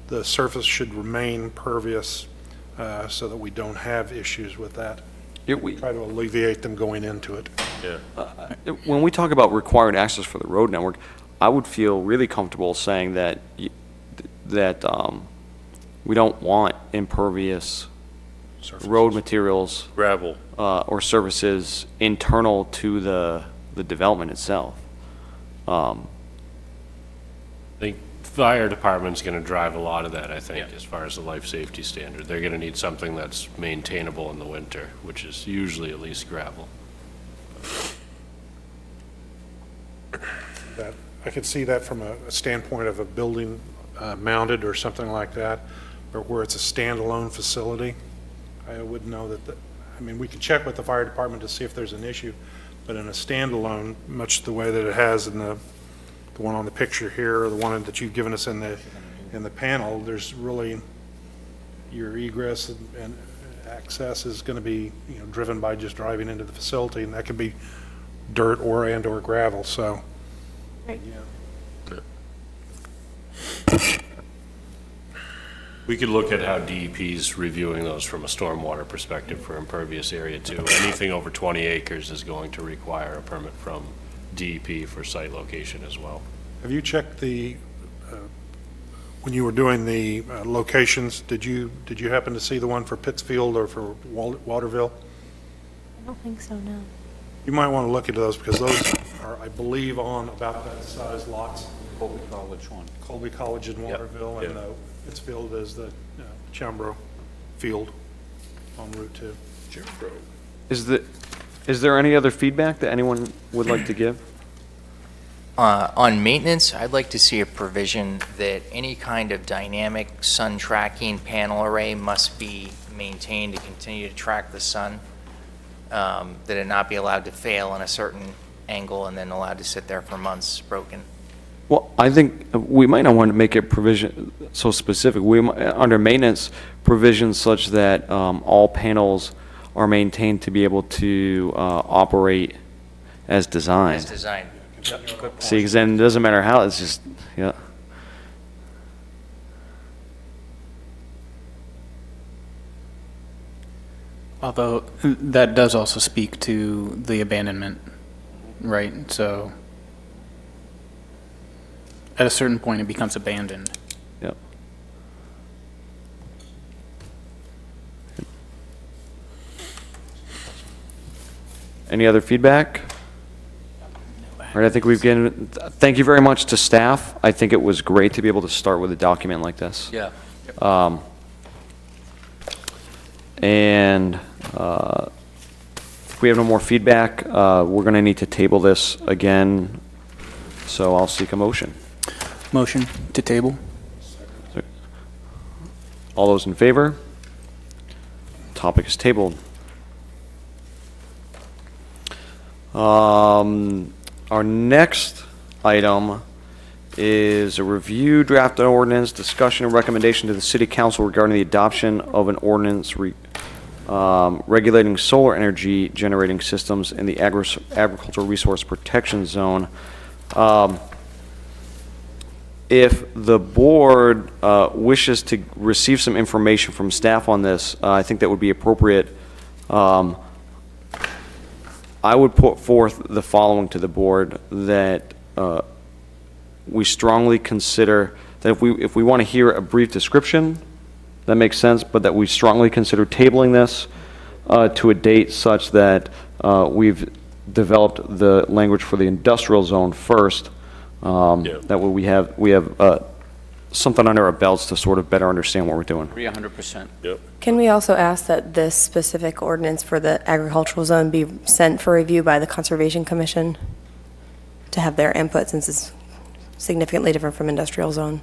the surface should remain pervious so that we don't have issues with that. Try to alleviate them going into it. When we talk about required access for the road network, I would feel really comfortable saying that we don't want impervious road materials, gravel, or services internal to the development itself. I think fire department's going to drive a lot of that, I think, as far as the life safety standard. They're going to need something that's maintainable in the winter, which is usually at least gravel. I could see that from a standpoint of a building mounted or something like that, but where it's a standalone facility, I wouldn't know that, we could check with the fire department to see if there's an issue, but in a standalone, much the way that it has in the one on the picture here, or the one that you've given us in the panel, there's really, your egress and access is going to be, driven by just driving into the facility, and that could be dirt or gravel, so. Right. We could look at how DEP's reviewing those from a stormwater perspective for impervious area too. Anything over 20 acres is going to require a permit from DEP for site location as well. Have you checked when you were doing the locations, did you happen to see the one for Pittsfield or for Waterville? I don't think so, no. You might want to look into those because those are, I believe, on about that size lots. Colby College one. Colby College in Waterville, and Pittsfield is the Chambro Field on Route 2. Is there any other feedback that anyone would like to give? On maintenance, I'd like to see a provision that any kind of dynamic sun tracking panel array must be maintained to continue to track the sun, that it not be allowed to fail in a certain angle and then allowed to sit there for months broken. Well, I think we might not want to make a provision so specific. Under maintenance, provisions such that all panels are maintained to be able to operate as designed. As designed. See, because then it doesn't matter how, it's just, yeah. Although that does also speak to the abandonment, right? So at a certain point, it becomes abandoned. Yep. Any other feedback? All right, I think we've given, thank you very much to staff. I think it was great to be able to start with a document like this. Yeah. And if we have no more feedback, we're going to need to table this again, so I'll seek a motion. Motion to table? All those in favor? Topic is tabled. Our next item is a review draft ordinance, discussion and recommendation to the City Council regarding the adoption of an ordinance regulating solar energy generating systems in the agricultural resource protection zone. If the board wishes to receive some information from staff on this, I think that would be appropriate. I would put forth the following to the board, that we strongly consider that if we want to hear a brief description, that makes sense, but that we strongly consider tabling this to a date such that we've developed the language for the industrial zone first. That way we have something under our belts to sort of better understand what we're doing. 300%. Yep. Can we also ask that this specific ordinance for the agricultural zone be sent for review by the Conservation Commission to have their input, since it's significantly different from industrial zone?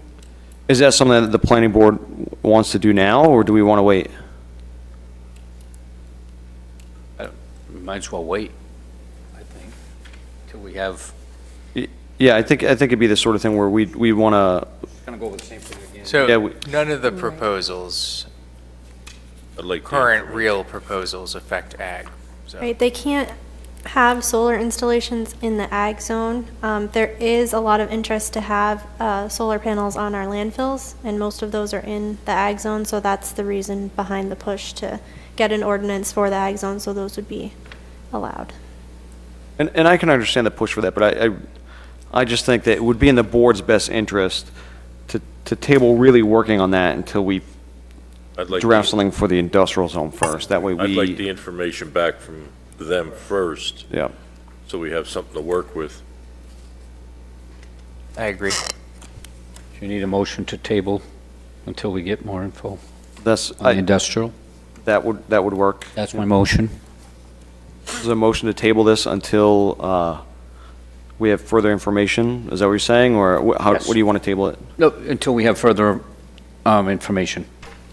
Is that something that the planning board wants to do now, or do we want to wait? We might as well wait, I think, till we have, Yeah, I think it'd be the sort of thing where we want to. gonna go with the same thing again. So Yeah, none of the proposals, I'd like the current information. real proposals affect ag. So. Right, they can't have solar installations in the ag zone. There is a lot of interest to have solar panels on our landfills, and most of those are in the ag zone, so that's the reason behind the push to get an ordinance for the ag zone, so those would be allowed. And I can understand the push for that, but I just think that it would be in the board's best interest to table really working on that until we I'd like draft the- something for the industrial zone first. That way I'd like the we, information back from them first, yeah. so we have something to work with. I agree. You need a motion to table until we get more info That's, on the industrial? that would work. That's my motion. There's a motion to table this until we have further information. Is that what you're saying, or what Yes. do you want to table it? No, until we have further information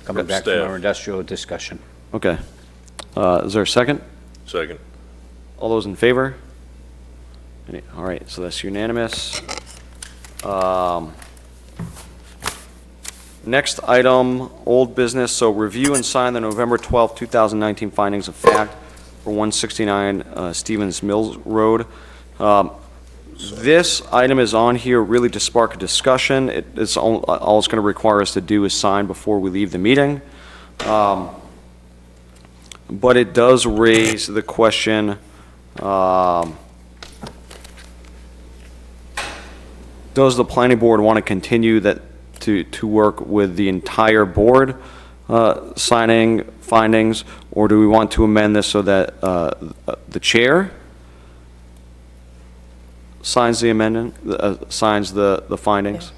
coming From back from staff. our industrial discussion. Okay. Is there a second? Second. All those in favor? All right, so that's unanimous. Next item, old business, so review and sign the November 12th, 2019 findings of fact for 169 Stevens Mills Road. This item is on here really to spark a discussion. It's all it's going to require us to do is sign before we leave the meeting. But it does raise the question, does the planning board want to continue to work with the entire board signing findings, or do we want to amend this so that the chair signs the amendment, signs the findings?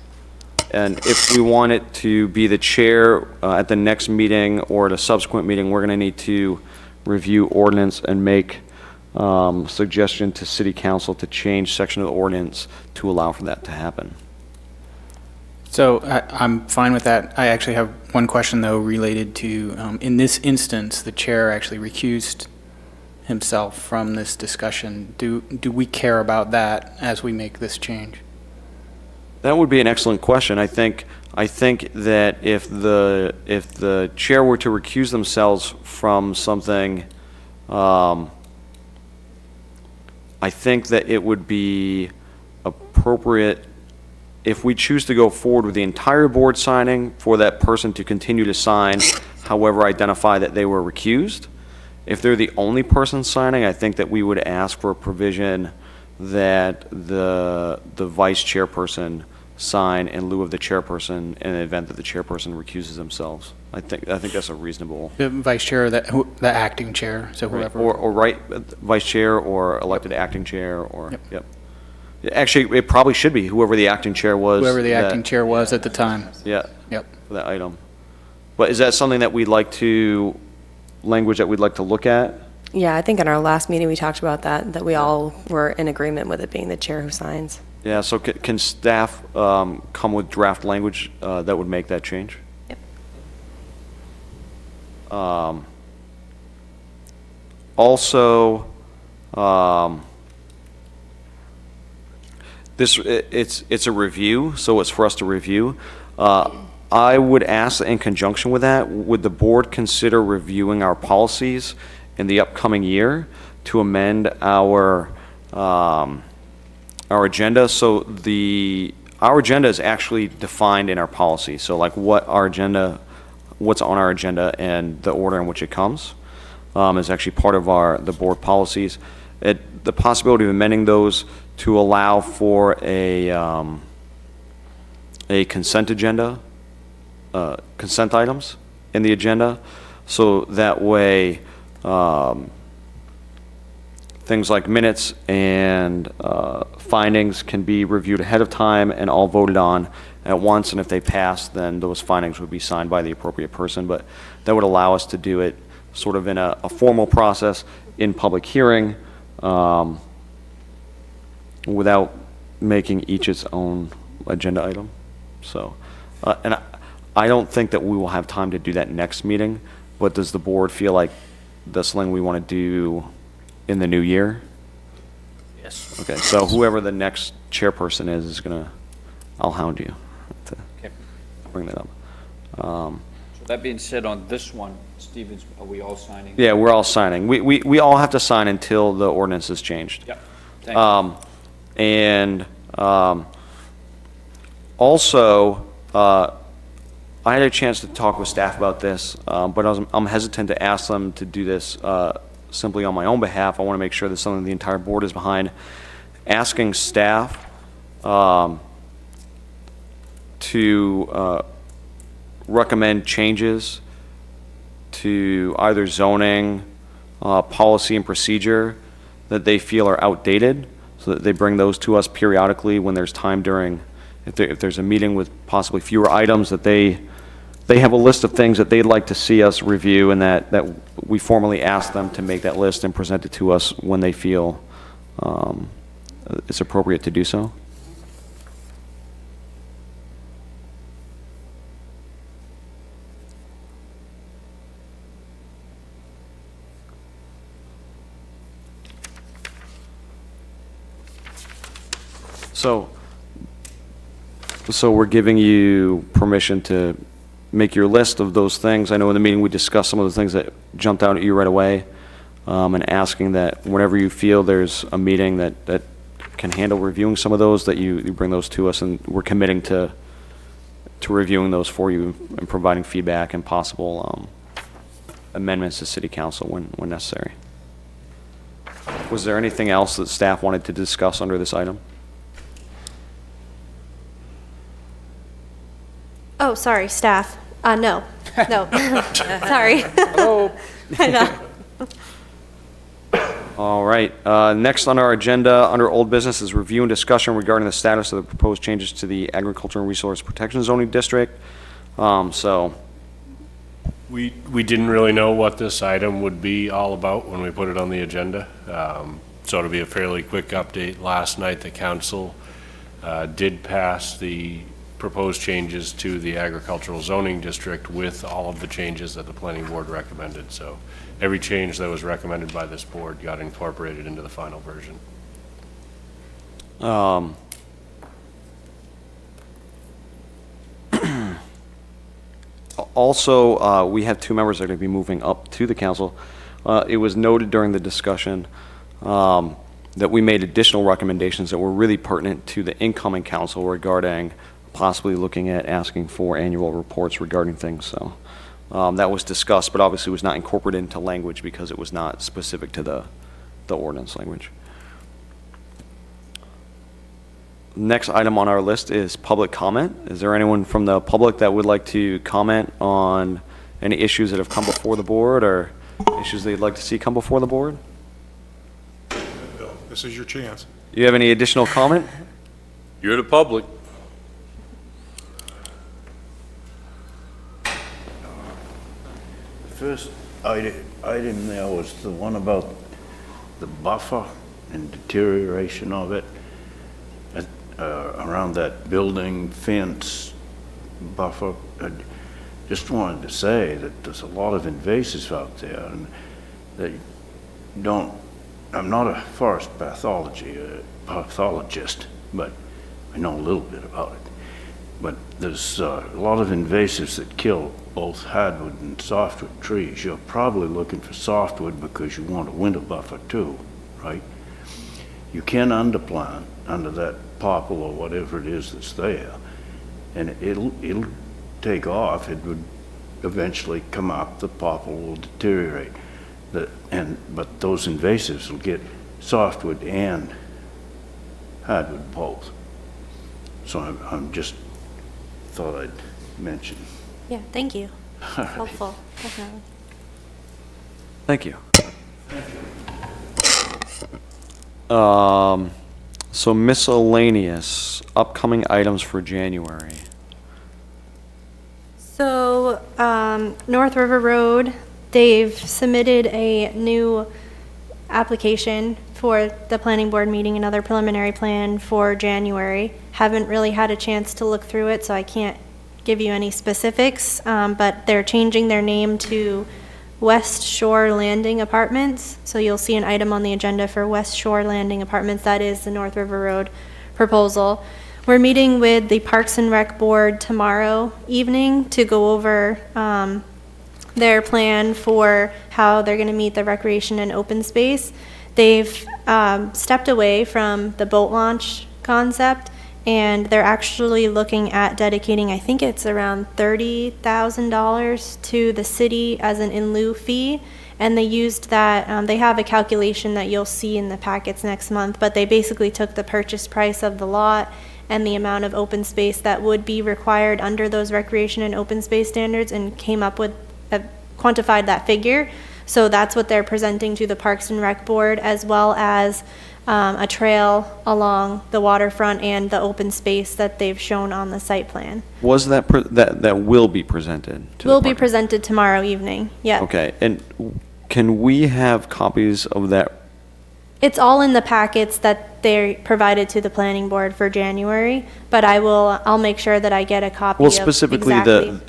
And if we want it to be the chair at the next meeting or at a subsequent meeting, we're going to need to review ordinance and make suggestion to city council to change section of the ordinance to allow for that to happen. So I'm fine with that. I actually have one question, though, related to, in this instance, the chair actually recused himself from this discussion. Do we care about that as we make this change? That would be an excellent question. I think that if the chair were to recuse themselves from something, I think that it would be appropriate if we choose to go forward with the entire board signing for that person to continue to sign, however identify that they were recused. If they're the only person signing, I think that we would ask for a provision that the vice chairperson sign in lieu of the chairperson in the event that the chairperson recuses themselves. I think that's a reasonable. The vice chair, the acting chair, so whoever. Or vice chair or elected acting chair or, yep. Actually, it probably should be whoever the acting chair was. Whoever the acting chair was at the time. Yeah. Yep. For that item. But is that something that language that we'd like to look at? Yeah, I think in our last meeting, we talked about that we all were in agreement with it being the chair who signs. Yeah, so can staff come with draft language that would make that change? Yep. Also, it's a review, so it's for us to review. I would ask in conjunction with that, would the board consider reviewing our policies in the upcoming year to amend our agenda? So our agenda is actually defined in our policy. So like what's on our agenda and the order in which it comes is actually part of the board policies. The possibility of amending those to allow for a consent agenda, consent items in the agenda, so that way things like minutes and findings can be reviewed ahead of time and all voted on at once, and if they pass, then those findings would be signed by the appropriate person. But that would allow us to do it sort of in a formal process in public hearing without making each its own agenda item. So, and I don't think that we will have time to do that next meeting, but does the board feel like that's something we want to do in the new year? Yes. Okay, so whoever the next chairperson is I'll hound you to bring that up. So that being said, on this one, Stevens, are we all signing? Yeah, we're all signing. We all have to sign until the ordinance is changed. Yep. Thank you. And also, I had a chance to talk with staff about this, but I'm hesitant to ask them to do this simply on my own behalf. I want to make sure that something the entire board is behind. Asking staff to recommend changes to either zoning, policy, and procedure that they feel are outdated, so that they bring those to us periodically when there's time during, if there's a meeting with possibly fewer items, that they have a list of things that they'd like to see us review, and that we formally ask them to make that list and present it to us when they feel it's appropriate to do so. So we're giving you permission to make your list of those things. I know in the meeting we discussed some of the things that jumped out at you right away, and asking that whenever you feel there's a meeting that can handle reviewing some of those, that you bring those to us, and we're committing to reviewing those for you and providing feedback and possible amendments to city council when necessary. Was there anything else that staff wanted to discuss under this item? Oh, sorry, staff. No. Sorry. Hello. I know. All right. Next on our agenda, under old business, is review and discussion regarding the status of the proposed changes to the Agricultural and Resource Protection Zoning District. So We didn't really know what this item would be all about when we put it on the agenda. So it'll be a fairly quick update. Last night, the council did pass the proposed changes to the agricultural zoning district with all of the changes that the planning board recommended. So every change that was recommended by this board got incorporated into the final version. Also, we have 2 members that are going to be moving up to the council. It was noted during the discussion that we made additional recommendations that were really pertinent to the incoming council regarding possibly looking at asking for annual reports regarding things. So that was discussed, but obviously was not incorporated into language because it was not specific to the ordinance language. Next item on our list is public comment. Is there anyone from the public that would like to comment on any issues that have come before the board or issues they'd like to see come before the board? Bill, this is your chance. Do you have any additional comment? You're the public. The first item there was the one about the buffer and deterioration of it around that building fence buffer. I just wanted to say that there's a lot of invasives out there, and they don't. I'm not a forest pathologist, but I know a little bit about it. But there's a lot of invasives that kill both hardwood and softwood trees. You're probably looking for softwood because you want a winter buffer too, right? You can underplant under that poplar or whatever it is that's there, and it'll take off. It would eventually come up. The poplar will deteriorate, but those invasives will get softwood and hardwood both. So I'm just thought I'd mention. Yeah, thank you. Helpful, definitely. Thank you. So miscellaneous, upcoming items for January. So, North River Road, they've submitted a new application for the planning board meeting, another preliminary plan for January. Haven't really had a chance to look through it, so I can't give you any specifics, but they're changing their name to West Shore Landing Apartments. So you'll see an item on the agenda for West Shore Landing Apartments. That is the North River Road proposal. We're meeting with the Parks and Rec Board tomorrow evening to go over their plan for how they're going to meet the recreation and open space. They've stepped away from the boat launch concept, and they're actually looking at dedicating, I think it's around $30,000 to the city as an in lieu fee. And they used that, they have a calculation that you'll see in the packets next month, but they basically took the purchase price of the lot and the amount of open space that would be required under those recreation and open space standards and came up with, quantified that figure. So that's what they're presenting to the Parks and Rec Board, as well as a trail along the waterfront and the open space that they've shown on the site plan. Was that that will be presented to Will the be presented tomorrow evening, yeah. Okay, and can we have copies of that? It's all in the packets that they provided to the planning board for January, but I'll make sure that I get a copy Well, of specifically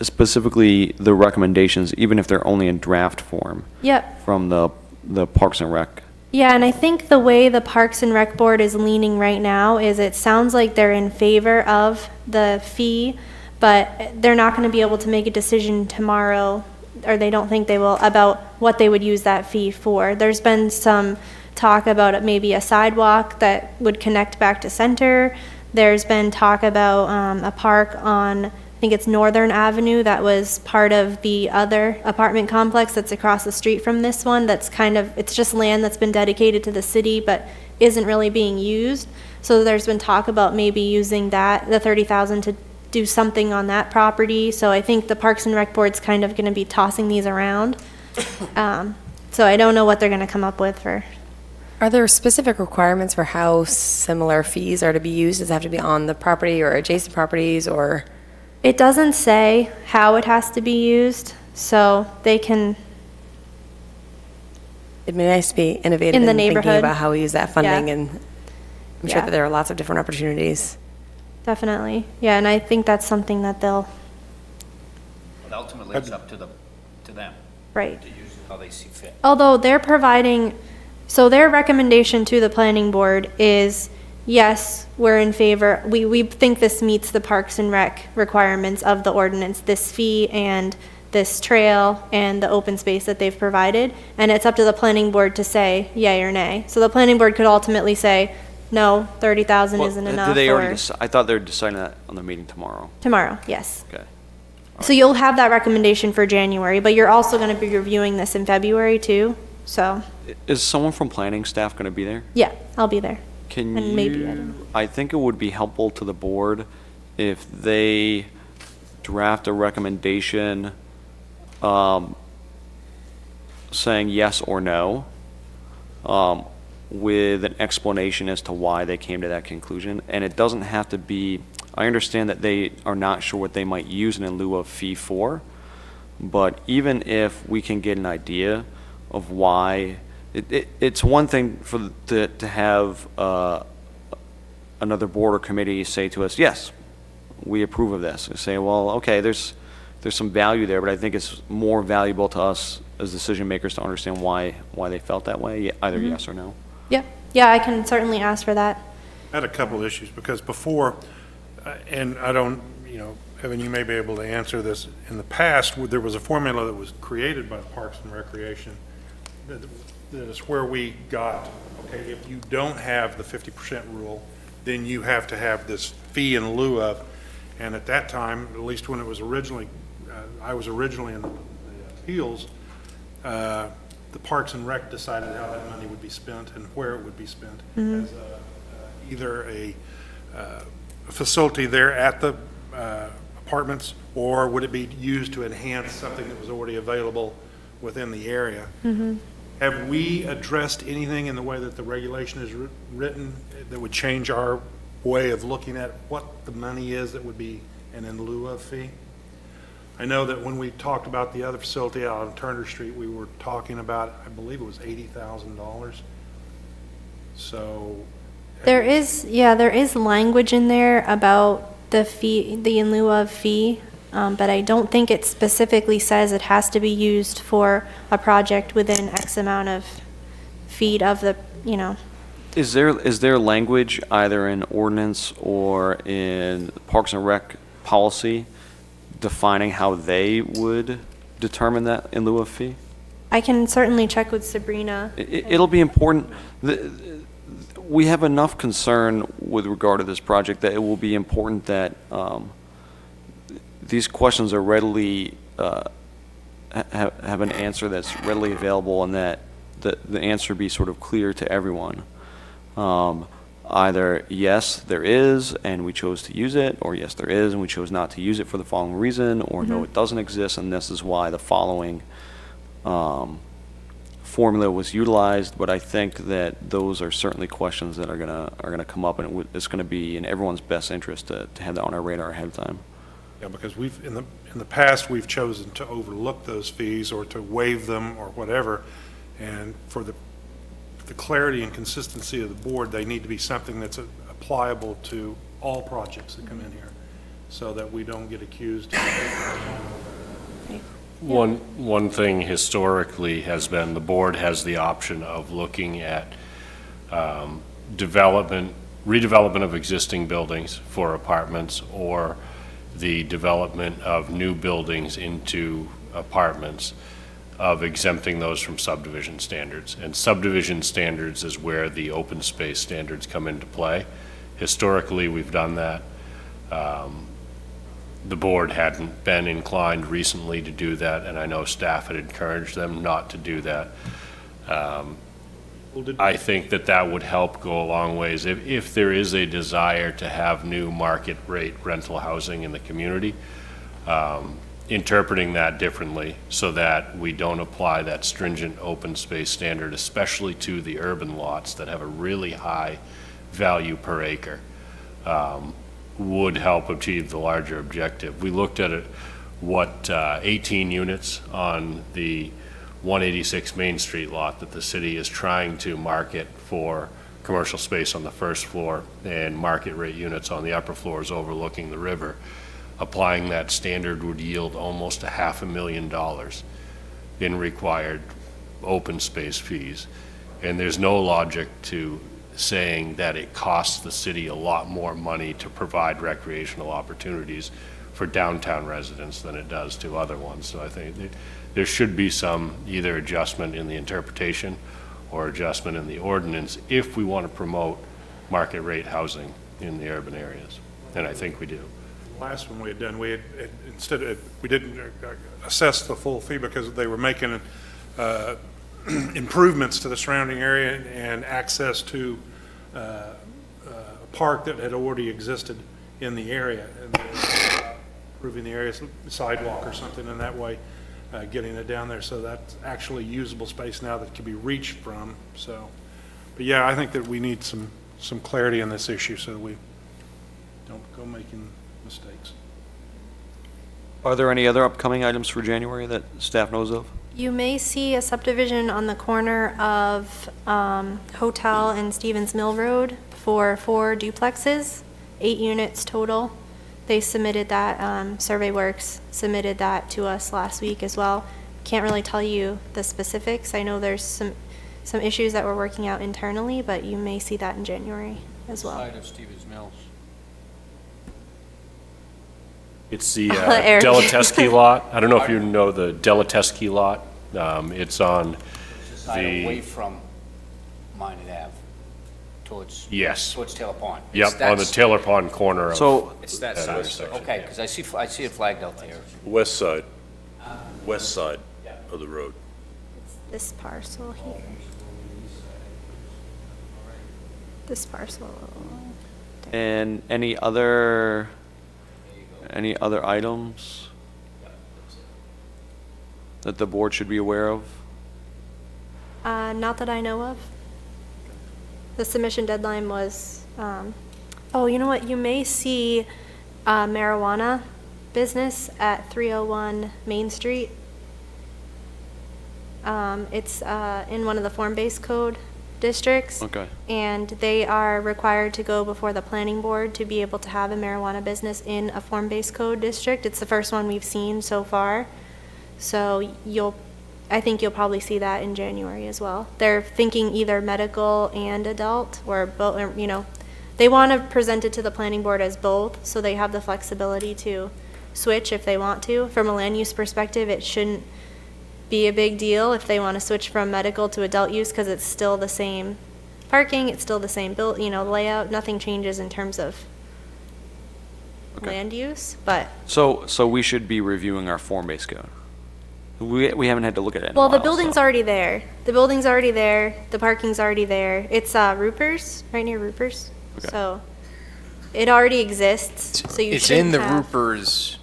specifically the recommendations, even if they're only in draft form. Yep. From the Parks and Rec. Yeah, and I think the way the Parks and Rec Board is leaning right now is it sounds like they're in favor of the fee, but they're not going to be able to make a decision tomorrow, or they don't think they will, about what they would use that fee for. There's been some talk about maybe a sidewalk that would connect back to Center. There's been talk about a park on, I think it's Northern Avenue, that was part of the other apartment complex that's across the street from this one. That's kind of, it's just land that's been dedicated to the city but isn't really being used. So there's been talk about maybe using that, the $30,000, to do something on that property. So I think the Parks and Rec Board's kind of going to be tossing these around. So I don't know what they're going to come up with for. Are there specific requirements for how similar fees are to be used? Does it have to be on the property or adjacent properties, or? It doesn't say how it has to be used. so they can, It'd be nice to be innovative In the in thinking neighborhood. about how we use that funding, Yeah. and I'm sure Yeah. that there are lots of different opportunities. definitely. Yeah, and I think that's something that they'll, But ultimately, it's up to them, right. to use it how they see fit. Although they're providing, so their recommendation to the planning board is, yes, we're in favor, we think this meets the Parks and Rec requirements of the ordinance, this fee and this trail and the open space that they've provided, and it's up to the planning board to say yay or nay. So the planning board could ultimately say, no, 30,000 Well, isn't did enough, they already or I thought they were deciding that on the meeting tomorrow. tomorrow, yes. Okay. So you'll have that recommendation for January, but you're also gonna be reviewing this in February too, so, Is someone from planning staff going to be there? yeah, I'll be there. Can And maybe I don't know. I think it would be helpful to the board if they draft a recommendation saying yes or no, with an explanation as to why they came to that conclusion. And it doesn't have to be, I understand that they are not sure what they might use in lieu of fee for, but even if we can get an idea of why, it's one thing to have another board or committee say to us, yes, we approve of this. And say, well, okay, there's some value there, but I think it's more valuable to us as decision makers to understand why they felt that way, either yes or no. Yeah, I can certainly ask for that. I had a couple of issues, because before, and I don't, Evan, you may be able to answer this, in the past, there was a formula that was created by the Parks and Recreation that is where we got, okay, if you don't have the 50% rule, then you have to have this fee in lieu of, and at that time, at least when it was originally, I was originally in the appeals, the Parks and Rec decided how that money would be spent and where it would be spent, as either a facility there at the apartments, or would it be used to enhance something that was already available within the area? Have we addressed anything in the way that the regulation is written that would change our way of looking at what the money is that would be an in lieu of fee? I know that when we talked about the other facility out on Turner Street, we were talking about, I believe it was $80,000. So. There is language in there about the fee, the in lieu of fee, but I don't think it specifically says it has to be used for a project within X amount of feet of the, Is there language either in ordinance or in Parks and Rec policy defining how they would determine that in lieu of fee? I can certainly check with Sabrina. It'll be important. We have enough concern with regard to this project that it will be important that these questions are readily, have an answer that's readily available, and that the answer be sort of clear to everyone. Either yes, there is, and we chose to use it, or yes, there is, and we chose not to use it for the following reason, or no, it doesn't exist, and this is why the following formula was utilized. But I think that those are certainly questions that are gonna come up, and it's gonna be in everyone's best interest to have that on our radar ahead of time. Yeah, because we've, in the past, we've chosen to overlook those fees or to waive them or whatever, and for the clarity and consistency of the board, they need to be something that's applicable to all projects that come in here, so that we don't get accused. One thing historically has been, the board has the option of looking at redevelopment of existing buildings for apartments, or the development of new buildings into apartments, of exempting those from subdivision standards. And subdivision standards is where the open space standards come into play. Historically, we've done that. The board hadn't been inclined recently to do that, and I know staff had encouraged them not to do that. I think that would help go a long ways. If there is a desire to have new market rate rental housing in the community, interpreting that differently so that we don't apply that stringent open space standard, especially to the urban lots that have a really high value per acre, would help achieve the larger objective. We looked at it 18 units on the 186 Main Street lot that the city is trying to market for commercial space on the first floor and market rate units on the upper floors overlooking the river. Applying that standard would yield almost $500,000 in required open space fees. And there's no logic to saying that it costs the city a lot more money to provide recreational opportunities for downtown residents than it does to other ones. So I think there should be some either adjustment in the interpretation or adjustment in the ordinance if we want to promote market rate housing in the urban areas. And I think we do. Last one we had done, we didn't assess the full fee because they were making improvements to the surrounding area and access to a park that had already existed in the area, and improving the area, sidewalk or something in that way, getting it down there, so that's actually usable space now that can be reached from. So, but yeah, I think that we need some clarity on this issue so that we don't go making mistakes. Are there any other upcoming items for January that staff knows of? You may see a subdivision on the corner of Hotel and Stevens Mill Road for 4 duplexes, 8 units total. They submitted that, Survey Works submitted that to us last week as well. Can't really tell you the specifics. I know there's some issues that we're working out internally, but you may see that in January as well. Side of Stevens Mills. It's the Eric. Delatesky lot. I don't know if you know the Delatesky lot. It's on It's the side the, away from Minot Ave, towards yes. Taylor Pond. Yep, on the Taylor Pond corner of. So, It's that that side. intersection. Okay, because I see it flagged out there. West side of the road. This parcel here. This parcel. and any other items that the board should be aware of? Not that I know of. The submission deadline was, oh, you know what? You may see marijuana business at 301 Main Street. It's in one of the form-based code districts. Okay. And they are required to go before the planning board to be able to have a marijuana business in a form-based code district. It's the first one we've seen so far. So I think you'll probably see that in January as well. They're thinking either medical and adult, or both, or, you know, they want to present it to the planning board as both, so they have the flexibility to switch if they want to. From a land use perspective, it shouldn't be a big deal if they want to switch from medical to adult use, because it's still the same parking, it's still the same build, you know, layout, nothing changes in terms of land use, but. So we should be reviewing our form-based code. We haven't had to look at it in a Well, the while, building's so. already there. The building's already there. The parking's already there. It's Ruper's, right near Ruper's. Okay. So it already exists, so you It's in shouldn't the have. Roopers.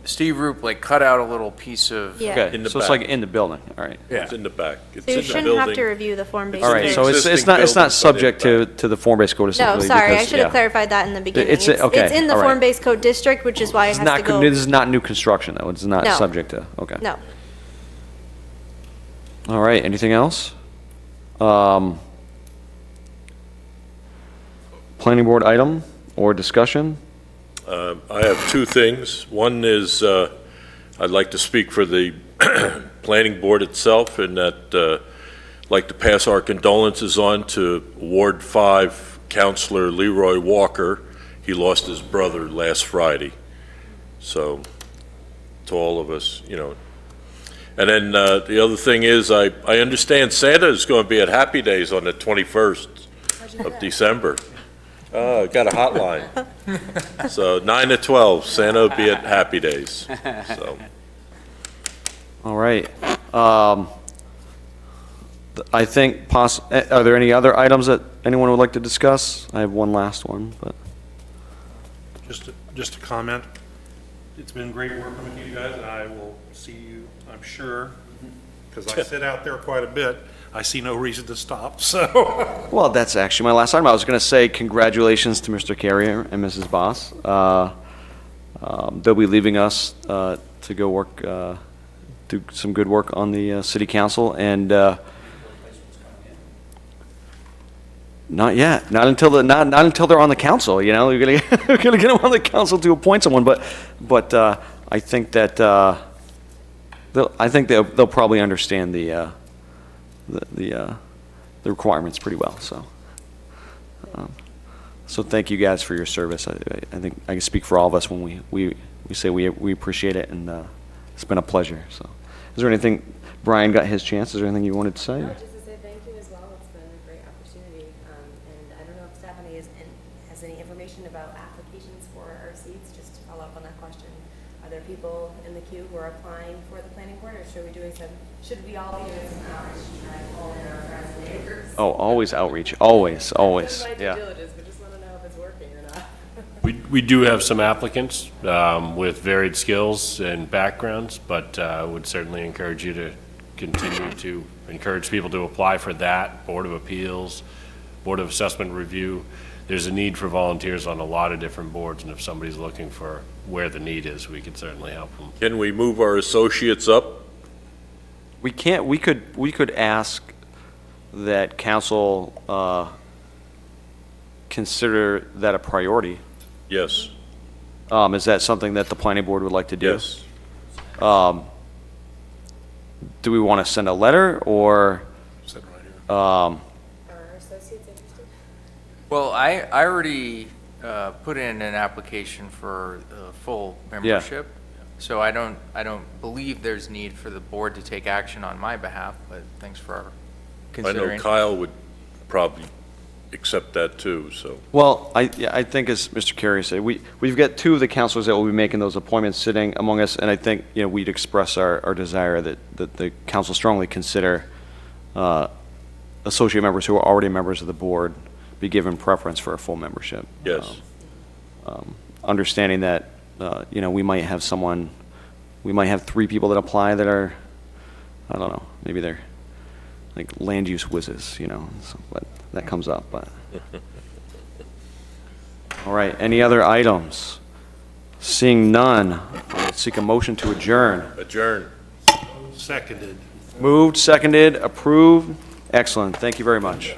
Steve Roop like cut out a little piece of. Yeah. Okay, In the so it's back. like in the building, all right. Yeah. It's in the back. It's So you in the shouldn't have to building. review the form-based. All right, code. so it's Existing not building, but subject in to the form-based code No, essentially. sorry, I because- should have yeah. clarified that in the beginning. It's okay, It's in the all right. form-based code district, which is why it It's has not, to go. this is not new construction, though. It's not No. subject to, okay. No. All right, anything else? Planning board item or discussion? I have two things. One is, I'd like to speak for the planning board itself, and that, I'd like to pass our condolences on to Ward 5 Counselor Leroy Walker. He lost his brother last Friday. So, to all of us, you know. And then the other thing is, I understand Santa is going to be at Happy Days on the 21st of December. Got a hotline. So 9 to 12, Santa will be at Happy Days. So, All right. I think are there any other items that anyone would like to discuss? I have one last one, but. Just a comment. It's been great working with you guys, and I will see you, I'm sure, because I sit out there quite a bit. I see no reason to stop, so. Well, that's actually my last item. I was going to say congratulations to Mr. Carrier and Mrs. Boss. They'll be leaving us to go work, do some good work on the city council, and not yet, not until they're on the council, you know, you're gonna, you're gonna get them on the council to appoint someone, but I think that, they'll probably understand the requirements pretty well, so. So thank you guys for your service. I think I can speak for all of us when we say we appreciate it, and it's been a pleasure, so. Is there anything, Brian got his chance, is there anything you wanted to say? No, just to say thank you as well. It's been a great opportunity. And I don't know if Stephanie has any information about applications for our seats, just to follow up on that question. Are there people in the queue who are applying for the planning board, or should we all be doing some outreach to try and pull in our friends and neighbors? Oh, always outreach, always, Yeah. yeah. We just want to know if it's working or not. We do have some applicants with varied skills and backgrounds, but would certainly encourage you to continue to encourage people to apply for that, Board of Appeals, Board of Assessment Review. There's a need for volunteers on a lot of different boards, and if somebody's looking for where the need is, we could certainly help them. Can we move our associates up? We can't, we could ask that council consider that a priority. Yes, Is that something that the planning board would like to do? yes. Do we want to send a letter, or, Sit right here. Are our associates interested? Well, I already put in an application for full membership. So I don't believe there's need for the board to take action on my behalf, but thanks for I know considering. Kyle would probably accept that too, so. well, I think as Mr. Carey said, we've got two of the councilors that will be making those appointments sitting among us, and I think, you know, we'd express our desire that the council strongly consider associate members who are already members of the board be given preference for a full membership. Yes. Understanding that, you know, we might have 3 people that apply that are, I don't know, maybe they're like land use whizzes, you know, so, but that comes up, but. All right, any other items? Seeing none, I'll seek a motion to adjourn. Adjourn. Seconded. Moved, seconded, approved. Excellent, thank you very much.